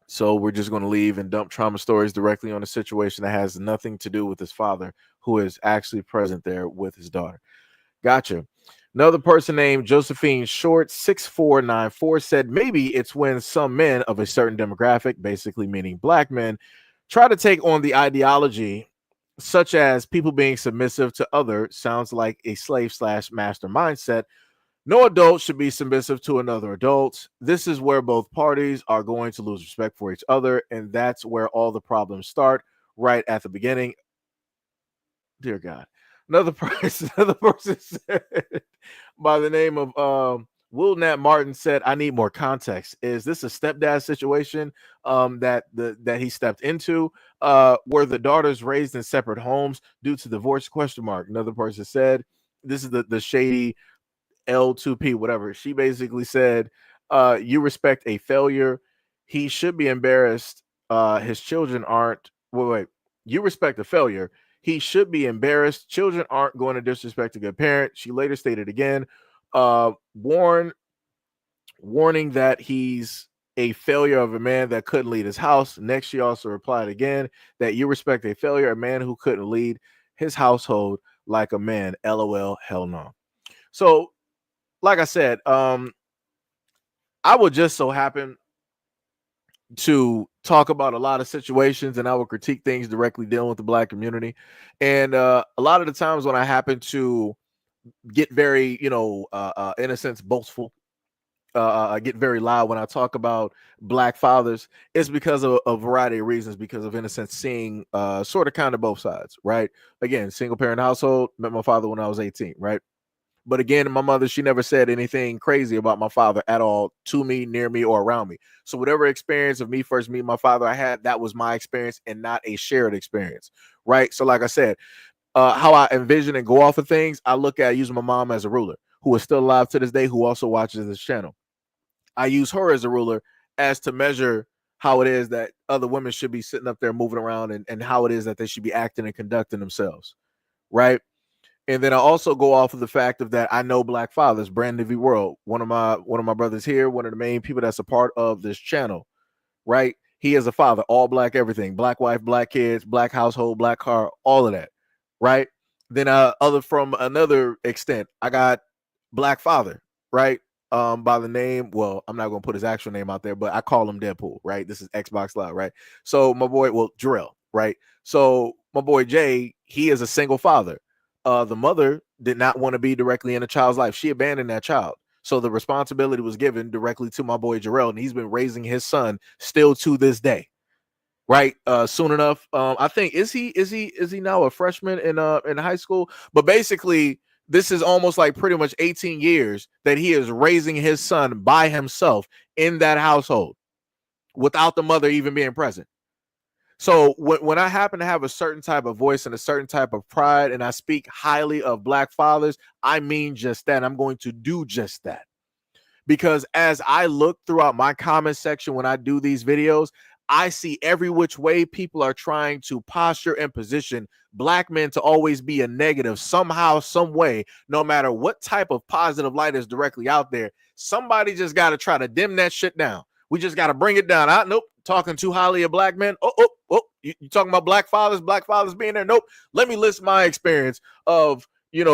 Speaker 1: So we're just going to leave and dump trauma stories directly on a situation that has nothing to do with his father, who is actually present there with his daughter. Gotcha. Another person named Josephine Short 6494 said maybe it's when some men of a certain demographic, basically meaning black men, try to take on the ideology such as people being submissive to other. Sounds like a slave / master mindset. No adult should be submissive to another adult. This is where both parties are going to lose respect for each other, and that's where all the problems start, right at the beginning. Dear God. Another person said by the name of Will Nat Martin said, I need more context. Is this a stepdad situation that he stepped into? Were the daughters raised in separate homes due to divorce? ? Another person said, this is the shady L2P, whatever. She basically said, you respect a failure. He should be embarrassed. His children aren't. Wait. You respect a failure. He should be embarrassed. Children aren't going to disrespect a good parent. She later stated again, warning that he's a failure of a man that couldn't lead his house. Next, she also replied again that you respect a failure, a man who couldn't lead his household like a man. LOL, hell no. So, like I said, I would just so happen to talk about a lot of situations and I would critique things directly dealing with the black community. And a lot of the times when I happen to get very, in a sense, boastful, I get very loud when I talk about black fathers, it's because of a variety of reasons, because of, in a sense, seeing sort of kind of both sides, right? Again, single parent household, met my father when I was 18, right? But again, my mother, she never said anything crazy about my father at all to me, near me, or around me. So whatever experience of me first meeting my father I had, that was my experience and not a shared experience, right? So like I said, how I envision and go off of things, I look at using my mom as a ruler, who is still alive to this day, who also watches this channel. I use her as a ruler as to measure how it is that other women should be sitting up there moving around, and how it is that they should be acting and conducting themselves, right? And then I also go off of the fact of that I know black fathers. Brandon V World, one of my brothers here, one of the main people that's a part of this channel, right? He is a father, all black, everything, black wife, black kids, black household, black car, all of that, right? Then other from another extent, I got black father, right? By the name, well, I'm not gonna put his actual name out there, but I call him Deadpool, right? This is Xbox Live, right? So my boy, well, Jarrell, right? So my boy Jay, he is a single father. The mother did not want to be directly in a child's life. She abandoned that child. So the responsibility was given directly to my boy Jarrell, and he's been raising his son still to this day. Right. Soon enough. I think is he now a freshman in high school? But basically, this is almost like pretty much 18 years that he is raising his son by himself in that household without the mother even being present. So when I happen to have a certain type of voice and a certain type of pride, and I speak highly of black fathers, I mean just that. I'm going to do just that. Because as I look throughout my comment section when I do these videos, I see every which way people are trying to posture and position black men to always be a negative somehow, some way, no matter what type of positive light is directly out there. Somebody just got to try to dim that shit down. We just got to bring it down. Nope, talking too highly of black men. You talking about black fathers being there? Nope. Let me list my experience of,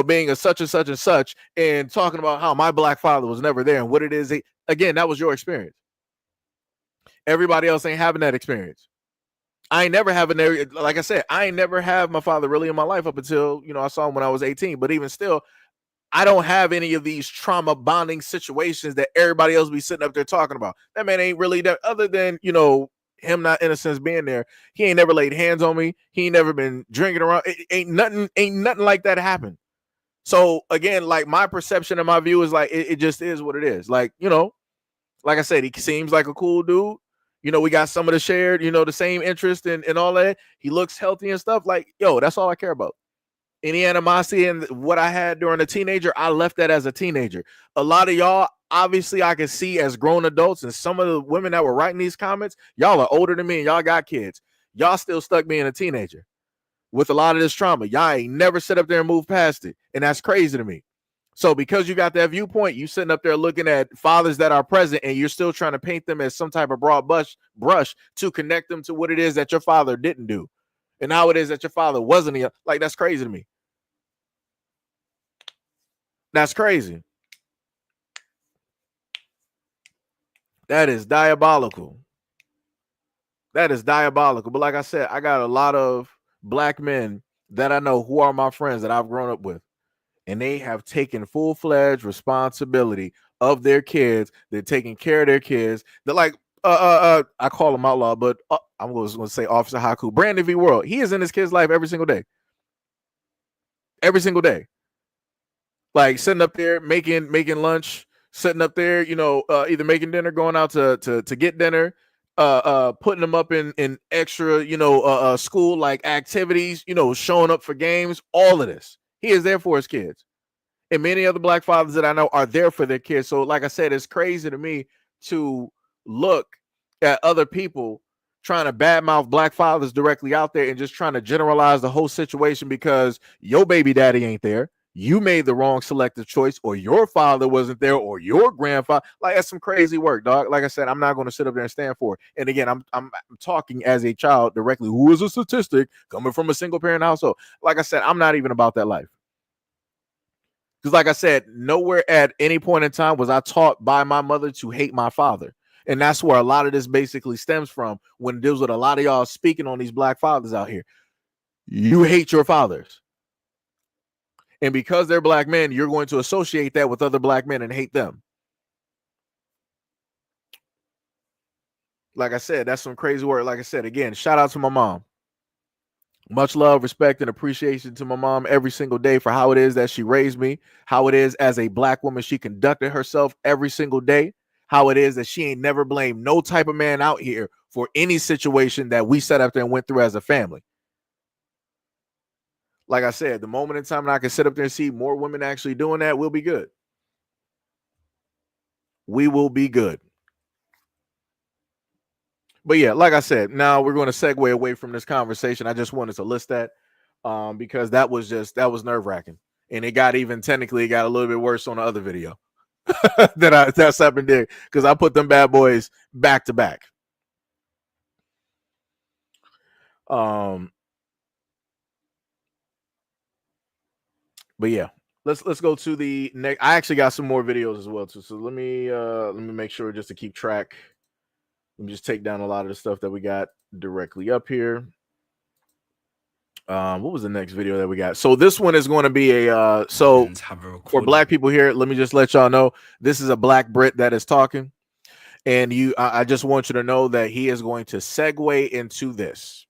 Speaker 1: being a such and such and such, and talking about how my black father was never there and what it is. Again, that was your experience. Everybody else ain't having that experience. I ain't never having there. Like I said, I ain't never have my father really in my life up until, I saw him when I was 18. But even still, I don't have any of these trauma bonding situations that everybody else be sitting up there talking about. That man ain't really there, other than, him not in a sense being there. He ain't never laid hands on me. He ain't never been drinking around. Ain't nothing like that happen. So again, like my perception and my view is like, it just is what it is. Like, like I said, he seems like a cool dude. We got some of the shared, the same interest and all that. He looks healthy and stuff. Like, that's all I care about. Any animosity and what I had during a teenager, I left that as a teenager. A lot of y'all, obviously, I can see as grown adults, and some of the women that were writing these comments, y'all are older than me and y'all got kids. Y'all still stuck being a teenager with a lot of this trauma. Y'all ain't never sit up there and move past it. And that's crazy to me. So because you got that viewpoint, you sitting up there looking at fathers that are present, and you're still trying to paint them as some type of broad brush to connect them to what it is that your father didn't do and how it is that your father wasn't. Like, that's crazy to me. That's crazy. That is diabolical. That is diabolical. But like I said, I got a lot of black men that I know who are my friends that I've grown up with. And they have taken full-fledged responsibility of their kids. They're taking care of their kids. They're like, I call him outlaw, but I'm going to say Officer Haku. Brandon V World. He is in his kid's life every single day. Every single day. Like sitting up there, making lunch, sitting up there, either making dinner, going out to get dinner, putting them up in extra, school like activities, showing up for games, all of this. He is there for his kids. And many other black fathers that I know are there for their kids. So like I said, it's crazy to me to look at other people trying to badmouth black fathers directly out there and just trying to generalize the whole situation because your baby daddy ain't there. You made the wrong selective choice, or your father wasn't there, or your grandfather. Like, that's some crazy work, dog. Like I said, I'm not going to sit up there and stand for it. And again, I'm talking as a child directly, who is a statistic coming from a single parent household. Like I said, I'm not even about that life. Because like I said, nowhere at any point in time was I taught by my mother to hate my father. And that's where a lot of this basically stems from when it deals with a lot of y'all speaking on these black fathers out here. You hate your fathers. And because they're black men, you're going to associate that with other black men and hate them. Like I said, that's some crazy work. Like I said, again, shout out to my mom. Much love, respect, and appreciation to my mom every single day for how it is that she raised me, how it is as a black woman she conducted herself every single day, how it is that she ain't never blamed no type of man out here for any situation that we set up there and went through as a family. like I said, the moment in time that I can sit up there and see more women actually doing that, we'll be good. We will be good. But yeah, like I said, now we're going to segue away from this conversation. I just wanted to list that because that was nerve wracking, and it got technically a little bit worse on the other video that's happened there because I put them bad boys back to back. But yeah, let's go to the next. I actually got some more videos as well too. So let me make sure just to keep track. Let me just take down a lot of the stuff that we got directly up here. What was the next video that we got? So this one is going to be a for black people here. Let me just let y'all know this is a black Brit that is talking, and I just want you to know that he is going to segue into this.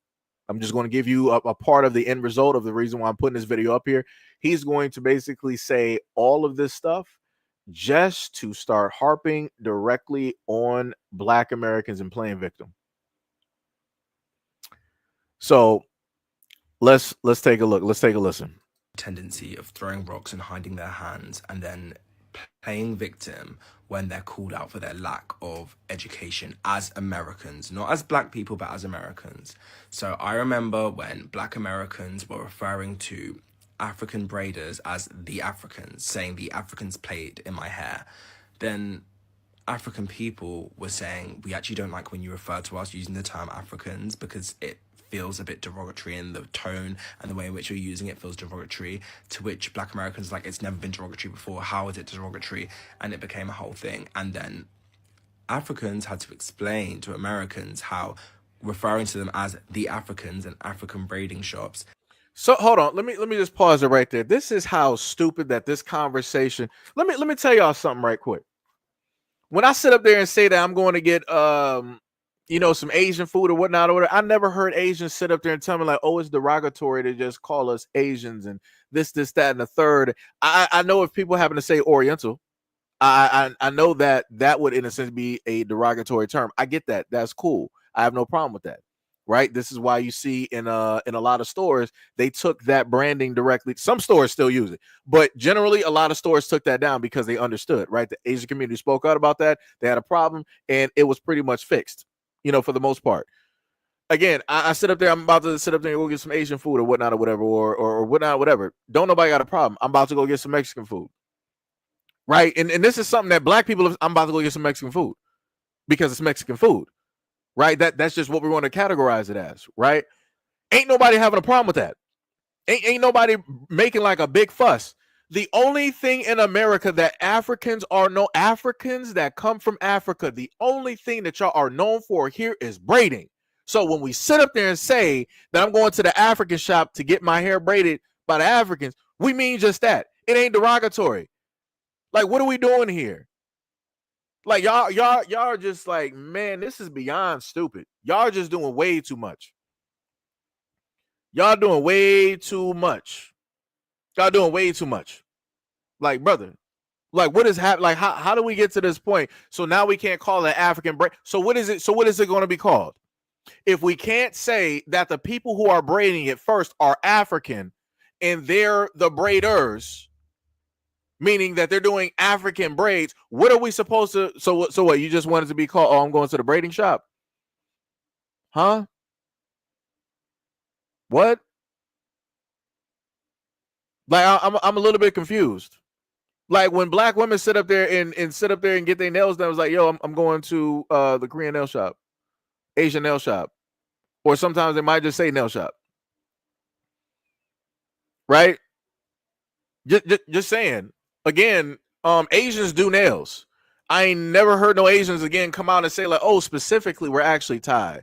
Speaker 1: I'm just going to give you a part of the end result of the reason why I'm putting this video up here. He's going to basically say all of this stuff just to start harping directly on Black Americans and playing victim. So let's take a look. Let's take a listen.
Speaker 14: Tendency of throwing rocks and hiding their hands and then playing victim when they're called out for their lack of education as Americans, not as black people, but as Americans. So I remember when Black Americans were referring to African braiders as the Africans, saying the Africans played in my hair, then African people were saying, we actually don't like when you refer to us using the term Africans because it feels a bit derogatory, and the tone and the way in which you're using it feels derogatory, to which Black Americans like, it's never been derogatory before, how is it derogatory? And it became a whole thing. And then Africans had to explain to Americans how referring to them as the Africans and African braiding shops.
Speaker 1: So hold on, let me just pause it right there. This is how stupid that this conversation. Let me tell y'all something right quick. When I sit up there and say that I'm going to get some Asian food or whatnot, I never heard Asians sit up there and tell me like, oh, it's derogatory to just call us Asians and this, that, and the third. I know if people happen to say Oriental, I know that would in a sense be a derogatory term. I get that. That's cool. I have no problem with that. Right. This is why you see in a lot of stores, they took that branding directly. Some stores still use it, but generally a lot of stores took that down because they understood, right? The Asian community spoke out about that. They had a problem and it was pretty much fixed, for the most part. Again, I sit up there. I'm about to sit up there and go get some Asian food or whatnot or whatever, or whatnot, whatever. Don't nobody got a problem. I'm about to go get some Mexican food. Right. And this is something that black people, I'm about to go get some Mexican food because it's Mexican food. Right. That's just what we want to categorize it as. Right. Ain't nobody having a problem with that. Ain't nobody making like a big fuss. The only thing in America that Africans that come from Africa, the only thing that y'all are known for here is braiding. So when we sit up there and say that I'm going to the African shop to get my hair braided by the Africans, we mean just that. It ain't derogatory. Like, what are we doing here? Like, y'all are just like, man, this is beyond stupid. Y'all just doing way too much. Y'all doing way too much. Y'all doing way too much. Like, brother, like, what is happening? Like, how do we get to this point? So now we can't call it African braid. So what is it? So what is it going to be called? If we can't say that the people who are braiding it first are African and they're the braiders, meaning that they're doing African braids, what are we supposed to? So what? You just wanted to be called? Oh, I'm going to the braiding shop, huh? What? Like, I'm a little bit confused. Like when black women sit up there and get their nails done, I was like, yo, I'm going to the Korean nail shop, Asian nail shop, or sometimes they might just say nail shop, right? Just saying. Again, Asians do nails. I ain't never heard no Asians again come out and say like, oh, specifically we're actually Thai.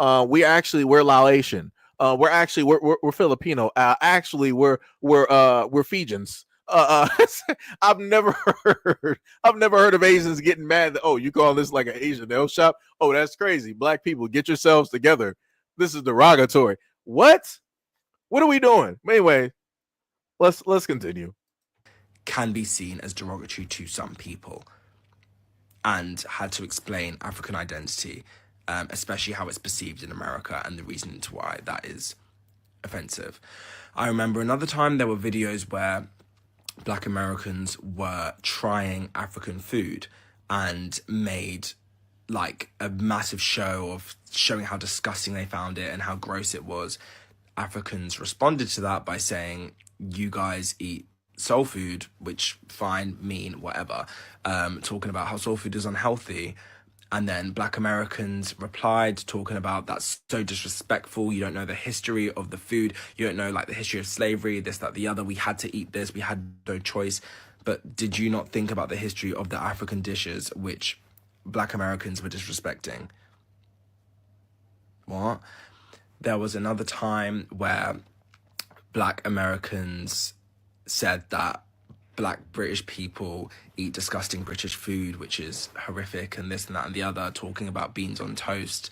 Speaker 1: We're Laotian. We're Filipino. Actually we're Fijians. I've never heard of Asians getting mad that, oh, you call this like an Asian nail shop? Oh, that's crazy. Black people, get yourselves together. This is derogatory. What are we doing? Anyway, let's continue.
Speaker 14: Can be seen as derogatory to some people, and had to explain African identity, especially how it's perceived in America and the reasons why that is offensive. I remember another time there were videos where Black Americans were trying African food and made like a massive show of showing how disgusting they found it and how gross it was. Africans responded to that by saying, you guys eat soul food, which fine, mean, whatever, talking about how soul food is unhealthy. And then Black Americans replied talking about that's so disrespectful. You don't know the history of the food. You don't know like the history of slavery, this, that, the other. We had to eat this. We had no choice. But did you not think about the history of the African dishes, which Black Americans were disrespecting? What? There was another time where Black Americans said that Black British people eat disgusting British food, which is horrific, and this and that and the other, talking about beans on toast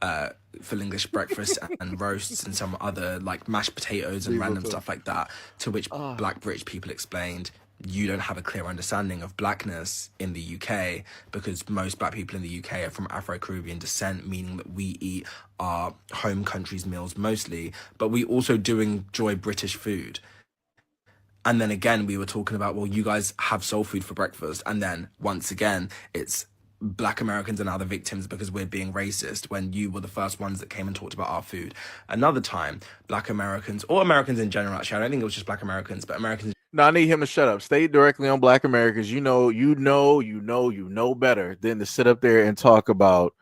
Speaker 14: for English breakfast and roasts and some other like mashed potatoes and random stuff like that, to which Black British people explained, you don't have a clear understanding of blackness in the UK, because most Black people in the UK are from Afro-Caribbean descent, meaning that we eat our home country's meals mostly, but we also do enjoy British food. And then again, we were talking about, well, you guys have soul food for breakfast. And then once again, it's Black Americans are now the victims because we're being racist when you were the first ones that came and talked about our food. Another time, Black Americans, or Americans in general, actually, I don't think it was just Black Americans, but Americans.
Speaker 1: No, I need him to shut up. Stay directly on Black Americans. You know better than to sit up there and talk about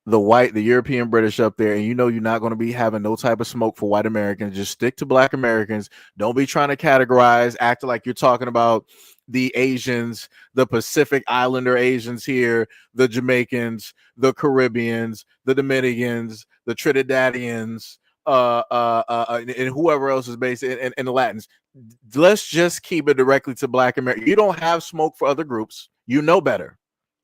Speaker 1: the European British up there, and you know you're not going to be having no type of smoke for white Americans. Just stick to Black Americans. Don't be trying to categorize, act like you're talking about the Asians, the Pacific Islander Asians here, the Jamaicans, the Caribbeans, the Dominicans, the Trinidadians, and whoever else is based in the Latins. Let's just keep it directly to Black America. You don't have smoke for other groups. You know better.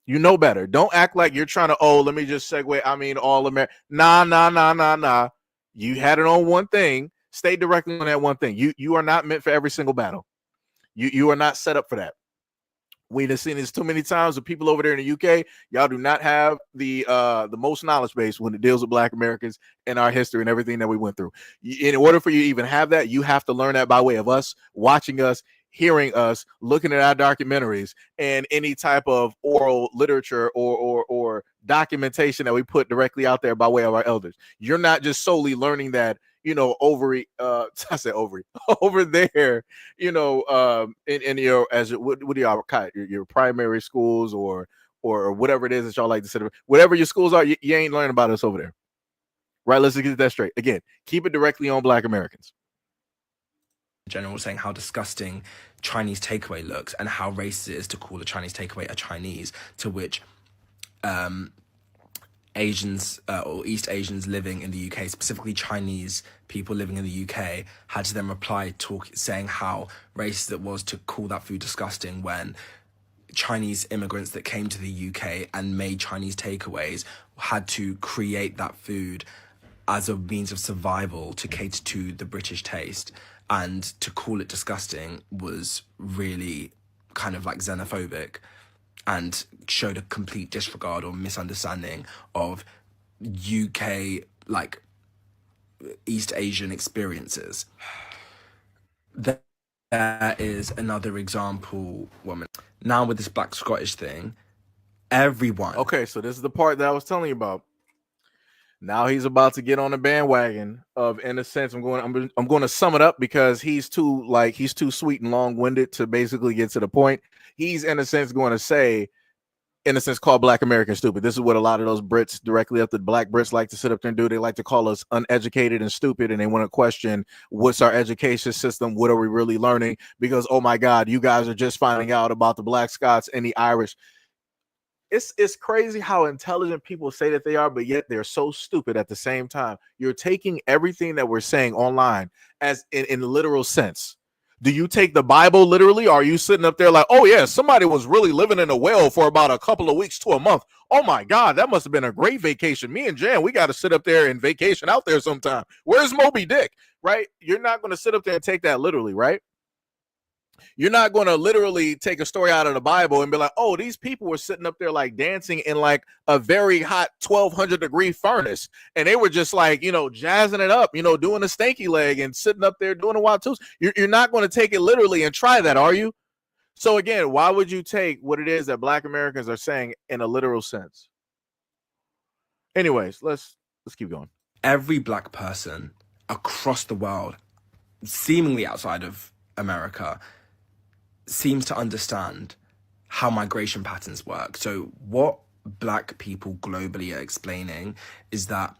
Speaker 1: You know better. Don't act like you're trying to, let me just segue. I mean, all America. Nah. You had it on one thing. Stay directly on that one thing. You are not meant for every single battle. You are not set up for that. We've seen this too many times with people over there in the UK. Y'all do not have the most knowledge base when it deals with Black Americans and our history and everything that we went through. In order for you to even have that, you have to learn that by way of us, watching us, hearing us, looking at our documentaries, and any type of oral literature or documentation that we put directly out there by way of our elders. You're not just solely learning that, over there, in your, what do y'all call it, your primary schools or whatever it is that y'all like to say, whatever your schools are, you ain't learning about us over there, right? Let's get that straight. Again, keep it directly on Black Americans.
Speaker 14: General, saying how disgusting Chinese takeaway looks and how racist it is to call a Chinese takeaway a Chinese, to which Asians or East Asians living in the UK, specifically Chinese people living in the UK, had to then reply saying how racist it was to call that food disgusting when Chinese immigrants that came to the UK and made Chinese takeaways had to create that food as a means of survival to cater to the British taste. And to call it disgusting was really kind of like xenophobic and showed a complete disregard or misunderstanding of UK, like, East Asian experiences. There is another example, woman. Now with this Black Scottish thing, everyone...
Speaker 1: Okay, so this is the part that I was telling you about. Now he's about to get on the bandwagon of, in a sense, I'm going to sum it up because he's too sweet and long-winded to basically get to the point. He's, in a sense, going to say, in a sense, call Black Americans stupid. This is what a lot of those Brits, directly up the Black Brits, like to sit up there and do. They like to call us uneducated and stupid, and they want to question what's our education system, what are we really learning, because, oh my God, you guys are just finding out about the Black Scots and the Irish. It's crazy how intelligent people say that they are, but yet they're so stupid at the same time. You're taking everything that we're saying online as in literal sense. Do you take the Bible literally? Or are you sitting up there like, oh yeah, somebody was really living in a well for about a couple of weeks to a month. Oh my God, that must have been a great vacation. Me and Jan, we got to sit up there and vacation out there sometime. Where's Moby Dick? Right? You're not going to sit up there and take that literally, right? You're not going to literally take a story out of the Bible and be like, oh, these people were sitting up there like dancing in like a very hot 1200-degree furnace. And they were just like, jazzing it up, doing a stanky leg and sitting up there doing a Watus. You're not going to take it literally and try that, are you? So again, why would you take what it is that Black Americans are saying in a literal sense? Anyways, let's keep going.
Speaker 14: Every Black person across the world, seemingly outside of America, seems to understand how migration patterns work. So what Black people globally are explaining is that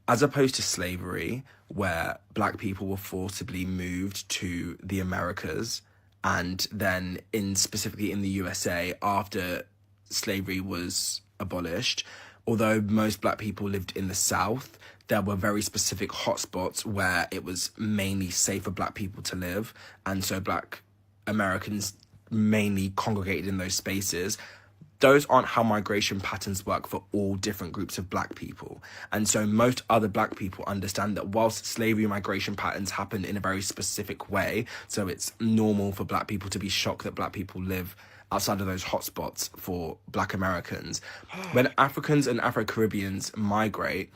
Speaker 14: as opposed to slavery, where Black people were forcibly moved to the Americas, and then specifically in the USA after slavery was abolished, although most Black people lived in the South, there were very specific hotspots where it was mainly safe for Black people to live. And so Black Americans mainly congregated in those spaces. Those aren't how migration patterns work for all different groups of Black people. And so most other Black people understand that whilst slavery migration patterns happen in a very specific way, so it's normal for Black people to be shocked that Black people live outside of those hotspots for Black Americans. When Africans and Afro-Caribbeans migrate,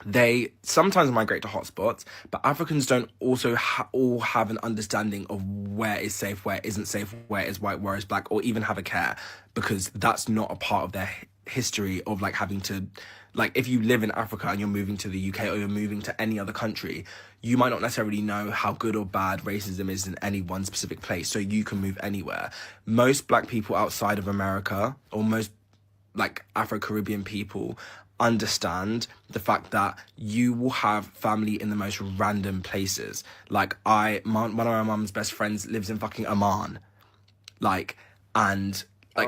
Speaker 14: they sometimes migrate to hotspots, but Africans don't also all have an understanding of where is safe, where isn't safe, where is white, where is Black, or even have a care, because that's not a part of their history of like having to, like if you live in Africa and you're moving to the UK or you're moving to any other country, you might not necessarily know how good or bad racism is in any one specific place, so you can move anywhere. Most Black people outside of America, or most like Afro-Caribbean people, understand the fact that you will have family in the most random places. Like one of my mum's best friends lives in fucking Oman. I don't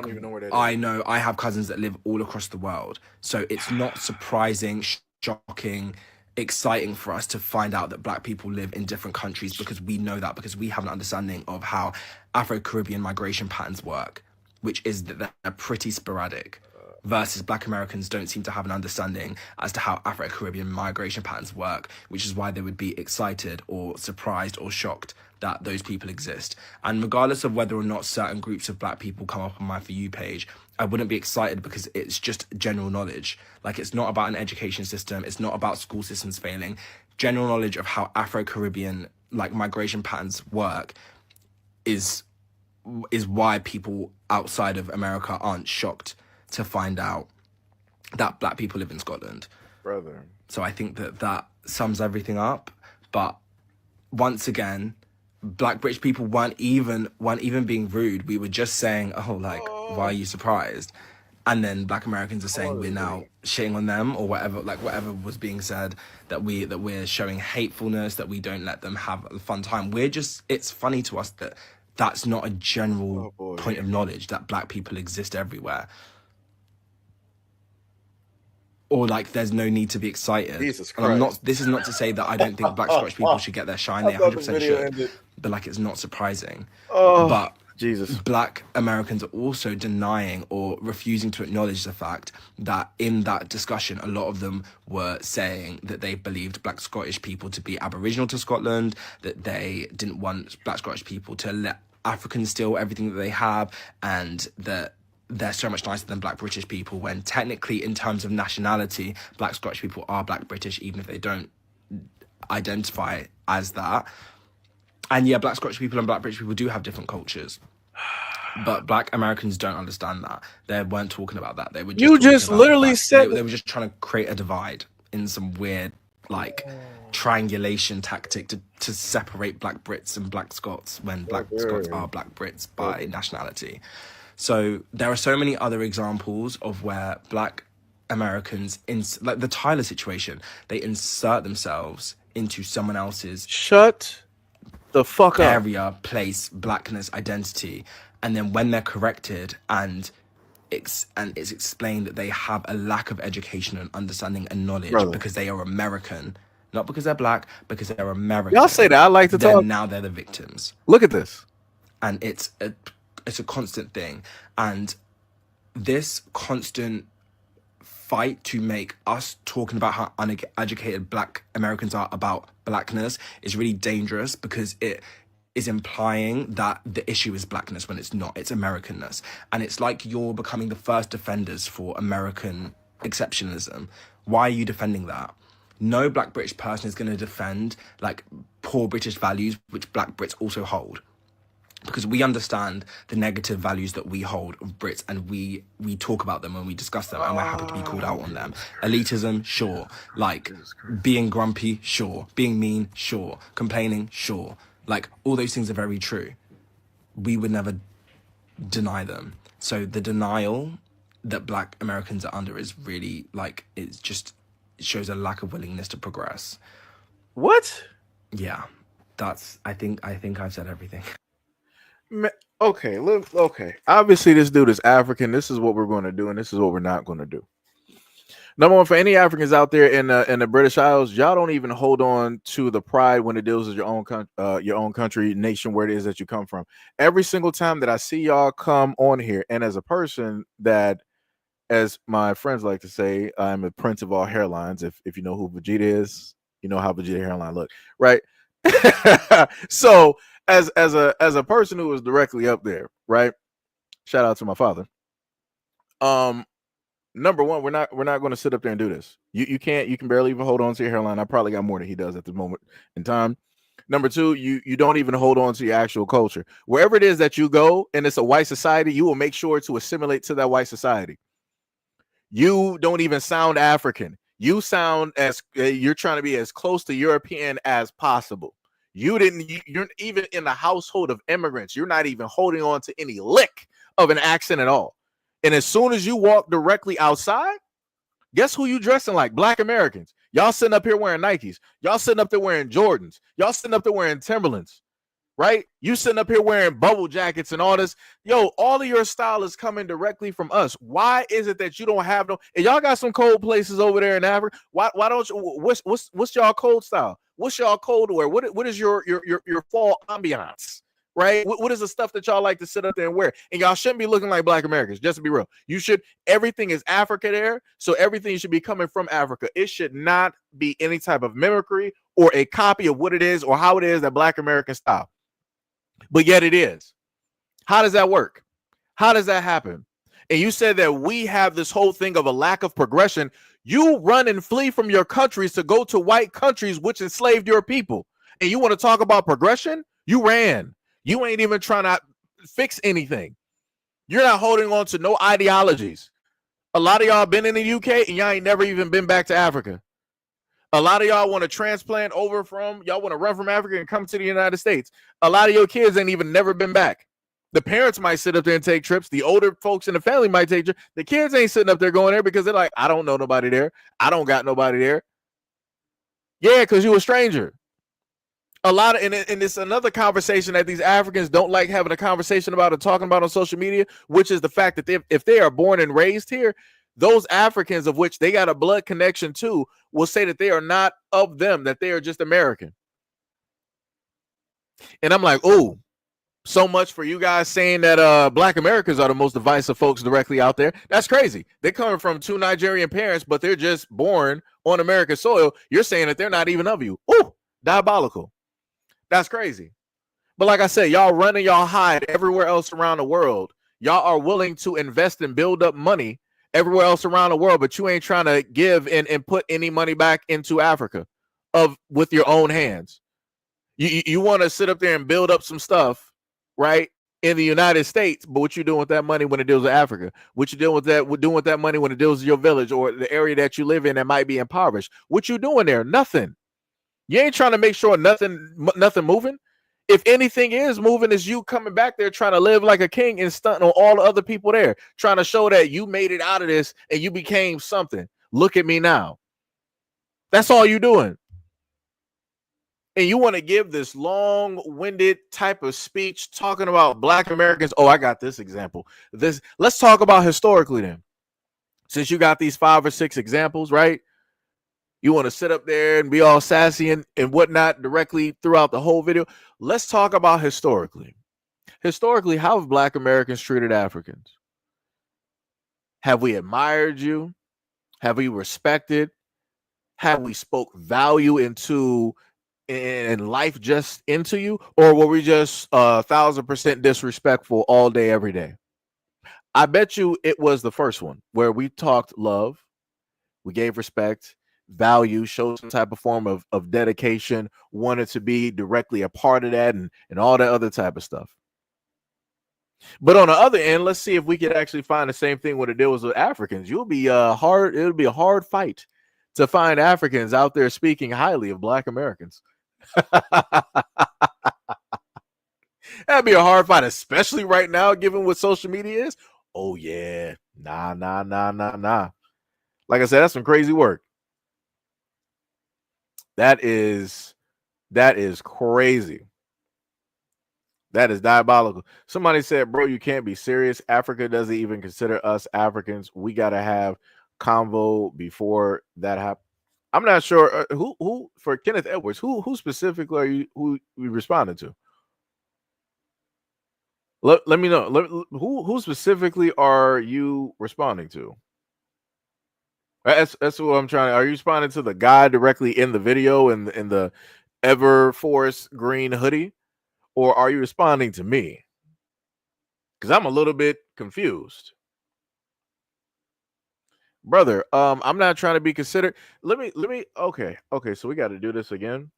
Speaker 14: even know where that is. I know I have cousins that live all across the world. So it's not surprising, shocking, exciting for us to find out that Black people live in different countries, because we know that, because we have an understanding of how Afro-Caribbean migration patterns work, which is that they're pretty sporadic. Versus Black Americans don't seem to have an understanding as to how Afro-Caribbean migration patterns work, which is why they would be excited or surprised or shocked that those people exist. And regardless of whether or not certain groups of Black people come up on my For You page, I wouldn't be excited, because it's just general knowledge. Like, it's not about an education system, it's not about school systems failing. General knowledge of how Afro-Caribbean migration patterns work is why people outside of America aren't shocked to find out that Black people live in Scotland.
Speaker 1: Brother.
Speaker 14: So I think that sums everything up. But once again, Black British people weren't even being rude. We were just saying, why are you surprised? And then Black Americans are saying we're now shitting on them, or whatever was being said, that we're showing hatefulness, that we don't let them have a fun time. It's funny to us that that's not a general point of knowledge, that Black people exist everywhere. Or there's no need to be excited.
Speaker 1: Jesus Christ.
Speaker 14: And this is not to say that I don't think Black Scottish people should get their shine. They 100% should. But it's not surprising. But
Speaker 1: Jesus.
Speaker 14: Black Americans are also denying or refusing to acknowledge the fact that in that discussion, a lot of them were saying that they believed Black Scottish people to be Aboriginal to Scotland, that they didn't want Black Scottish people to let Africans steal everything that they have, and that they're so much nicer than Black British people, when technically, in terms of nationality, Black Scottish people are Black British, even if they don't identify as that. And yeah, Black Scottish people and Black British people do have different cultures. But Black Americans don't understand that. They weren't talking about that. They were just
Speaker 1: literally said
Speaker 14: they were just trying to create a divide in some weird triangulation tactic to separate Black Brits and Black Scots, when Black Scots are Black Brits by nationality. So there are so many other examples of where Black Americans, like the Tyla situation, they insert themselves into someone else's
Speaker 1: shut the fuck up
Speaker 14: area, place, Blackness, identity, and then when they're corrected and it's explained that they have a lack of education and understanding and knowledge, because they are American, not because they're Black, because they're American.
Speaker 1: Y'all say that. I like to talk.
Speaker 14: Now they're the victims.
Speaker 1: Look at this.
Speaker 14: And it's a constant thing. And this constant fight to make us talking about how uneducated Black Americans are about Blackness is really dangerous, because it is implying that the issue is blackness when it's not. It's Americanness. And it's like you're becoming the first defenders for American exceptionalism. Why are you defending that? No black British person is going to defend like poor British values, which black Brits also hold. Because we understand the negative values that we hold of Brits, and we talk about them when we discuss them, and we're happy to be called out on them. Elitism, sure. Like, being grumpy, sure. Being mean, sure. Complaining, sure. Like, all those things are very true. We would never deny them. So the denial that black Americans are under is really, like, it shows a lack of willingness to progress.
Speaker 1: What?
Speaker 14: Yeah. I think I've said everything.
Speaker 1: Okay, okay. Obviously, this dude is African. This is what we're going to do, and this is what we're not going to do. Number one, for any Africans out there in the British Isles, y'all don't even hold on to the pride when it deals with your own country, nation, where it is that you come from. Every single time that I see y'all come on here, and as a person that, as my friends like to say, I'm a prince of all hairlines. If you know who Vegeta is, you know how Vegeta hairline look, right? So as a person who was directly up there, right? Shout out to my father. Number one, we're not going to sit up there and do this. You can barely even hold on to your hairline. I probably got more than he does at the moment in time. Number two, you don't even hold on to your actual culture. Wherever it is that you go, and it's a white society, you will make sure to assimilate to that white society. You don't even sound African. You sound as you're trying to be as close to European as possible. You're even in the household of immigrants. You're not even holding on to any lick of an accent at all. And as soon as you walk directly outside, guess who you dressing like? Black Americans. Y'all sitting up here wearing Nikes. Y'all sitting up there wearing Jordans. Y'all sitting up there wearing Timberlands. Right? You sitting up here wearing bubble jackets and all this. Yo, all of your style is coming directly from us. Why is it that you don't have no? And y'all got some cold places over there in Africa. Why don't you? What's y'all cold style? What's y'all cold wear? What is your fall ambiance? Right? What is the stuff that y'all like to sit up there and wear? And y'all shouldn't be looking like Black Americans. Just to be real, you should. Everything is Africa there, so everything should be coming from Africa. It should not be any type of mimicry or a copy of what it is or how it is that Black American style. But yet it is. How does that work? How does that happen? And you said that we have this whole thing of a lack of progression. You run and flee from your countries to go to white countries which enslaved your people. And you want to talk about progression? You ran. You ain't even trying to fix anything. You're not holding on to no ideologies. A lot of y'all been in the UK and y'all ain't never even been back to Africa. A lot of y'all want to transplant over from, y'all want to run from Africa and come to the United States. A lot of your kids ain't even never been back. The parents might sit up there and take trips. The older folks in the family might take trips. The kids ain't sitting up there going there because they're like, I don't know nobody there. I don't got nobody there. Yeah, because you a stranger. A lot of, and it's another conversation that these Africans don't like having a conversation about or talking about on social media, which is the fact that if they are born and raised here, those Africans of which they got a blood connection to will say that they are not of them, that they are just American. And I'm like, oh, so much for you guys saying that Black Americans are the most divisive folks directly out there. That's crazy. They're coming from two Nigerian parents, but they're just born on American soil. You're saying that they're not even of you. Ooh, diabolical. That's crazy. But like I said, y'all running y'all hide everywhere else around the world. Y'all are willing to invest and build up money everywhere else around the world, but you ain't trying to give and put any money back into Africa with your own hands. You want to sit up there and build up some stuff, right, in the United States, but what you doing with that money when it deals with Africa? What you doing with that money when it deals with your village or the area that you live in that might be impoverished? What you doing there? Nothing. You ain't trying to make sure nothing moving. If anything is moving, is you coming back there trying to live like a king and stunting on all the other people there, trying to show that you made it out of this and you became something. Look at me now. That's all you doing. And you want to give this long-winded type of speech talking about Black Americans. Oh, I got this example. Let's talk about historically then. Since you got these 5 or 6 examples, right? You want to sit up there and be all sassy and whatnot directly throughout the whole video. Let's talk about historically. Historically, how have Black Americans treated Africans? Have we admired you? Have we respected? Have we spoke value into and life just into you, or were we just 1,000% disrespectful all day, every day? I bet you it was the first one where we talked love, we gave respect, value, showed some type of form of dedication, wanted to be directly a part of that, and all that other type of stuff. But on the other end, let's see if we could actually find the same thing when it deals with Africans. It'll be a hard fight to find Africans out there speaking highly of Black Americans. That'd be a hard fight, especially right now, given what social media is. Oh yeah, nah. Like I said, that's some crazy work. That is crazy. That is diabolical. Somebody said, bro, you can't be serious. Africa doesn't even consider us Africans. We got to have convo before that happens. I'm not sure who for Kenneth Edwards, who specifically are you responding to? Let me know. Who specifically are you responding to? That's what I'm trying. Are you responding to the guy directly in the video in the Everforce green hoodie, or are you responding to me? Because I'm a little bit confused, brother. I'm not trying to be considered. Let me. Okay. So we got to do this again.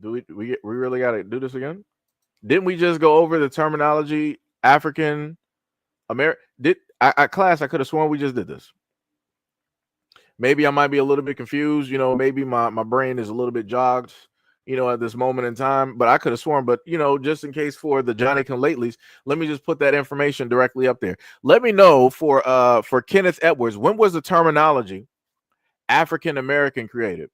Speaker 1: Do we really got to do this again? Didn't we just go over the terminology African American? Class? I could have sworn we just did this. Maybe I might be a little bit confused. Maybe my brain is a little bit jogged, at this moment in time. But I could have sworn. But, just in case for the Johnny Come Latelys, let me just put that information directly up there. Let me know for Kenneth Edwards, when was the terminology African American created?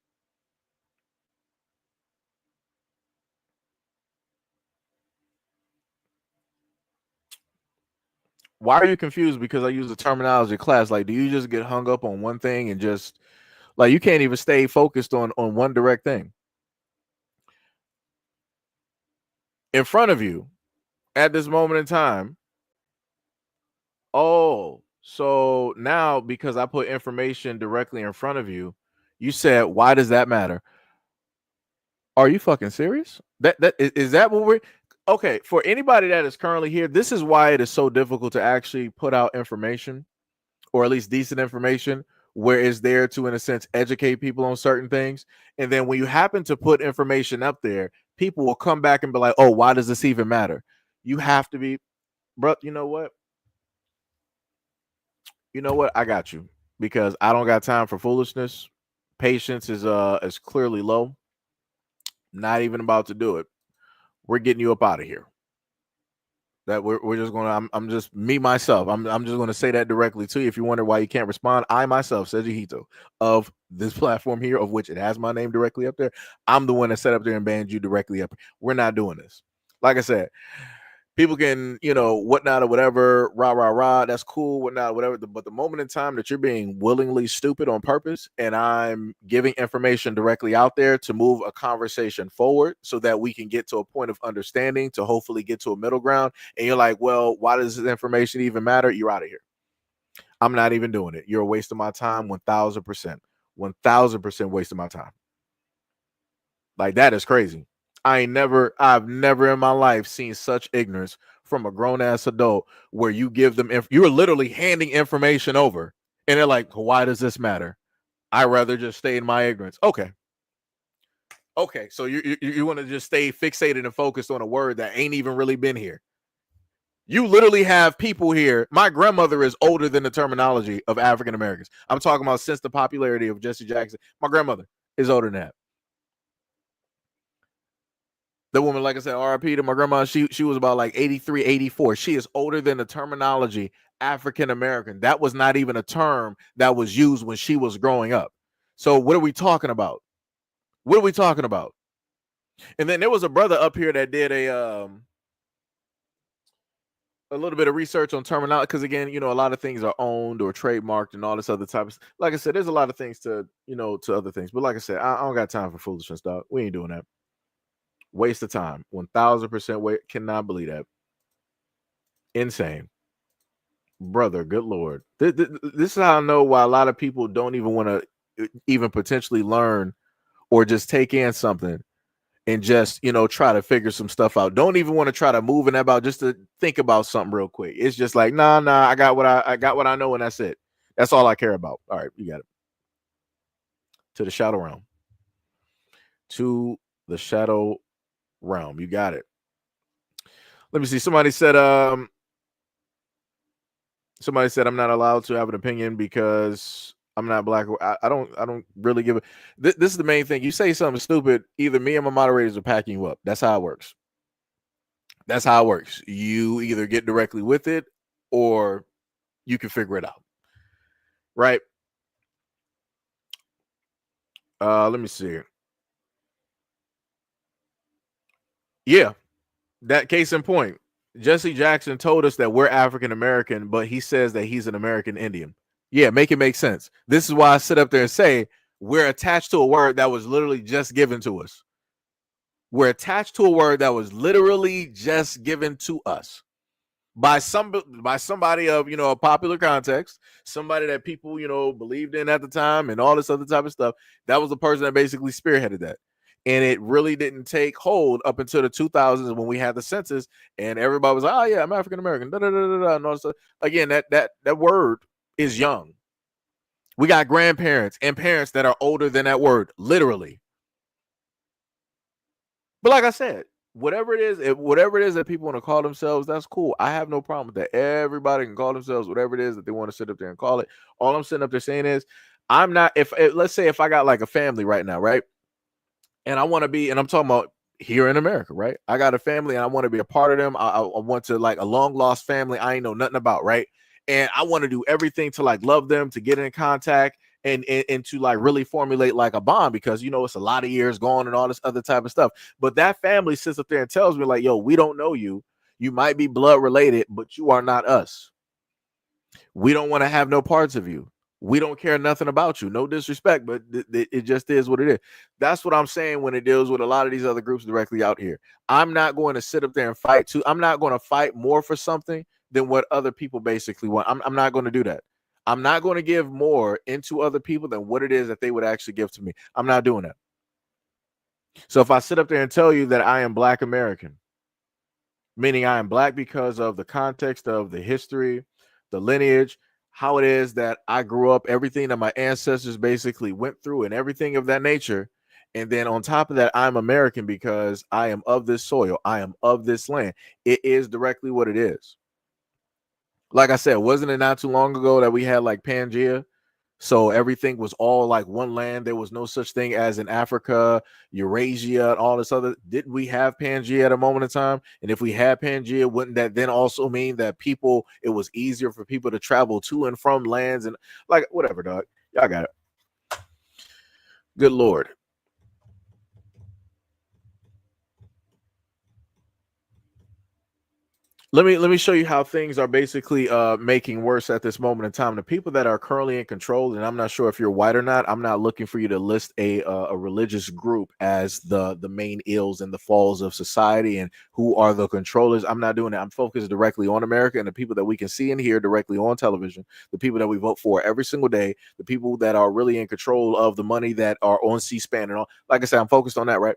Speaker 1: Why are you confused? Because I use the terminology class. Like, do you just get hung up on one thing and just like you can't even stay focused on one direct thing? In front of you at this moment in time. Oh, so now because I put information directly in front of you, you said, why does that matter? Are you fucking serious? That is that what we're okay for anybody that is currently here? This is why it is so difficult to actually put out information, or at least decent information, where it's there to, in a sense, educate people on certain things. And then when you happen to put information up there, people will come back and be like, oh, why does this even matter? You have to be, bro. You know what? I got you, because I don't got time for foolishness. Patience is clearly low. Not even about to do it. We're getting you up out of here. That we're just gonna. I'm just me myself. I'm just gonna say that directly to you. If you wonder why you can't respond, I myself, SEIJIHITO, of this platform here, of which it has my name directly up there. I'm the one that set up there and banned you directly up. We're not doing this. Like I said, people can, whatnot or whatever, rah, that's cool, whatnot, whatever. But the moment in time that you're being willingly stupid on purpose, and I'm giving information directly out there to move a conversation forward so that we can get to a point of understanding, to hopefully get to a middle ground, and you're like, well, why does this information even matter? You're out of here. I'm not even doing it. You're a waste of my time, 1,000%. 1,000% waste of my time. Like, that is crazy. I've never in my life seen such ignorance from a grown-ass adult, where you give them, you're literally handing information over, and they're like, why does this matter? I'd rather just stay in my ignorance. Okay. So you want to just stay fixated and focused on a word that ain't even really been here. You literally have people here. My grandmother is older than the terminology of African Americans. I'm talking about since the popularity of Jesse Jackson. My grandmother is older than that. The woman, like I said, RIP to my grandma, she was about like 83, 84. She is older than the terminology African American. That was not even a term that was used when she was growing up. So what are we talking about? What are we talking about? And then there was a brother up here that did a little bit of research on terminology, because again, a lot of things are owned or trademarked and all this other type of. Like I said, there's a lot of things to other things. But like I said, I don't got time for foolishness, dog. We ain't doing that. Waste of time. 1,000% wait. Cannot believe that. Insane. Brother, good Lord. This is how I know why a lot of people don't even want to even potentially learn or just take in something and just, try to figure some stuff out. Don't even want to try to move and about, just to think about something real quick. It's just like, nah, I got what I got what I know, and that's it. That's all I care about. All right, you got it. To the shadow realm. To the shadow realm. You got it. Let me see. Somebody said I'm not allowed to have an opinion because I'm not black. I don't really give a this is the main thing. You say something stupid, either me and my moderators are packing you up. That's how it works. That's how it works. You either get directly with it or you can figure it out. Right? Let me see. Yeah. That case in point. Jesse Jackson told us that we're African American, but he says that he's an American Indian. Yeah, make it make sense. This is why I sit up there and say we're attached to a word that was literally just given to us. We're attached to a word that was literally just given to us by somebody of, a popular context, somebody that people, believed in at the time, and all this other type of stuff. That was the person that basically spearheaded that. And it really didn't take hold up until the 2000s when we had the census, and everybody was like, "Oh yeah, I'm African American." And all this stuff. Again, that word is young. We got grandparents and parents that are older than that word, literally. But like I said, whatever it is that people want to call themselves, that's cool. I have no problem with that. Everybody can call themselves whatever it is that they want to sit up there and call it. All I'm sitting up there saying is, I'm not. If let's say if I got like a family right now, right? And I want to be, and I'm talking about here in America, right? I got a family and I want to be a part of them. I want to, like, a long lost family I ain't know nothing about, right? And I want to do everything to, like, love them, to get in contact, and to, like, really formulate like a bond, because it's a lot of years gone and all this other type of stuff. But that family sits up there and tells me, like, yo, we don't know you. You might be blood related, but you are not us. We don't want to have no parts of you. We don't care nothing about you. No disrespect, but it just is what it is. That's what I'm saying when it deals with a lot of these other groups directly out here. I'm not going to sit up there and fight too. I'm not going to fight more for something than what other people basically want. I'm not going to do that. I'm not going to give more into other people than what it is that they would actually give to me. I'm not doing that. So if I sit up there and tell you that I am Black American, meaning I am Black because of the context of the history, the lineage, how it is that I grew up, everything that my ancestors basically went through and everything of that nature. And then on top of that, I'm American because I am of this soil. I am of this land. It is directly what it is. Like I said, wasn't it not too long ago that we had like Pangea? So everything was all like one land. There was no such thing as in Africa, Eurasia, and all this other. Didn't we have Pangea at a moment in time? And if we had Pangea, wouldn't that then also mean that it was easier for people to travel to and from lands and like whatever, dog? Y'all got it. Good Lord. Let me show you how things are basically making worse at this moment in time. The people that are currently in control, and I'm not sure if you're white or not. I'm not looking for you to list a religious group as the main ills and the falls of society and who are the controllers. I'm not doing that. I'm focused directly on America and the people that we can see and hear directly on television, the people that we vote for every single day, the people that are really in control of the money that are on C-SPAN and all. Like I said, I'm focused on that, right?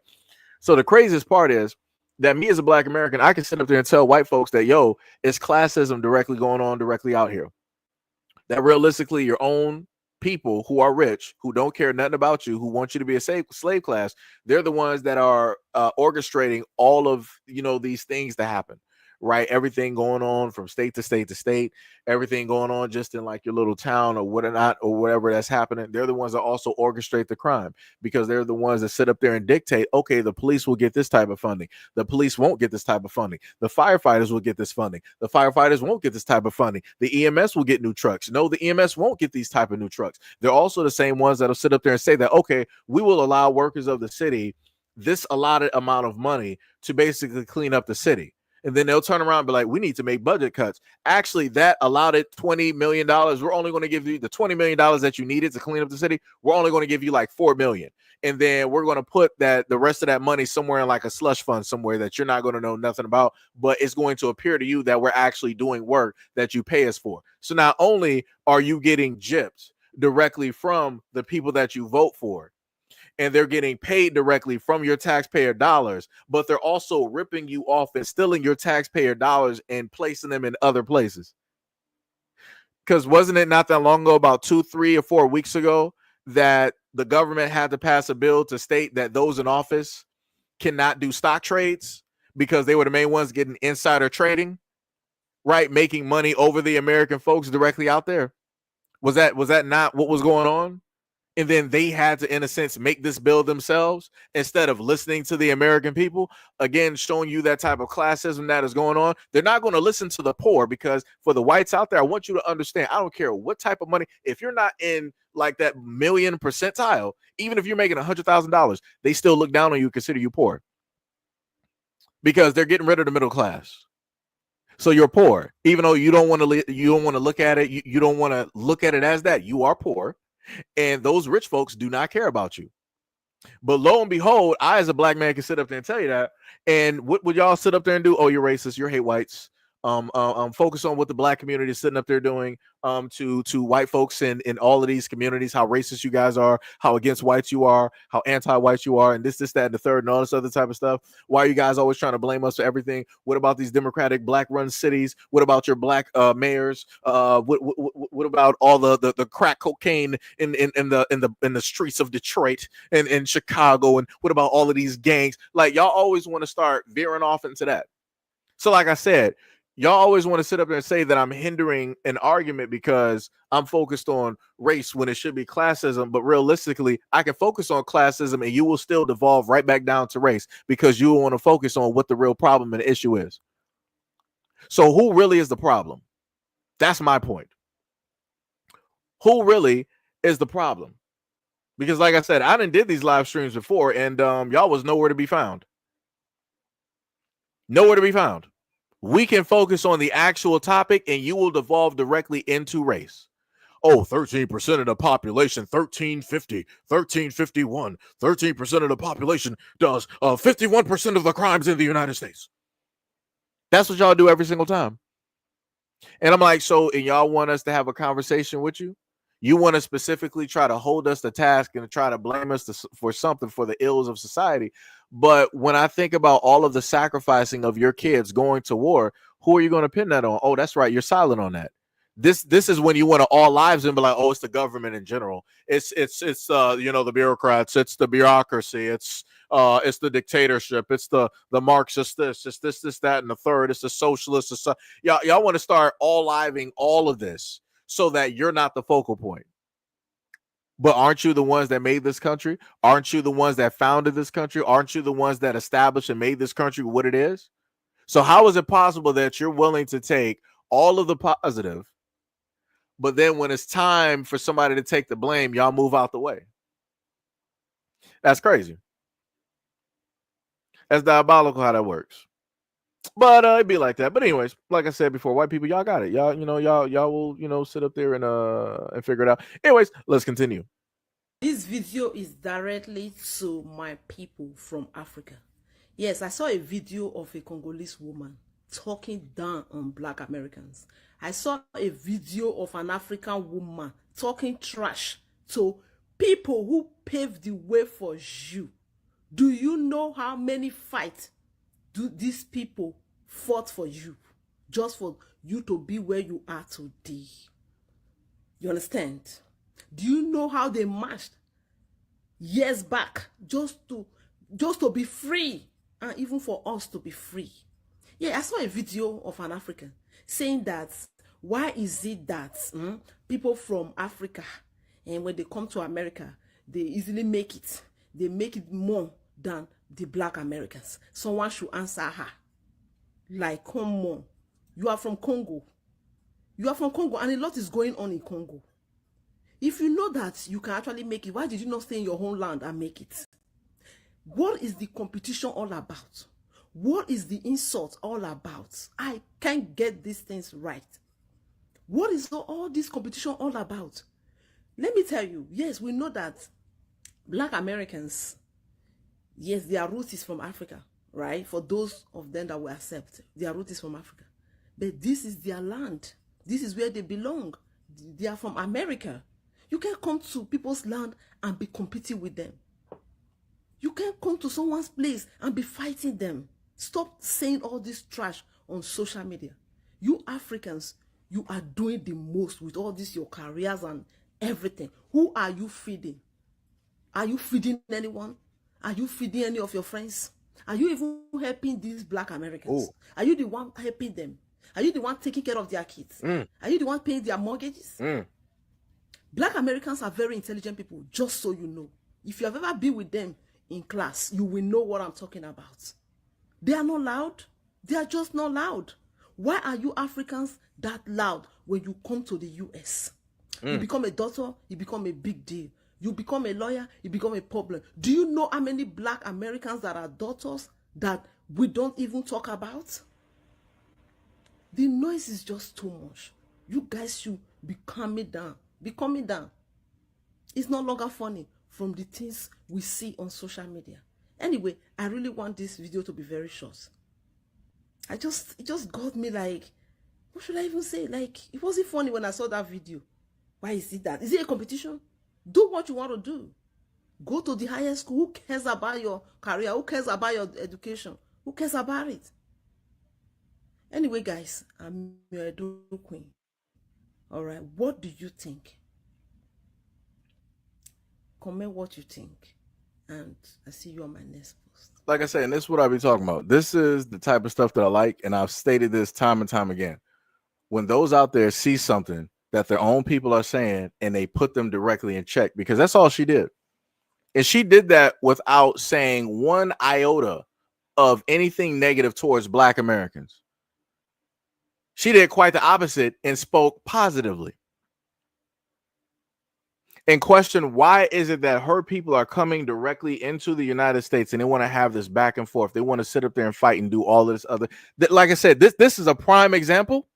Speaker 1: So the craziest part is that me as a Black American, I can sit up there and tell white folks that, yo, it's classism directly going on directly out here. That realistically, your own people who are rich, who don't care nothing about you, who want you to be a slave class, they're the ones that are orchestrating all of, these things to happen. Right, everything going on from state to state to state, everything going on just in like your little town or whatnot or whatever that's happening. They're the ones that also orchestrate the crime because they're the ones that sit up there and dictate, okay, the police will get this type of funding, the police won't get this type of funding, the firefighters will get this funding, the firefighters won't get this type of funding, the EMS will get new trucks. No, the EMS won't get these type of new trucks. They're also the same ones that'll sit up there and say that, okay, we will allow workers of the city this allotted amount of money to basically clean up the city. And then they'll turn around and be like, we need to make budget cuts. Actually, that allotted $20 million. We're only going to give you the $20 million that you needed to clean up the city. We're only going to give you like $4 million. And then we're going to put the rest of that money somewhere in like a slush fund somewhere that you're not going to know nothing about, but it's going to appear to you that we're actually doing work that you pay us for. So not only are you getting gypped directly from the people that you vote for, and they're getting paid directly from your taxpayer dollars, but they're also ripping you off and stealing your taxpayer dollars and placing them in other places. Because wasn't it not that long ago, about 2, 3, or 4 weeks ago, that the government had to pass a bill to state that those in office cannot do stock trades because they were the main ones getting insider trading, right? Making money over the American folks directly out there. Was that not what was going on? And then they had to, in a sense, make this bill themselves instead of listening to the American people. Again, showing you that type of classism that is going on. They're not going to listen to the poor, because for the whites out there, I want you to understand, I don't care what type of money. If you're not in like that million percentile, even if you're making $100,000, they still look down on you, consider you poor, because they're getting rid of the middle class. So you're poor, even though you don't want to look at it. You don't want to look at it as that. You are poor. And those rich folks do not care about you. But lo and behold, I as a black man can sit up there and tell you that. And what would y'all sit up there and do? Oh, you're racist. You hate whites. Focus on what the black community is sitting up there doing to white folks in all of these communities, how racist you guys are, how against whites you are, how anti-whites you are, and this, that, and the third, and all this other type of stuff. Why are you guys always trying to blame us for everything? What about these Democratic black-run cities? What about your black mayors? What about all the crack cocaine in the streets of Detroit and in Chicago? And what about all of these gangs? Like, y'all always want to start veering off into that. So like I said, y'all always want to sit up there and say that I'm hindering an argument because I'm focused on race when it should be classism. But realistically, I can focus on classism and you will still devolve right back down to race, because you want to focus on what the real problem and issue is. So who really is the problem? That's my point. Who really is the problem? Because like I said, I done did these live streams before, and y'all was nowhere to be found. Nowhere to be found. We can focus on the actual topic and you will devolve directly into race. Oh, 13% of the population, 1350, 1351, 13% of the population does 51% of the crimes in the United States. That's what y'all do every single time. And I'm like, so, and y'all want us to have a conversation with you? You want to specifically try to hold us to task and try to blame us for something, for the ills of society. But when I think about all of the sacrificing of your kids going to war, who are you going to pin that on? Oh, that's right. You're silent on that. This is when you want to all lives and be like, oh, it's the government in general. It's the bureaucrats. It's the bureaucracy. It's the dictatorship. It's the Marxist. It's this, that, and the third. It's the socialists. Y'all want to start all living all of this so that you're not the focal point. But aren't you the ones that made this country? Aren't you the ones that founded this country? Aren't you the ones that established and made this country what it is? So how is it possible that you're willing to take all of the positive, but then when it's time for somebody to take the blame, y'all move out the way? That's crazy. That's diabolical how that works. But it'd be like that. But anyways, like I said before, white people, y'all got it. Y'all will, sit up there and figure it out. Anyways, let's continue.
Speaker 15: This video is directly to my people from Africa. Yes, I saw a video of a Congolese woman talking down on black Americans. I saw a video of an African woman talking trash to people who paved the way for you. Do you know how many fights do these people fought for you, just for you to be where you are today? You understand? Do you know how they marched years back just to be free, and even for us to be free? Yeah, I saw a video of an African saying that why is it that people from Africa, and when they come to America, they easily make it. They make it more than the black Americans. Someone should answer her. Like, come on. You are from Congo. You are from Congo, and a lot is going on in Congo. If you know that you can actually make it, why did you not stay in your homeland and make it? What is the competition all about? What is the insult all about? I can't get these things right. What is all this competition all about? Let me tell you, yes, we know that black Americans, yes, their root is from Africa, right? For those of them that will accept, their root is from Africa. But this is their land. This is where they belong. They are from America. You can't come to people's land and be competing with them. You can't come to someone's place and be fighting them. Stop saying all this trash on social media. You Africans, you are doing the most with all this, your careers and everything. Who are you feeding? Are you feeding anyone? Are you feeding any of your friends? Are you even helping these black Americans? Are you the one helping them? Are you the one taking care of their kids? Are you the one paying their mortgages? Black Americans are very intelligent people, just so you know. If you have ever been with them in class, you will know what I'm talking about. They are not loud. They are just not loud. Why are you Africans that loud when you come to the US? You become a doctor, you become a big deal. You become a lawyer, you become a problem. Do you know how many black Americans that are doctors that we don't even talk about? The noise is just too much. You guys should be calming down. Be calming down. It's no longer funny from the things we see on social media. Anyway, I really want this video to be very short. It just got me like, what should I even say? Like, it wasn't funny when I saw that video. Why is it that? Is it a competition? Do what you want to do. Go to the highest school. Who cares about your career? Who cares about your education? Who cares about it? Anyway, guys, I'm your Edo Queen. All right, what do you think? Comment what you think. And I see you on my next post.
Speaker 1: Like I said, and this is what I be talking about. This is the type of stuff that I like, and I've stated this time and time again. When those out there see something that their own people are saying and they put them directly in check, because that's all she did. And she did that without saying one iota of anything negative towards black Americans. She did quite the opposite and spoke positively. And questioned why is it that her people are coming directly into the United States and they want to have this back and forth. They want to sit up there and fight and do all this other. Like I said, this is a prime example.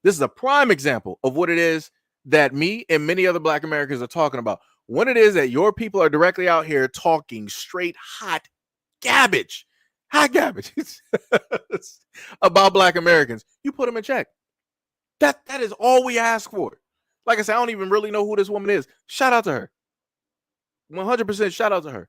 Speaker 1: This is a prime example of what it is that me and many other black Americans are talking about. When it is that your people are directly out here talking straight hot garbage about black Americans, you put them in check. That is all we ask for. Like I said, I don't even really know who this woman is. Shout out to her. 100% shout out to her.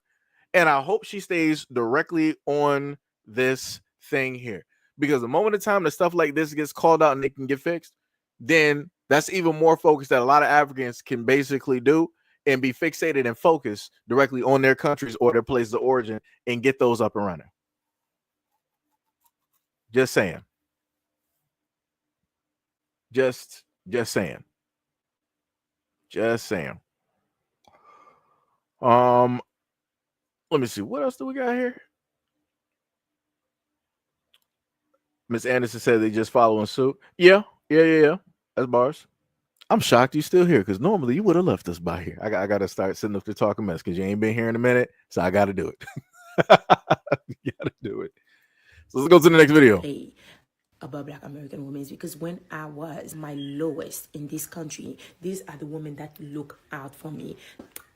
Speaker 1: And I hope she stays directly on this thing here. Because the moment of time that stuff like this gets called out and it can get fixed, then that's even more focus that a lot of Africans can basically do and be fixated and focused directly on their countries or their places of origin and get those up and running. Just saying. Just saying. Just saying. Let me see. What else do we got here? Miss Anderson said they just following suit. Yeah. That's bars. I'm shocked you still here because normally you would have left us by here. I got to start sitting up there talking mess because you ain't been here in a minute, so I got to do it. You got to do it. So let's go to the next video.
Speaker 16: About black American women, because when I was my lowest in this country, these are the women that look out for me.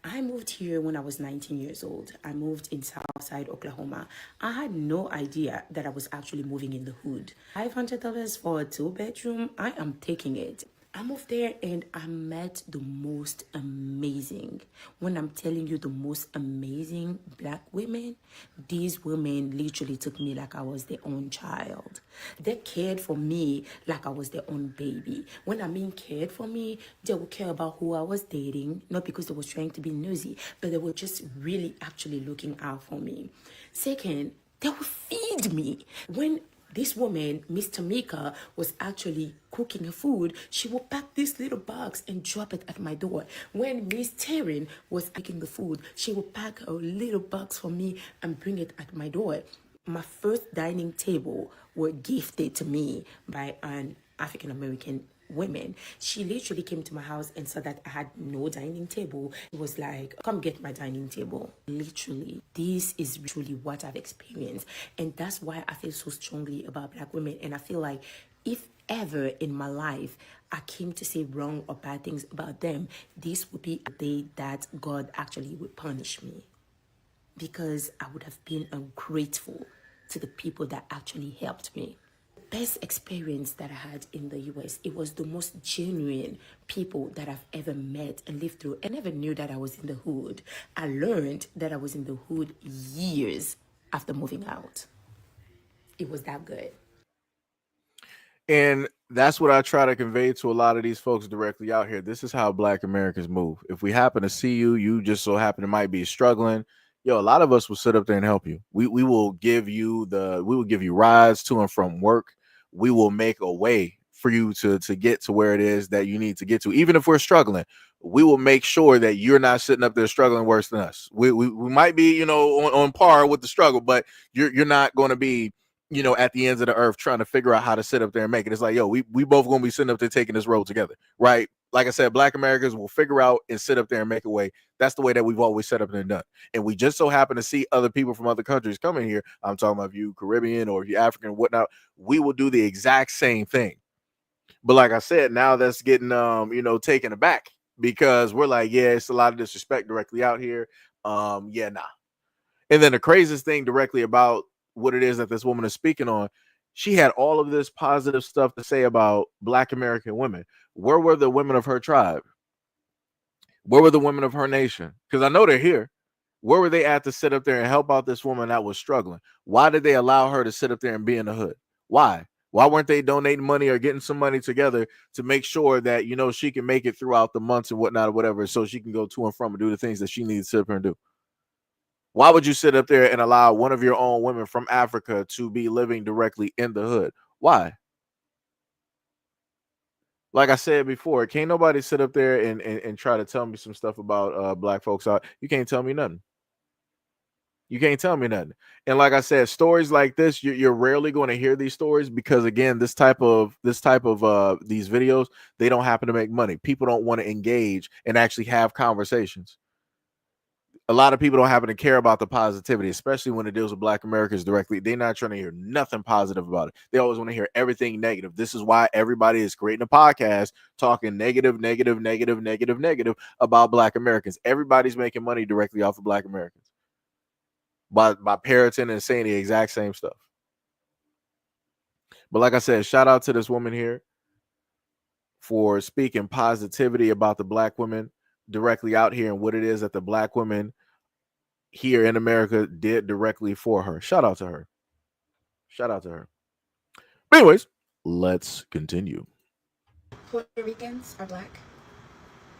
Speaker 16: I moved here when I was 19 years old. I moved in Southside, Oklahoma. I had no idea that I was actually moving in the hood. $500 for a 2-bedroom, I am taking it. I moved there and I met the most amazing, when I'm telling you the most amazing black women, these women literally took me like I was their own child. They cared for me like I was their own baby. When I mean cared for me, they would care about who I was dating, not because they were trying to be nosy, but they were just really actually looking out for me. Second, they would feed me. When this woman, Miss Tamika, was actually cooking her food, she would pack these little bags and drop it at my door. When Miss Taryn was cooking the food, she would pack her little bags for me and bring it at my door. My first dining table were gifted to me by an African-American woman. She literally came to my house and saw that I had no dining table. It was like, come get my dining table. Literally, this is truly what I've experienced. And that's why I feel so strongly about black women. And I feel like if ever in my life I came to say wrong or bad things about them, this would be a day that God actually would punish me. Because I would have been ungrateful to the people that actually helped me. best experience that I had in the US. It was the most genuine people that I've ever met and lived through. I never knew that I was in the hood. I learned that I was in the hood years after moving out. It was that good.
Speaker 1: And that's what I try to convey to a lot of these folks directly out here. This is how Black Americans move. If we happen to see you, you just so happen to might be struggling. Yo, a lot of us will sit up there and help you. We will give you rides to and from work. We will make a way for you to get to where it is that you need to get to. Even if we're struggling, we will make sure that you're not sitting up there struggling worse than us. We might be, on par with the struggle, but you're not going to be, at the ends of the earth trying to figure out how to sit up there and make it. It's like, yo, we both gonna be sitting up there taking this road together, right? Like I said, Black Americans will figure out and sit up there and make a way. That's the way that we've always set up and done. And we just so happen to see other people from other countries coming here. I'm talking about if you Caribbean or if you African or whatnot, we will do the exact same thing. But like I said, now that's getting taken aback because we're like, yeah, it's a lot of disrespect directly out here. Yeah, nah. And then the craziest thing directly about what it is that this woman is speaking on, she had all of this positive stuff to say about Black American women. Where were the women of her tribe? Where were the women of her nation? Because I know they're here. Where were they at to sit up there and help out this woman that was struggling? Why did they allow her to sit up there and be in the hood? Why? Why weren't they donating money or getting some money together to make sure that, she can make it throughout the months and whatnot or whatever, so she can go to and from and do the things that she needs to sit up there and do? Why would you sit up there and allow one of your own women from Africa to be living directly in the hood? Why? Like I said before, can't nobody sit up there and try to tell me some stuff about Black folks out. You can't tell me nothing. You can't tell me nothing. And like I said, stories like this, you're rarely going to hear these stories because, again, these videos, they don't happen to make money. People don't want to engage and actually have conversations. A lot of people don't happen to care about the positivity, especially when it deals with Black Americans directly. They're not trying to hear nothing positive about it. They always want to hear everything negative. This is why everybody is creating a podcast talking negative about Black Americans. Everybody's making money directly off of Black Americans by parroting and saying the exact same stuff. But like I said, shout out to this woman here for speaking positivity about the Black women directly out here and what it is that the Black women here in America did directly for her. Shout out to her. Shout out to her. But anyways, let's continue.
Speaker 16: Puerto Ricans are Black.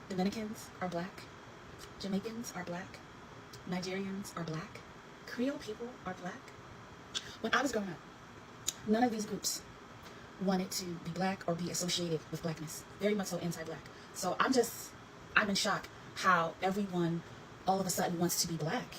Speaker 16: Dominicans are Black. Jamaicans are Black. Nigerians are Black. Creole people are Black. When I was growing up, none of these groups wanted to be Black or be associated with Blackness. Very much so anti-Black. So I'm in shock how everyone all of a sudden wants to be Black.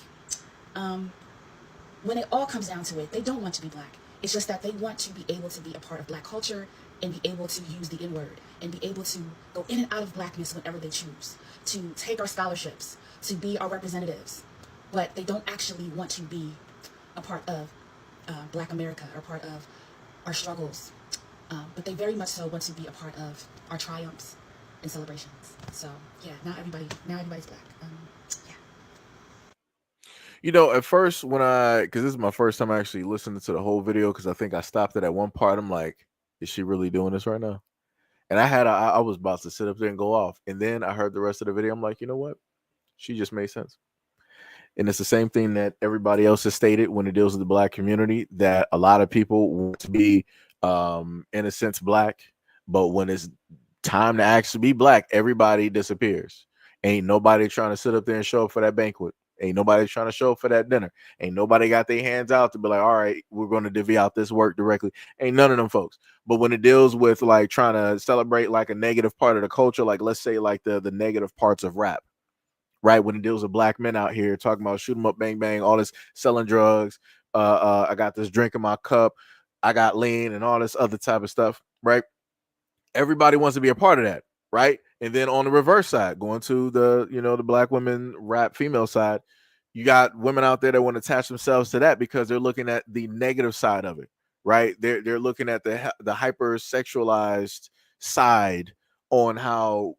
Speaker 16: When it all comes down to it, they don't want to be Black. It's just that they want to be able to be a part of Black culture and be able to use the N-word and be able to go in and out of Blackness whenever they choose, to take our scholarships, to be our representatives. But they don't actually want to be a part of Black America or part of our struggles. But they very much so want to be a part of our triumphs and celebrations. So yeah, now everybody's Black.
Speaker 1: At first because this is my first time actually listening to the whole video, because I think I stopped it at one part. I'm like, is she really doing this right now? And I was about to sit up there and go off. And then I heard the rest of the video. I'm like, you know what? She just made sense. And it's the same thing that everybody else has stated when it deals with the Black community, that a lot of people want to be, in a sense, Black. But when it's time to actually be Black, everybody disappears. Ain't nobody trying to sit up there and show up for that banquet. Ain't nobody trying to show up for that dinner. Ain't nobody got their hands out to be like, all right, we're going to divvy out this work directly. Ain't none of them folks. But when it deals with like trying to celebrate like a negative part of the culture, like let's say like the negative parts of rap, right? When it deals with Black men out here talking about shoot 'em up, bang, bang, all this selling drugs. I got this drink in my cup. I got lean and all this other type of stuff, right? Everybody wants to be a part of that, right? And then on the reverse side, going to the Black women rap female side, you got women out there that want to attach themselves to that because they're looking at the negative side of it, right? They're looking at the hypersexualized side on how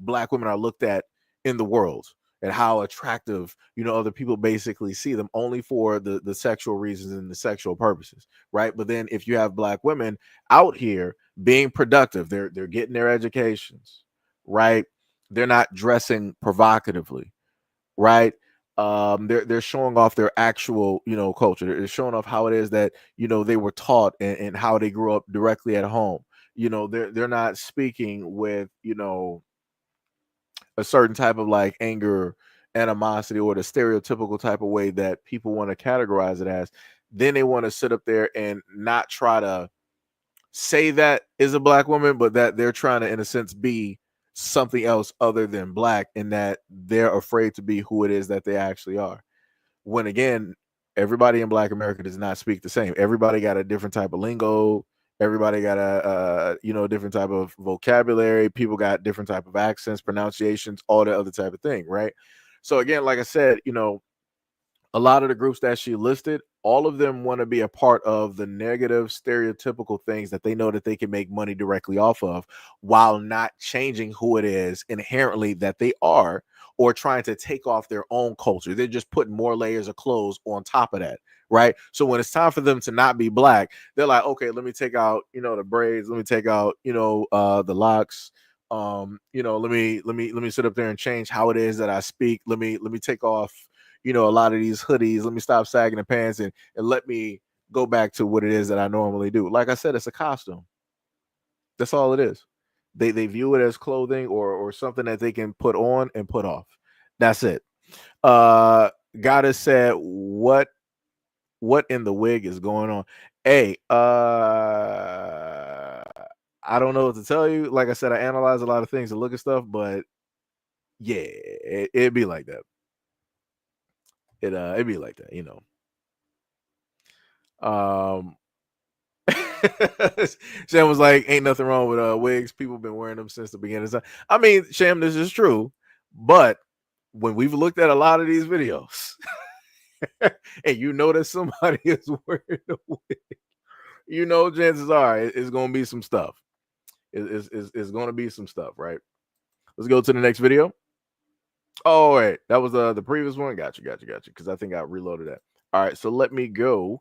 Speaker 1: Black women are looked at in the world. and how attractive, other people basically see them only for the sexual reasons and the sexual purposes, right? But then if you have black women out here being productive, they're getting their educations, right? They're not dressing provocatively, right? They're showing off their actual, culture. They're showing off how it is that, they were taught, and how they grew up directly at home. They're not speaking with, a certain type of like anger, animosity, or the stereotypical type of way that people want to categorize it as. Then they want to sit up there and not try to say that is a black woman, but that they're trying to, in a sense, be something else other than black, and that they're afraid to be who it is that they actually are. When again, everybody in Black America does not speak the same. Everybody got a different type of lingo. Everybody got a different type of vocabulary. People got different type of accents, pronunciations, all that other type of thing, right? So again, like I said, a lot of the groups that she listed, all of them want to be a part of the negative, stereotypical things that they know that they can make money directly off of, while not changing who it is inherently that they are, or trying to take off their own culture. They're just putting more layers of clothes on top of that, right? So when it's time for them to not be black, they're like, okay, let me take out, the braids, let me take out, the locks. Let me sit up there and change how it is that I speak. Let me take off, a lot of these hoodies. Let me stop sagging the pants, and let me go back to what it is that I normally do. Like I said, it's a costume. That's all it is. They view it as clothing, or something that they can put on and put off. That's it. Goddess said, what in the wig is going on? Hey, I don't know what to tell you. Like I said, I analyze a lot of things and look at stuff, but yeah, it'd be like that. It'd be like that, Sham was like, ain't nothing wrong with wigs. People been wearing them since the beginning of time. I mean, Sham, this is true, but when we've looked at a lot of these videos and that somebody is wearing a wig, chances are it's gonna be some stuff. It's gonna be some stuff, right? Let's go to the next video. Oh, wait, that was the previous one. Gotcha. Because I think I reloaded that. All right, so let me go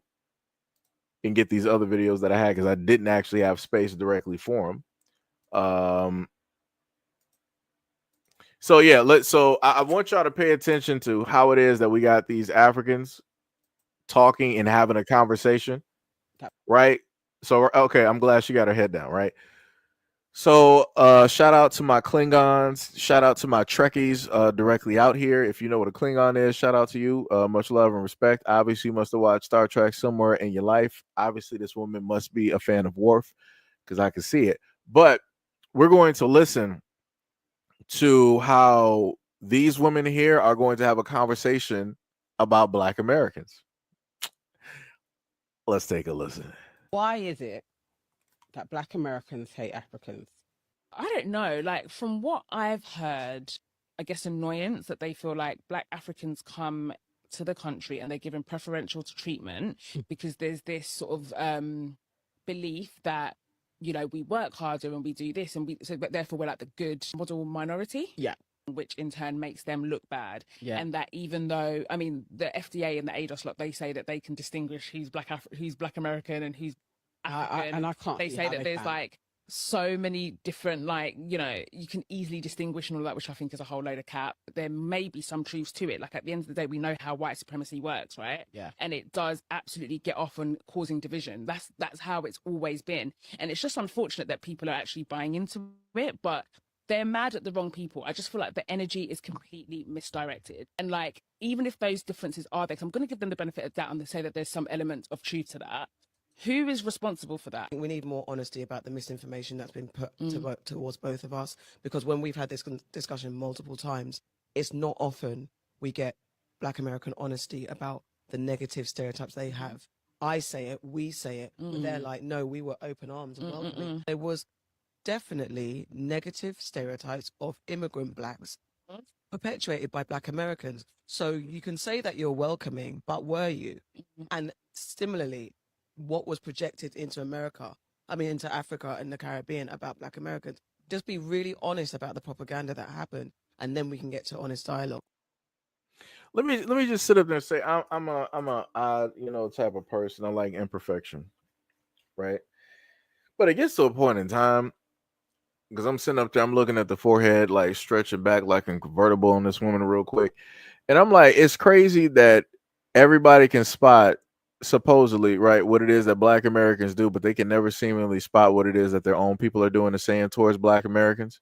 Speaker 1: and get these other videos that I had, because I didn't actually have space directly for them. So yeah, I want y'all to pay attention to how it is that we got these Africans talking and having a conversation, right? So okay, I'm glad she got her head down, right? So shout out to my Klingons, shout out to my Trekkies directly out here. If you know what a Klingon is, shout out to you. Much love and respect. Obviously, you must have watched Star Trek somewhere in your life. Obviously, this woman must be a fan of Worf, because I can see it. But we're going to listen to how these women here are going to have a conversation about Black Americans. Let's take a listen.
Speaker 17: Why is it that Black Americans hate Africans?
Speaker 18: I don't know. Like, from what I've heard, I guess annoyance that they feel like Black Africans come to the country and they're given preferential treatment because there's this sort of belief that, we work harder and we do this, and but therefore we're like the good model minority.
Speaker 17: Yeah.
Speaker 18: Which in turn makes them look bad.
Speaker 17: Yeah.
Speaker 18: And that even though, I mean, the FDA and the ADOS lot, they say that they can distinguish who's Black American and who's African.
Speaker 17: And I can't.
Speaker 18: They say that there's like so many different, like, you can easily distinguish and all that, which I think is a whole load of cap. There may be some truths to it. Like, at the end of the day, we know how white supremacy works, right?
Speaker 17: Yeah.
Speaker 18: And it does absolutely get off on causing division. That's how it's always been. And it's just unfortunate that people are actually buying into it, but they're mad at the wrong people. I just feel like the energy is completely misdirected. And like, even if those differences are there, 'cause I'm going to give them the benefit of doubt and say that there's some element of truth to that. Who is responsible for that?
Speaker 17: We need more honesty about the misinformation that's been put towards both of us, because when we've had this discussion multiple times, it's not often we get Black American honesty about the negative stereotypes they have. I say it, we say it, but they're like, no, we were open arms and welcoming. There was definitely negative stereotypes of immigrant Blacks perpetuated by Black Americans. So you can say that you're welcoming, but were you? And similarly, what was projected into into Africa and the Caribbean about Black Americans? Just be really honest about the propaganda that happened, and then we can get to honest dialogue.
Speaker 1: let me just sit up there and say I'm a odd, type of person. I like imperfection, right? But it gets to a point in time because I'm sitting up there, I'm looking at the forehead, like stretching back like a convertible on this woman real quick. And I'm like, it's crazy that everybody can spot supposedly, right, what it is that black Americans do, but they can never seemingly spot what it is that their own people are doing and saying towards black Americans.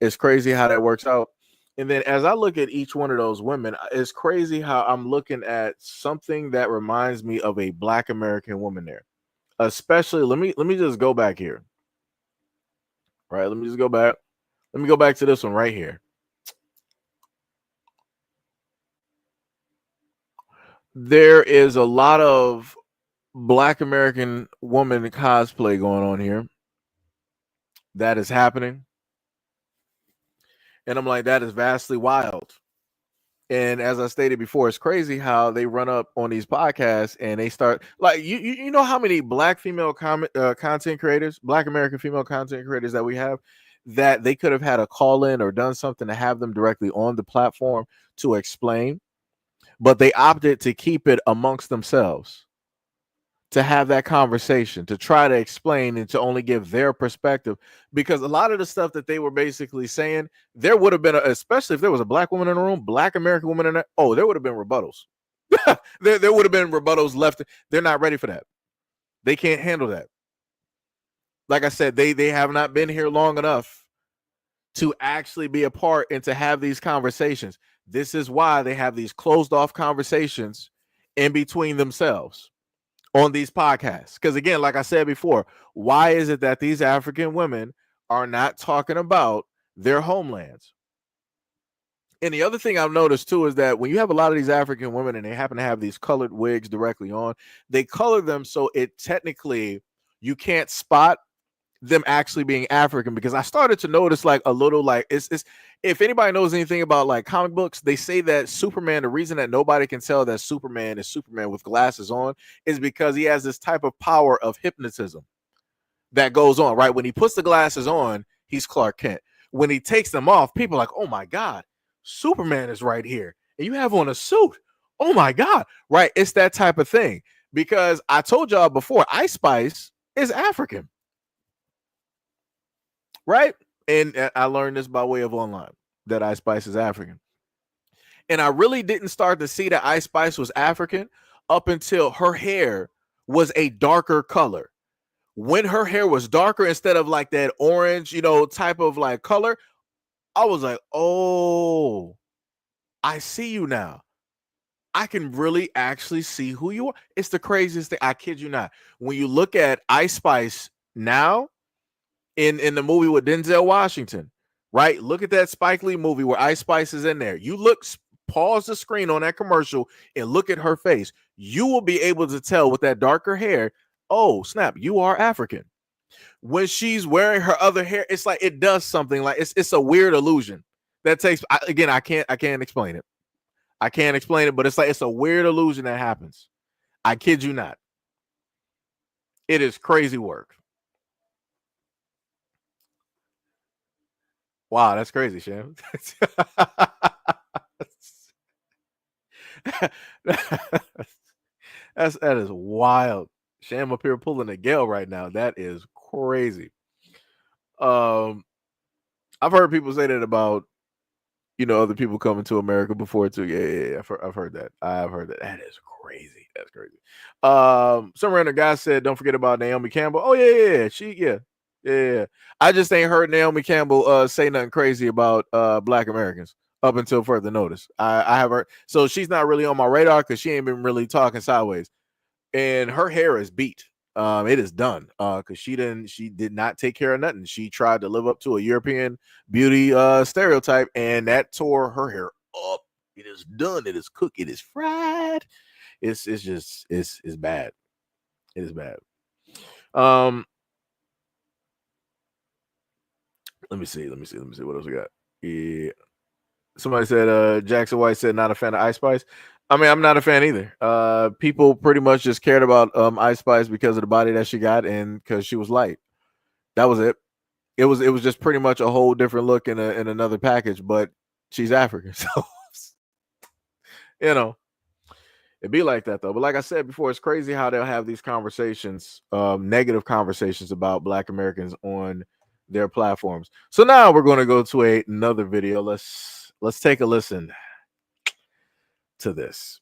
Speaker 1: It's crazy how that works out. And then as I look at each one of those women, it's crazy how I'm looking at something that reminds me of a black American woman there. Especially, let me just go back here. Right, let me just go back. Let me go back to this one right here. There is a lot of black American woman cosplay going on here. That is happening. And I'm like, that is vastly wild. And as I stated before, it's crazy how they run up on these podcasts and they start like you know how many black female content creators, black American female content creators that we have that they could have had a call in or done something to have them directly on the platform to explain, but they opted to keep it amongst themselves, to have that conversation, to try to explain and to only give their perspective, because a lot of the stuff that they were basically saying, there would have been, especially if there was a black woman in the room, black American woman in there, oh, there would have been rebuttals. there would have been rebuttals left. They're not ready for that. They can't handle that. Like I said, they have not been here long enough to actually be a part and to have these conversations. This is why they have these closed off conversations in between themselves on these podcasts. Because again, like I said before, why is it that these African women are not talking about their homelands? And the other thing I've noticed too is that when you have a lot of these African women and they happen to have these colored wigs directly on, they color them so it technically you can't spot them actually being African, because I started to notice like a little like it's if anybody knows anything about like comic books, they say that Superman, the reason that nobody can tell that Superman is Superman with glasses on is because he has this type of power of hypnotism that goes on, right? When he puts the glasses on, he's Clark Kent. When he takes them off, people are like, oh my God, Superman is right here. And you have on a suit. Oh my God, right? It's that type of thing. Because I told y'all before, Ice Spice is African. Right? And I learned this by way of online, that Ice Spice is African. And I really didn't start to see that Ice Spice was African up until her hair was a darker color. When her hair was darker instead of like that orange, type of like color, I was like, oh, I see you now. I can really actually see who you are. It's the craziest thing. I kid you not. When you look at Ice Spice now, in the movie with Denzel Washington, right? Look at that Spike Lee movie where Ice Spice is in there. You pause the screen on that commercial and look at her face. You will be able to tell with that darker hair, oh, snap, you are African. When she's wearing her other hair, it's like it does something, like it's a weird illusion that takes, again, I can't explain it. I can't explain it, but it's like it's a weird illusion that happens. I kid you not. It is crazy work. Wow, that's crazy, Sham. That is wild. Sham up here pulling a Gale right now. That is crazy. I've heard people say that about other people coming to America before too. Yeah. I've heard that. I've heard that. That is crazy. That's crazy. Some random guy said, "Don't forget about Naomi Campbell." Oh yeah. Yeah. I just ain't heard Naomi Campbell say nothing crazy about black Americans up until further notice. I have heard, so she's not really on my radar because she ain't been really talking sideways. And her hair is beat. It is done. Because she did not take care of nothing. She tried to live up to a European beauty stereotype, and that tore her hair up. It is done. It is cooked. It is fried. It's bad. It is bad. Let me see. What else we got? Yeah. Somebody said Jackson White said not a fan of Ice Spice. I mean, I'm not a fan either. People pretty much just cared about Ice Spice because of the body that she got and because she was light. That was it. It was just pretty much a whole different look in another package, but she's African. So You know, it'd be like that though. But like I said before, it's crazy how they'll have these conversations, negative conversations about Black Americans on their platforms. So now we're going to go to another video. Let's take a listen to this.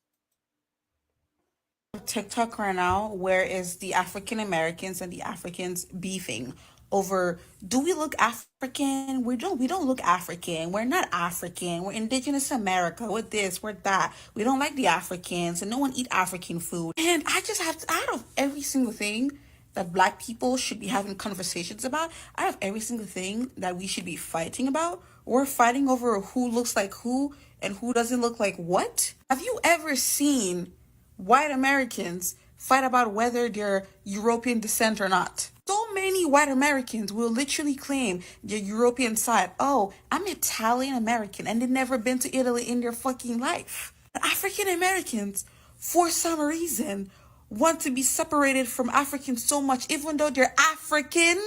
Speaker 19: TikTok right now, where is the African Americans and the Africans beefing over, do we look African? We don't look African. We're not African. We're indigenous America. We're this, we're that. We don't like the Africans and no one eat African food. And I just have to, out of every single thing that Black people should be having conversations about, out of every single thing that we should be fighting about, we're fighting over who looks like who and who doesn't look like what. Have you ever seen white Americans fight about whether they're European descent or not? So many white Americans will literally claim their European side. Oh, I'm Italian American, and they've never been to Italy in their fucking life. But African Americans, for some reason, want to be separated from Africans so much, even though they're African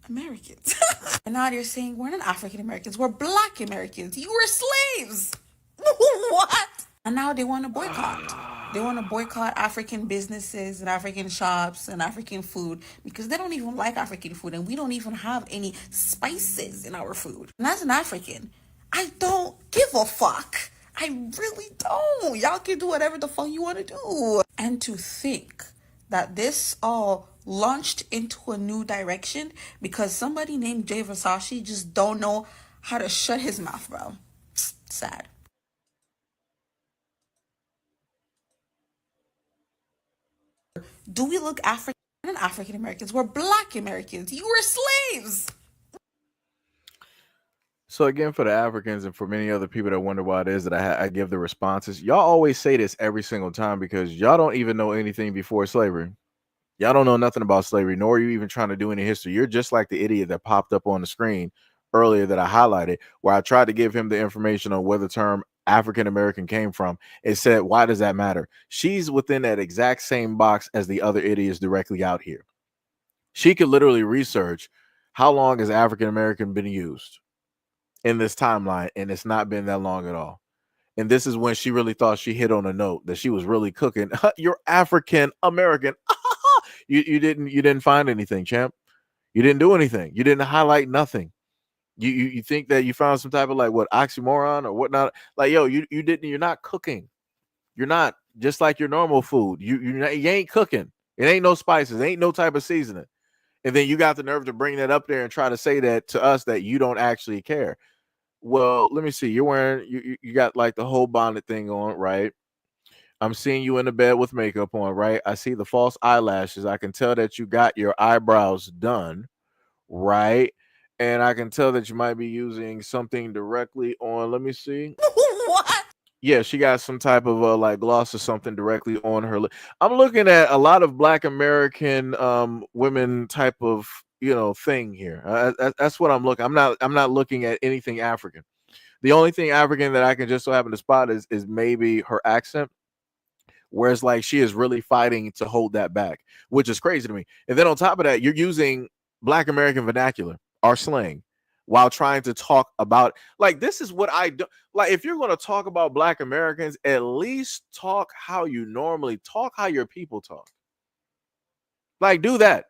Speaker 19: Americans. And now they're saying we're not African Americans, we're Black Americans. You were slaves. What? And now they want to boycott. They want to boycott African businesses and African shops and African food because they don't even like African food and we don't even have any spices in our food. And as an African, I don't give a fuck. I really don't. Y'all can do whatever the fuck you want to do. And to think that this all launched into a new direction because somebody named Jay Versace just don't know how to shut his mouth, bro. Sad. Do we look African? We're not African Americans. We're Black Americans. You were slaves.
Speaker 1: So again, for the Africans and for many other people that wonder why it is that I give the responses, y'all always say this every single time because y'all don't even know anything before slavery. Y'all don't know nothing about slavery, nor are you even trying to do any history. You're just like the idiot that popped up on the screen earlier that I highlighted, where I tried to give him the information on where the term African American came from. It said, why does that matter? She's within that exact same box as the other idiots directly out here. She could literally research how long has African American been used in this timeline, and it's not been that long at all. And this is when she really thought she hit on a note that she was really cooking. You're African American. You didn't find anything, champ. You didn't do anything. You didn't highlight nothing. You think that you found some type of like what oxymoron or whatnot? Like, yo, you didn't. You're not cooking. You're not, just like your normal food. You ain't cooking. It ain't no spices. Ain't no type of seasoning. And then you got the nerve to bring that up there and try to say that to us that you don't actually care. Well, let me see. You're wearing you got like the whole bonnet thing on, right? I'm seeing you in the bed with makeup on, right? I see the false eyelashes. I can tell that you got your eyebrows done, right? And I can tell that you might be using something directly on. Let me see.
Speaker 19: What?
Speaker 1: Yeah, she got some type of like gloss or something directly on her lip. I'm looking at a lot of Black American women type of thing here. That's what I'm looking. I'm not looking at anything African. The only thing African that I can just so happen to spot is maybe her accent. Whereas like she is really fighting to hold that back, which is crazy to me. And then on top of that, you're using Black American vernacular, our slang, while trying to talk about, like, this is what I do. Like, if you're going to talk about Black Americans, at least talk how you normally talk, how your people talk. Like, do that.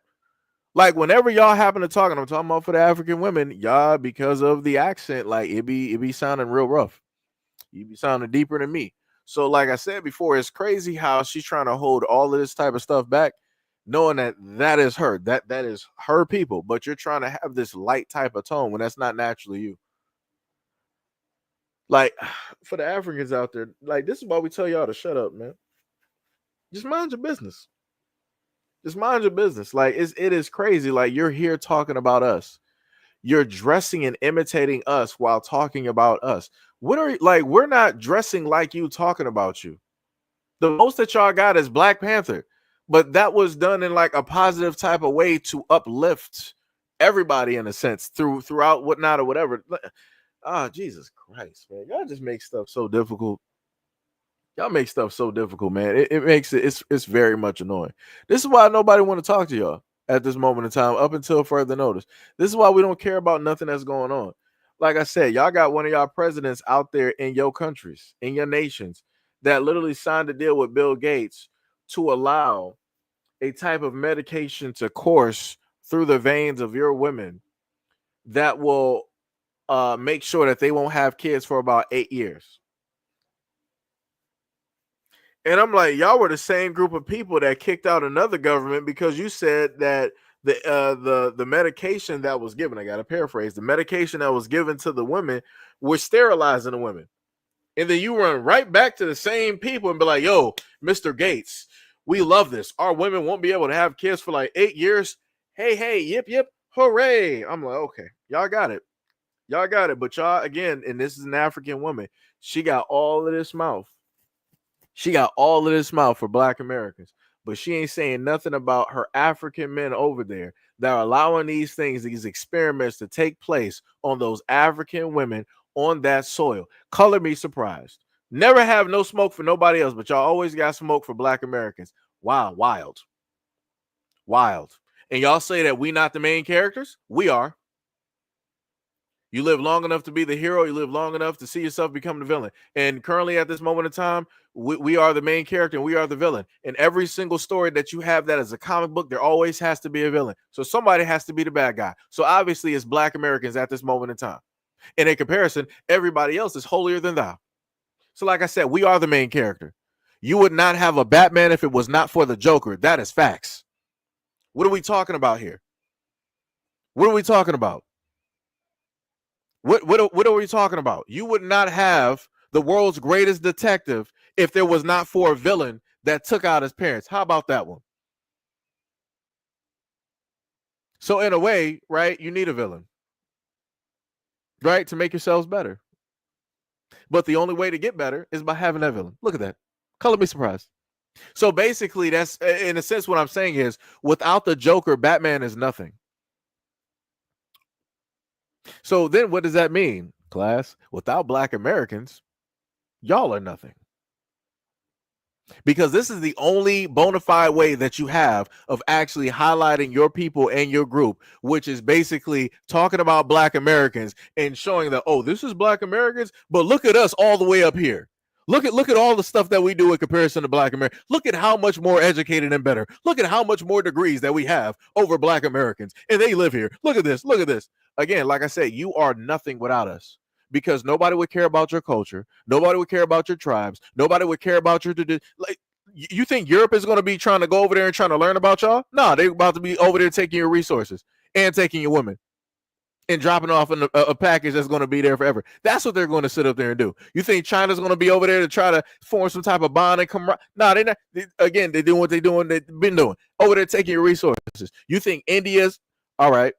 Speaker 1: Like, whenever y'all happen to talk, and I'm talking about for the African women, y'all, because of the accent, like, it be sounding real rough. You be sounding deeper than me. So, like I said before, it's crazy how she's trying to hold all of this type of stuff back, knowing that is her, that is her people. But you're trying to have this light type of tone when that's not naturally you. Like, for the Africans out there, like, this is why we tell y'all to shut up, man. Just mind your business. Just mind your business. Like, it is crazy. Like, you're here talking about us. You're dressing and imitating us while talking about us. What are like? We're not dressing like you talking about you. The most that y'all got is Black Panther, but that was done in like a positive type of way to uplift everybody in a sense throughout whatnot or whatever. Jesus Christ, man. Y'all just make stuff so difficult. Y'all make stuff so difficult, man. It makes it's very much annoying. This is why nobody want to talk to y'all at this moment in time, up until further notice. This is why we don't care about nothing that's going on. Like I said, y'all got one of y'all presidents out there in your countries, in your nations, that literally signed a deal with Bill Gates to allow a type of medication to course through the veins of your women that will make sure that they won't have kids for about 8 years. And I'm like, y'all were the same group of people that kicked out another government because you said that the medication that was given, I gotta paraphrase, the medication that was given to the women was sterilizing the women. And then you run right back to the same people and be like, yo, Mr. Gates, we love this. Our women won't be able to have kids for like 8 years. Hey, yip, hooray. I'm like, okay, y'all got it. Y'all got it. But y'all, again, and this is an African woman, she got all of this mouth. She got all of this mouth for Black Americans, but she ain't saying nothing about her African men over there that are allowing these things, these experiments to take place on those African women on that soil. Color me surprised. Never have no smoke for nobody else, but y'all always got smoke for Black Americans. Wow, wild. And y'all say that we not the main characters? We are. You live long enough to be the hero. You live long enough to see yourself become the villain. And currently at this moment in time, we are the main character and we are the villain. In every single story that you have that as a comic book, there always has to be a villain. So somebody has to be the bad guy. So obviously it's Black Americans at this moment in time. And in comparison, everybody else is holier than thou. So like I said, we are the main character. You would not have a Batman if it was not for the Joker. That is facts. What are we talking about here? What are we talking about? What are we talking about? You would not have the world's greatest detective if there was not for a villain that took out his parents. How about that one? So in a way, right, you need a villain, right, to make yourselves better. But the only way to get better is by having that villain. Look at that. Color me surprised. So basically, that's in a sense what I'm saying is without the Joker, Batman is nothing. So then what does that mean, class? Without Black Americans, y'all are nothing. Because this is the only bona fide way that you have of actually highlighting your people and your group, which is basically talking about Black Americans and showing that, oh, this is Black Americans, but look at us all the way up here. Look at all the stuff that we do in comparison to Black Americans. Look at how much more educated and better. Look at how much more degrees that we have over Black Americans, and they live here. Look at this. Look at this. Again, like I said, you are nothing without us. Because nobody would care about your culture. Nobody would care about your tribes. Nobody would care about your like. You think Europe is going to be trying to go over there and trying to learn about y'all? No, they're about to be over there taking your resources and taking your women and dropping off a package that's going to be there forever. That's what they're going to sit up there and do. You think China's going to be over there to try to form some type of bond and come? No, they're not. Again, they're doing what they're doing. They've been doing over there taking your resources. You think India's all right?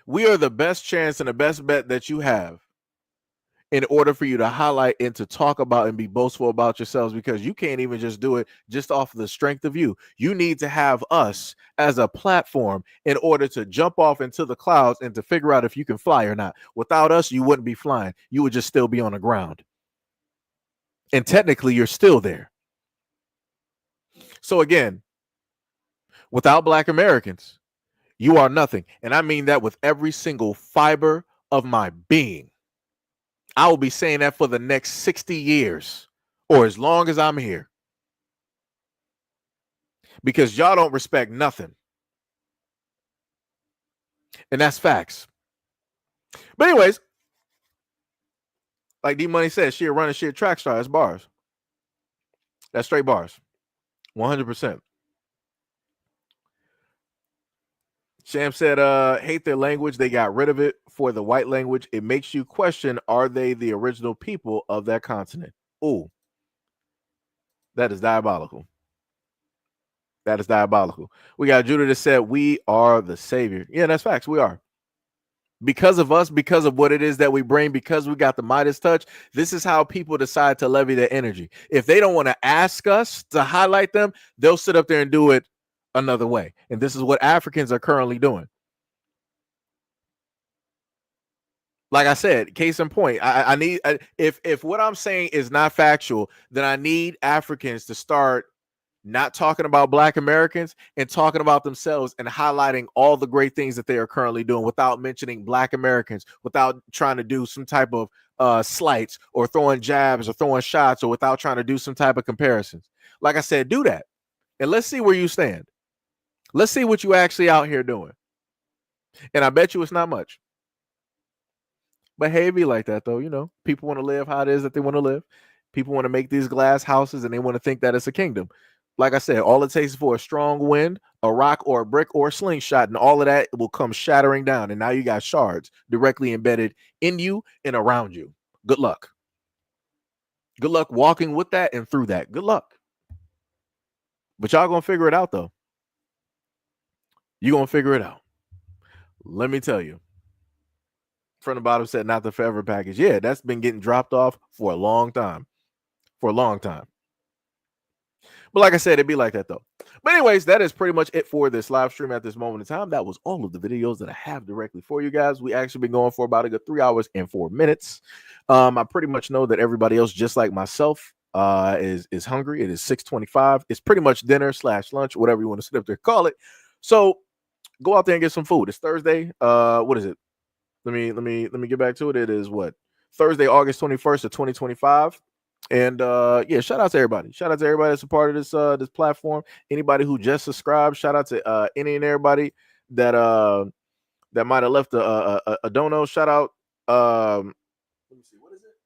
Speaker 1: We are the best chance and the best bet that you have in order for you to highlight and to talk about and be boastful about yourselves, because you can't even just do it just off of the strength of you. You need to have us as a platform in order to jump off into the clouds and to figure out if you can fly or not. Without us, you wouldn't be flying. You would just still be on the ground. And technically, you're still there. So again, without Black Americans, you are nothing. And I mean that with every single fiber of my being. I will be saying that for the next 60 years or as long as I'm here. Because y'all don't respect nothing. And that's facts. But anyways, like D Money says, she a running, she a track star. That's bars. That's straight bars. 100%. Sham said, hate their language. They got rid of it for the white language. It makes you question, are they the original people of that continent? Ooh, that is diabolical. That is diabolical. We got Judah that said, we are the savior. Yeah, that's facts. We are. Because of us, because of what it is that we bring, because we got the Midas touch, this is how people decide to levy their energy. If they don't want to ask us to highlight them, they'll sit up there and do it another way. And this is what Africans are currently doing. Like I said, case in point, I need, if what I'm saying is not factual, then I need Africans to start not talking about Black Americans and talking about themselves and highlighting all the great things that they are currently doing without mentioning Black Americans, without trying to do some type of slights or throwing jabs or throwing shots, or without trying to do some type of comparisons. Like I said, do that. And let's see where you stand. Let's see what you actually out here doing. And I bet you it's not much. But hey, it be like that though. You know, people want to live how it is that they want to live. People want to make these glass houses and they want to think that it's a kingdom. Like I said, all it takes is for a strong wind, a rock or a brick or a slingshot, and all of that will come shattering down. And now you got shards directly embedded in you and around you. Good luck. Good luck walking with that and through that. Good luck. But y'all gonna figure it out though. You're gonna figure it out. Let me tell you. From the bottom said not the forever package. Yeah, that's been getting dropped off for a long time. For a long time. But like I said, it'd be like that though. But anyways, that is pretty much it for this live stream at this moment in time. That was all of the videos that I have directly for you guys. We actually been going for about a good 3 hours and 4 minutes. I pretty much know that everybody else, just like myself, is hungry. It is 6:25. It's pretty much dinner / lunch, whatever you want to sit up there call it. So go out there and get some food. It's Thursday. What is it? Let me get back to it. It is what? Thursday, August 21st of 2025. And yeah, shout out to everybody. Shout out to everybody that's a part of this platform. Anybody who just subscribed, shout out to any and everybody that might have left a dono. Shout out. Let me see, what is it?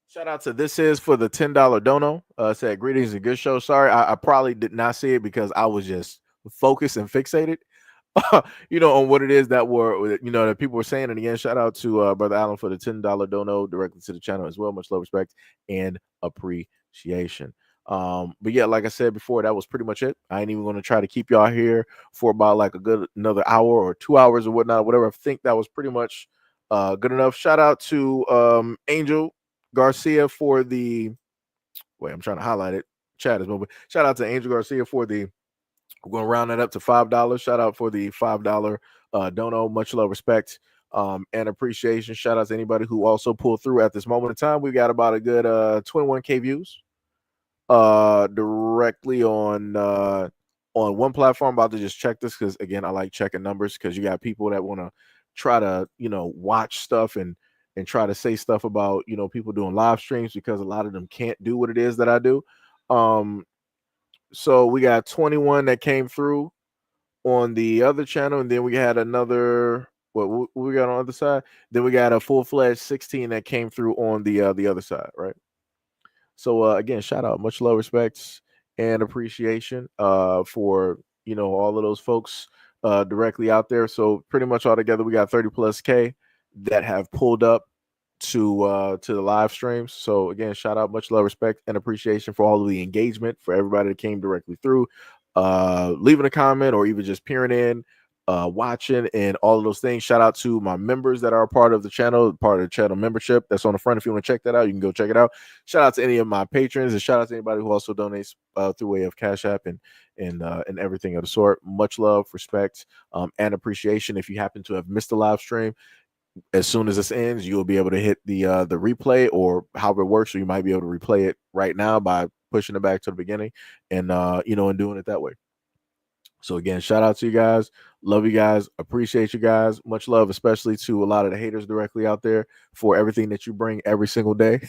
Speaker 1: Shout out to This Is for the $10 dono. Said greetings and good show. Sorry, I probably did not see it because I was just focused and fixated. You know, on what it is that that people were saying. And again, shout out to Brother Allen for the $10 dono directly to the channel as well. Much love, respect, and appreciation. But yeah, like I said before, that was pretty much it. I ain't even going to try to keep y'all here for about like another hour or 2 hours or whatnot, whatever. I think that was pretty much good enough. Shout out to Angel Garcia for the I'm trying to highlight it. Chat is moving. Shout out to Angel Garcia for the we're going to round that up to $5. Shout out for the $5 dono. Much love, respect, and appreciation. Shout out to anybody who also pulled through at this moment in time. We got about a good 21K views directly on one platform. I'm about to just check this because again, I like checking numbers because you got people that want to try to watch stuff and try to say stuff about people doing live streams because a lot of them can't do what it is that I do. So we got 21 that came through on the other channel, and then we had another. What we got on the other side? Then we got a full-fledged 16 that came through on the other side, right? So again, shout out, much love, respects, and appreciation for all of those folks directly out there. So pretty much all together, we got 30+K that have pulled up to the live streams. So again, shout out, much love, respect, and appreciation for all of the engagement, for everybody that came directly through, leaving a comment or even just peering in, watching, and all of those things. Shout out to my members that are a part of the channel, part of the channel membership that's on the front. If you want to check that out, you can go check it out. Shout out to any of my patrons, and shout out to anybody who also donates through way of Cashapp and everything of the sort. Much love, respect, and appreciation. If you happen to have missed the live stream, as soon as this ends, you'll be able to hit the replay, or however it works. So you might be able to replay it right now by pushing it back to the beginning and and doing it that way. So again, shout out to you guys. Love you guys. Appreciate you guys. Much love, especially to a lot of the haters directly out there for everything that you bring every single day.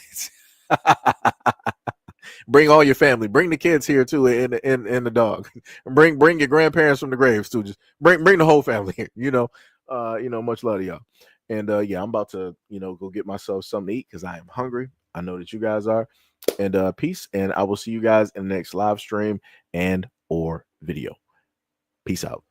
Speaker 1: Bring all your family. Bring the kids here too, in the dog. Bring your grandparents from the graves too. Just bring the whole family here. Much love to y'all. And yeah, I'm about to go get myself something to eat because I am hungry. I know that you guys are. And peace. And I will see you guys in the next live stream and or video. Peace out.